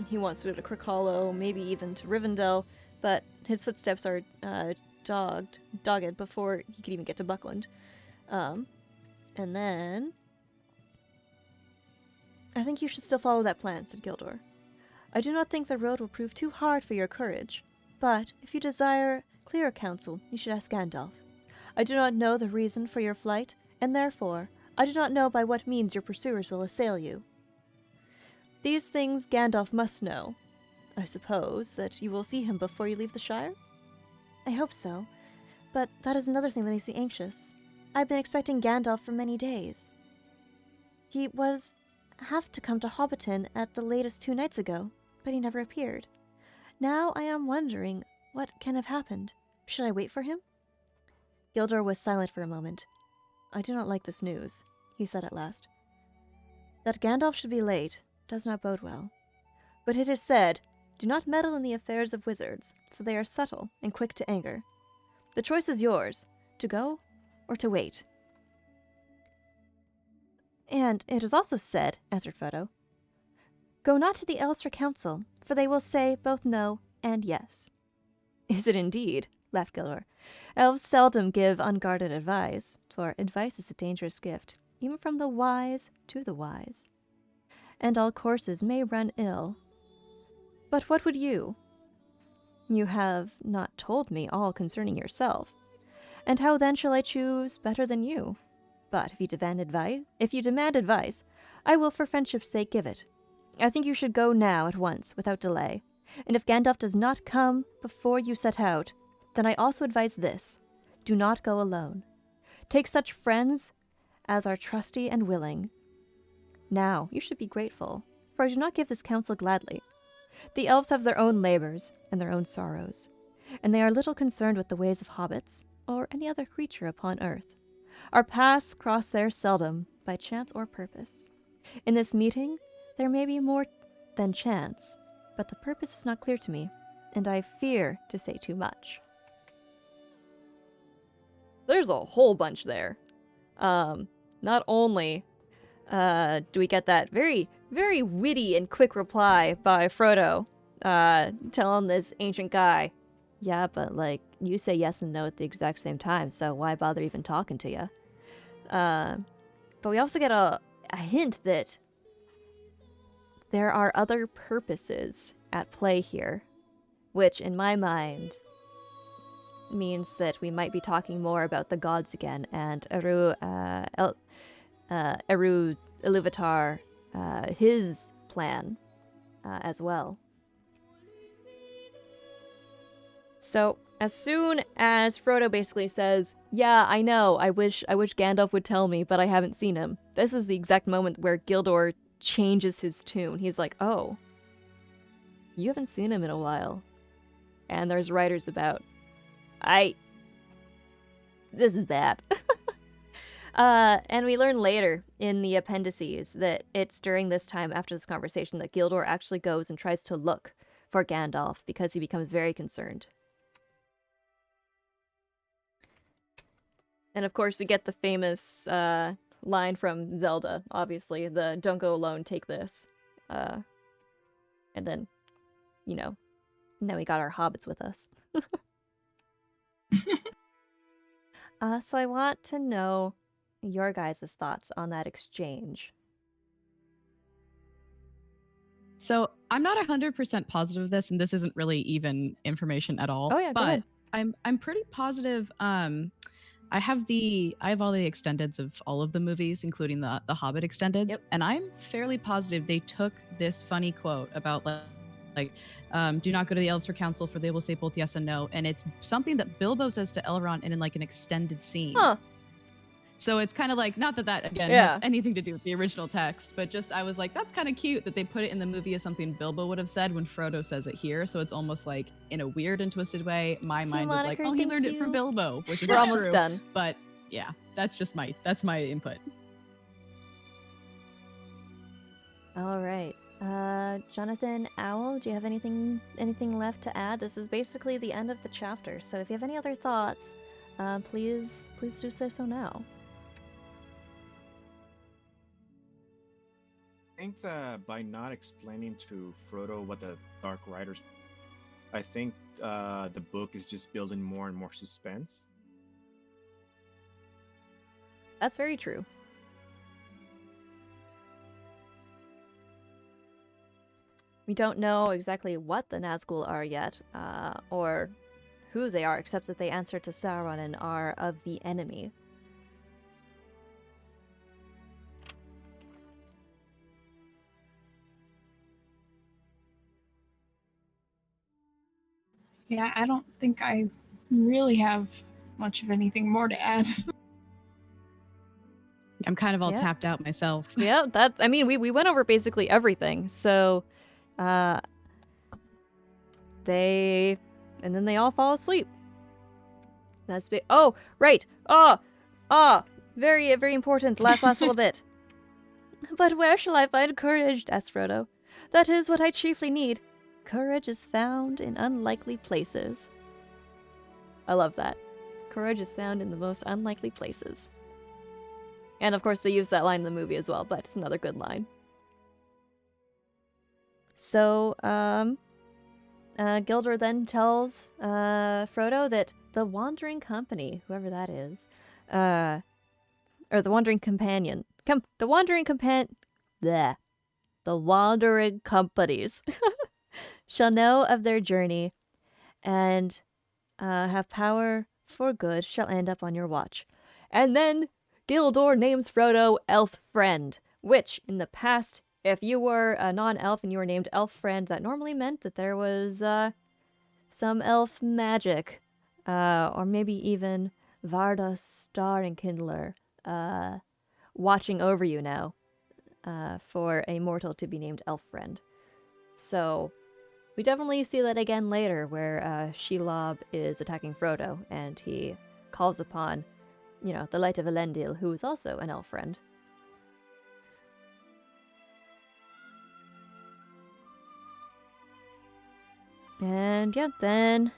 A: he wants to go to Crick Hollow, maybe even to Rivendell, but his footsteps are dogged before he could even get to Buckland. And then... I think you should still follow that plan, said Gildor. I do not think the road will prove too hard for your courage, but if you desire clearer counsel, you should ask Gandalf. I do not know the reason for your flight, and therefore I do not know by what means your pursuers will assail you. These things Gandalf must know. I suppose that you will see him before you leave the Shire? I hope so, but that is another thing that makes me anxious. I've been expecting Gandalf for many days. He have to come to Hobbiton at the latest 2 nights ago, but he never appeared. Now I am wondering what can have happened. Should I wait for him? Gildor was silent for a moment. I do not like this news, he said at last. That Gandalf should be late does not bode well. But it is said, do not meddle in the affairs of wizards, for they are subtle and quick to anger. The choice is yours, to go or to wait. And it is also said, answered Frodo, go not to the elves for counsel, for they will say both no and yes. Is it indeed? Laughed Gildor. Elves seldom give unguarded advice, for advice is a dangerous gift, even from the wise to the wise. And all courses may run ill. But what would you? You have not told me all concerning yourself. And how then shall I choose better than you? But if you demand advice, I will for friendship's sake give it. I think you should go now at once, without delay. And if Gandalf does not come before you set out, then I also advise this. Do not go alone. Take such friends as are trusty and willing. Now, you should be grateful, for I do not give this counsel gladly. The elves have their own labors and their own sorrows, and they are little concerned with the ways of hobbits, or any other creature upon earth. Our paths cross there seldom, by chance or purpose. In this meeting, there may be more than chance, but the purpose is not clear to me, and I fear to say too much. There's a whole bunch there. Not only do we get that very, very witty and quick reply by Frodo, telling this ancient guy, yeah, but, like, you say yes and no at the exact same time, so why bother even talking to you? But we also get a hint that there are other purposes at play here, which, in my mind, means that we might be talking more about the gods again, and Eru Iluvatar, his plan as well. So, as soon as Frodo basically says, yeah, I know, I wish Gandalf would tell me, but I haven't seen him, this is the exact moment where Gildor changes his tune. He's like, oh, you haven't seen him in a while. And there's writers about. This is bad. And we learn later in the appendices that it's during this time after this conversation that Gildor actually goes and tries to look for Gandalf because he becomes very concerned. And of course we get the famous line from Zelda, obviously, the don't go alone, take this. And then, now we got our hobbits with us. So I want to know your guys' thoughts on that exchange.
E: So I'm not 100% positive of this, and this isn't really even information at all.
A: Oh yeah, go
E: but
A: ahead.
E: I'm pretty positive. I have all the extendeds of all of the movies, including the Hobbit extendeds,
A: Yep.
E: and I'm fairly positive they took this funny quote about do not go to the elves for counsel, for they will say both yes and no, and it's something that Bilbo says to Elrond in like an extended scene.
A: Huh.
E: So it's kind of like, not that again
A: Yeah.
E: has anything to do with the original text, but just I was like, that's kind of cute that they put it in the movie as something Bilbo would have said when Frodo says it here. So it's almost like in a weird and twisted way, my mind was like,
A: moniker,
E: oh, he
A: thank
E: learned it
A: you.
E: from Bilbo, which is
A: We're
E: not
A: almost
E: true.
A: done.
E: But yeah, that's my input.
A: All right. Jonathan, Owl, do you have anything left to add? This is basically the end of the chapter, so if you have any other thoughts, please do so now.
B: I think that by not explaining to Frodo what the Dark Riders, I think the book is just building more and more suspense.
A: That's very true. We don't know exactly what the Nazgul are yet, or who they are, except that they answer to Sauron and are of the enemy.
C: Yeah, I don't think I really have much of anything more to add.
E: I'm kind of all
A: Yeah.
E: tapped out myself.
A: Yeah, that's. I mean, we went over basically everything. So, and then they all fall asleep. That's big. Oh, right. Very important. Last little bit. But where shall I find courage? Asked Frodo. That is what I chiefly need. Courage is found in unlikely places. I love that. Courage is found in the most unlikely places. And of course, they use that line in the movie as well, but it's another good line. So, Gildor then tells Frodo that the Wandering Company, whoever that is, or the Wandering Companion, the Wandering Companies shall know of their journey and have power for good shall end up on your watch. And then Gildor names Frodo Elf Friend, which in the past, if you were a non-elf and you were named Elf Friend, that normally meant that there was some elf magic, or maybe even Varda Star Enkindler watching over you now for a mortal to be named Elf Friend. So we definitely see that again later, where Shelob is attacking Frodo, and he calls upon, the Light of Elendil, who is also an elf friend. And yeah, then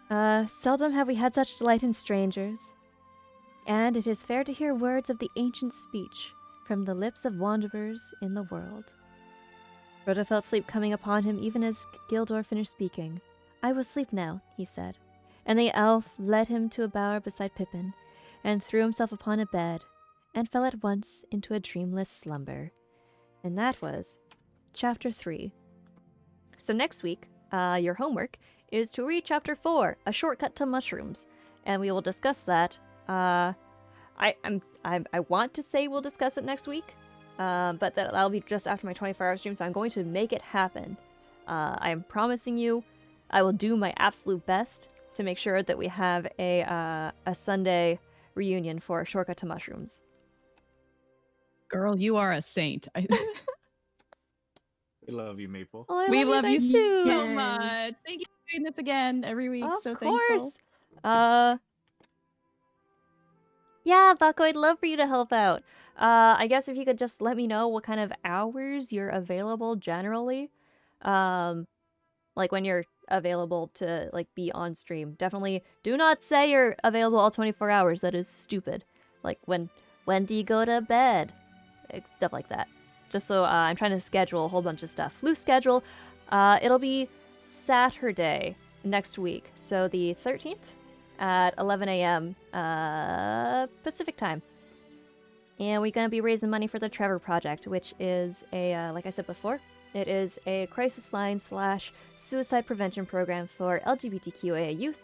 A: seldom have we had such delight in strangers, and it is fair to hear words of the ancient speech from the lips of wanderers in the world. Frodo felt sleep coming upon him even as Gildor finished speaking. I will sleep now, he said, and the elf led him to a bower beside Pippin, and threw himself upon a bed, and fell at once into a dreamless slumber. And that was Chapter 3. So next week, your homework is to read Chapter 4, A Shortcut to Mushrooms, and we will discuss that. I want to say we'll discuss it next week, but that'll be just after my 24-hour stream, so I'm going to make it happen. I am promising you, I will do my absolute best to make sure that we have a Sunday reunion for A Shortcut to Mushrooms.
E: Girl, you are a saint.
B: We love you, Maple.
A: Oh,
E: We love you
A: guys too.
E: so much. Thank you for doing this again every week.
A: Of
E: so
A: course.
E: thankful.
A: Yeah, Bucko, I'd love for you to help out. I guess if you could just let me know what kind of hours you're available generally. Like when you're available to be on stream. Definitely do not say you're available all 24 hours. That is stupid. Like when do you go to bed? Stuff like that. Just so I'm trying to schedule a whole bunch of stuff. Loose schedule. It'll be Saturday next week. So the 13th at 11 a.m. Pacific time. And we're going to be raising money for the Trevor Project, which is a, like I said before, it is a crisis line / suicide prevention program for LGBTQIA youth.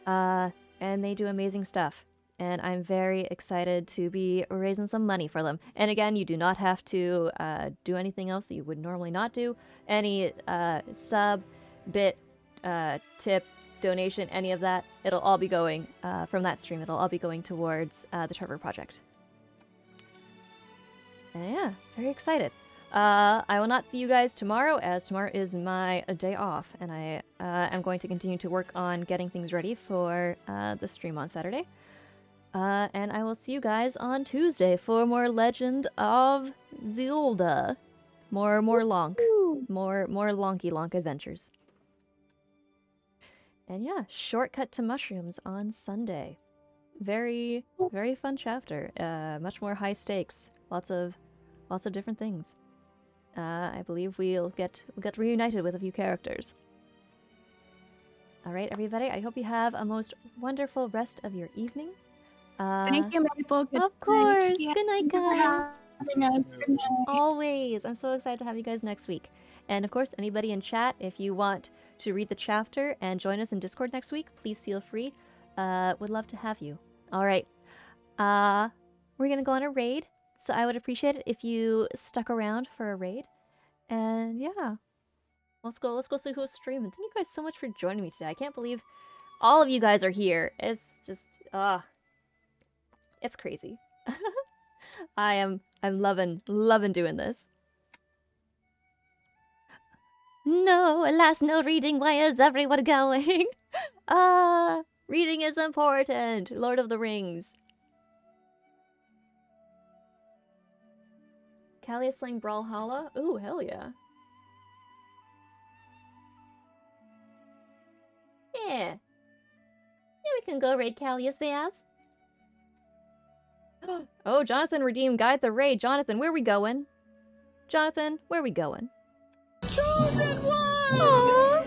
A: And they do amazing stuff. And I'm very excited to be raising some money for them. And again, you do not have to do anything else that you would normally not do. Any sub, bit, tip, donation, any of that, it'll all be going from that stream. It'll all be going towards the Trevor Project. And yeah, very excited. I will not see you guys tomorrow, as tomorrow is my day off, and I am going to continue to work on getting things ready for the stream on Saturday. And I will see you guys on Tuesday for more Legend of Zelda. More Lonk. More Lonky Lonk adventures. And yeah, Shortcut to Mushrooms on Sunday. Very, very fun chapter. Much more high stakes. Lots of different things. I believe we'll get reunited with a few characters. All right, everybody. I hope you have a most wonderful rest of your evening.
E: Thank you, Maple. Good
A: Of
E: night.
A: course.
C: Yeah,
A: Good night,
C: thank you for
A: guys.
C: having us. Good night.
A: Always. I'm so excited to have you guys next week. And of course, anybody in chat, if you want to read the chapter and join us in Discord next week, please feel free. Would love to have you. All right. We're gonna go on a raid, so I would appreciate it if you stuck around for a raid. And yeah, let's go see who's streaming. Thank you guys so much for joining me today. I can't believe all of you guys are here. It's just it's crazy. I'm loving doing this. No, alas, no reading. Why is everyone going? Reading is important. Lord of the Rings. Callie is playing Brawlhalla. Ooh, hell yeah. Yeah. Yeah, we can go raid Callie as fast. Oh, Jonathan redeemed Guide the Raid. Jonathan, where we going? Jonathan, where we going? Jonathan, what?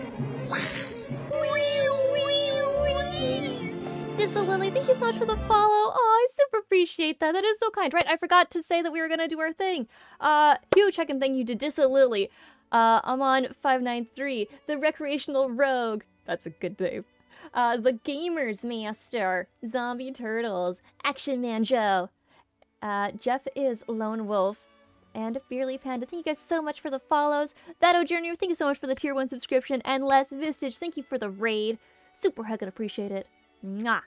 A: Lily, thank you so much for the follow. Oh, I super appreciate that. That is so kind. Right, I forgot to say that we were gonna do our thing. Huge check and thank you to Dissa Lily. I'm on 593, the Recreational Rogue. That's a good name. The Gamers Master, Zombie Turtles, Action Man Joe. Jeff is Lone Wolf. And Beerly Panda, thank you guys so much for the follows. That Journey, thank you so much for the tier 1 subscription. And Les Vistage, thank you for the raid. Super heckin' appreciate it. Mwah.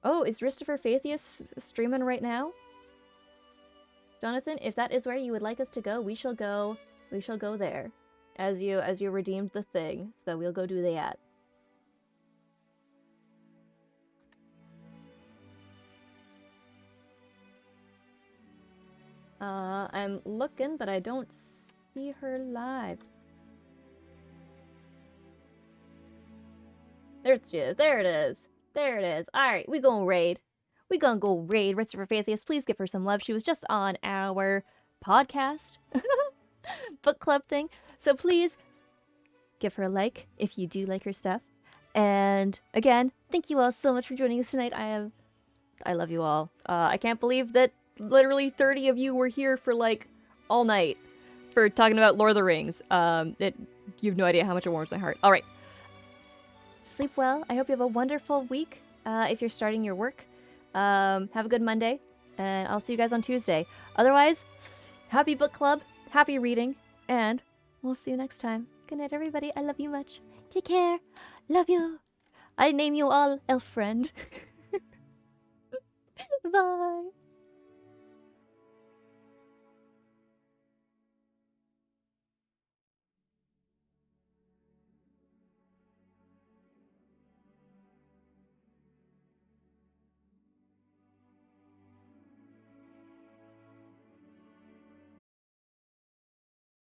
A: Oh, is Christopher Faithius streaming right now? Jonathan, if that is where you would like us to go, we shall go there. As you redeemed the thing. So we'll go do that. I'm looking, but I don't see her live. There she is. There it is. There it is. Alright, we gonna raid. We gonna go raid Christopher Faithius. Please give her some love. She was just on our podcast. Book club thing. So please give her a like if you do like her stuff. And again, thank you all so much for joining us tonight. I love you all. I can't believe that literally 30 of you were here for like all night for talking about Lord of the Rings. You have no idea how much it warms my heart. All right. Sleep well. I hope you have a wonderful week. If you're starting your work, have a good Monday, and I'll see you guys on Tuesday. Otherwise, happy book club, happy reading, and we'll see you next time. Good night, everybody. I love you much. Take care. Love you. I name you all Elf Friend. Bye.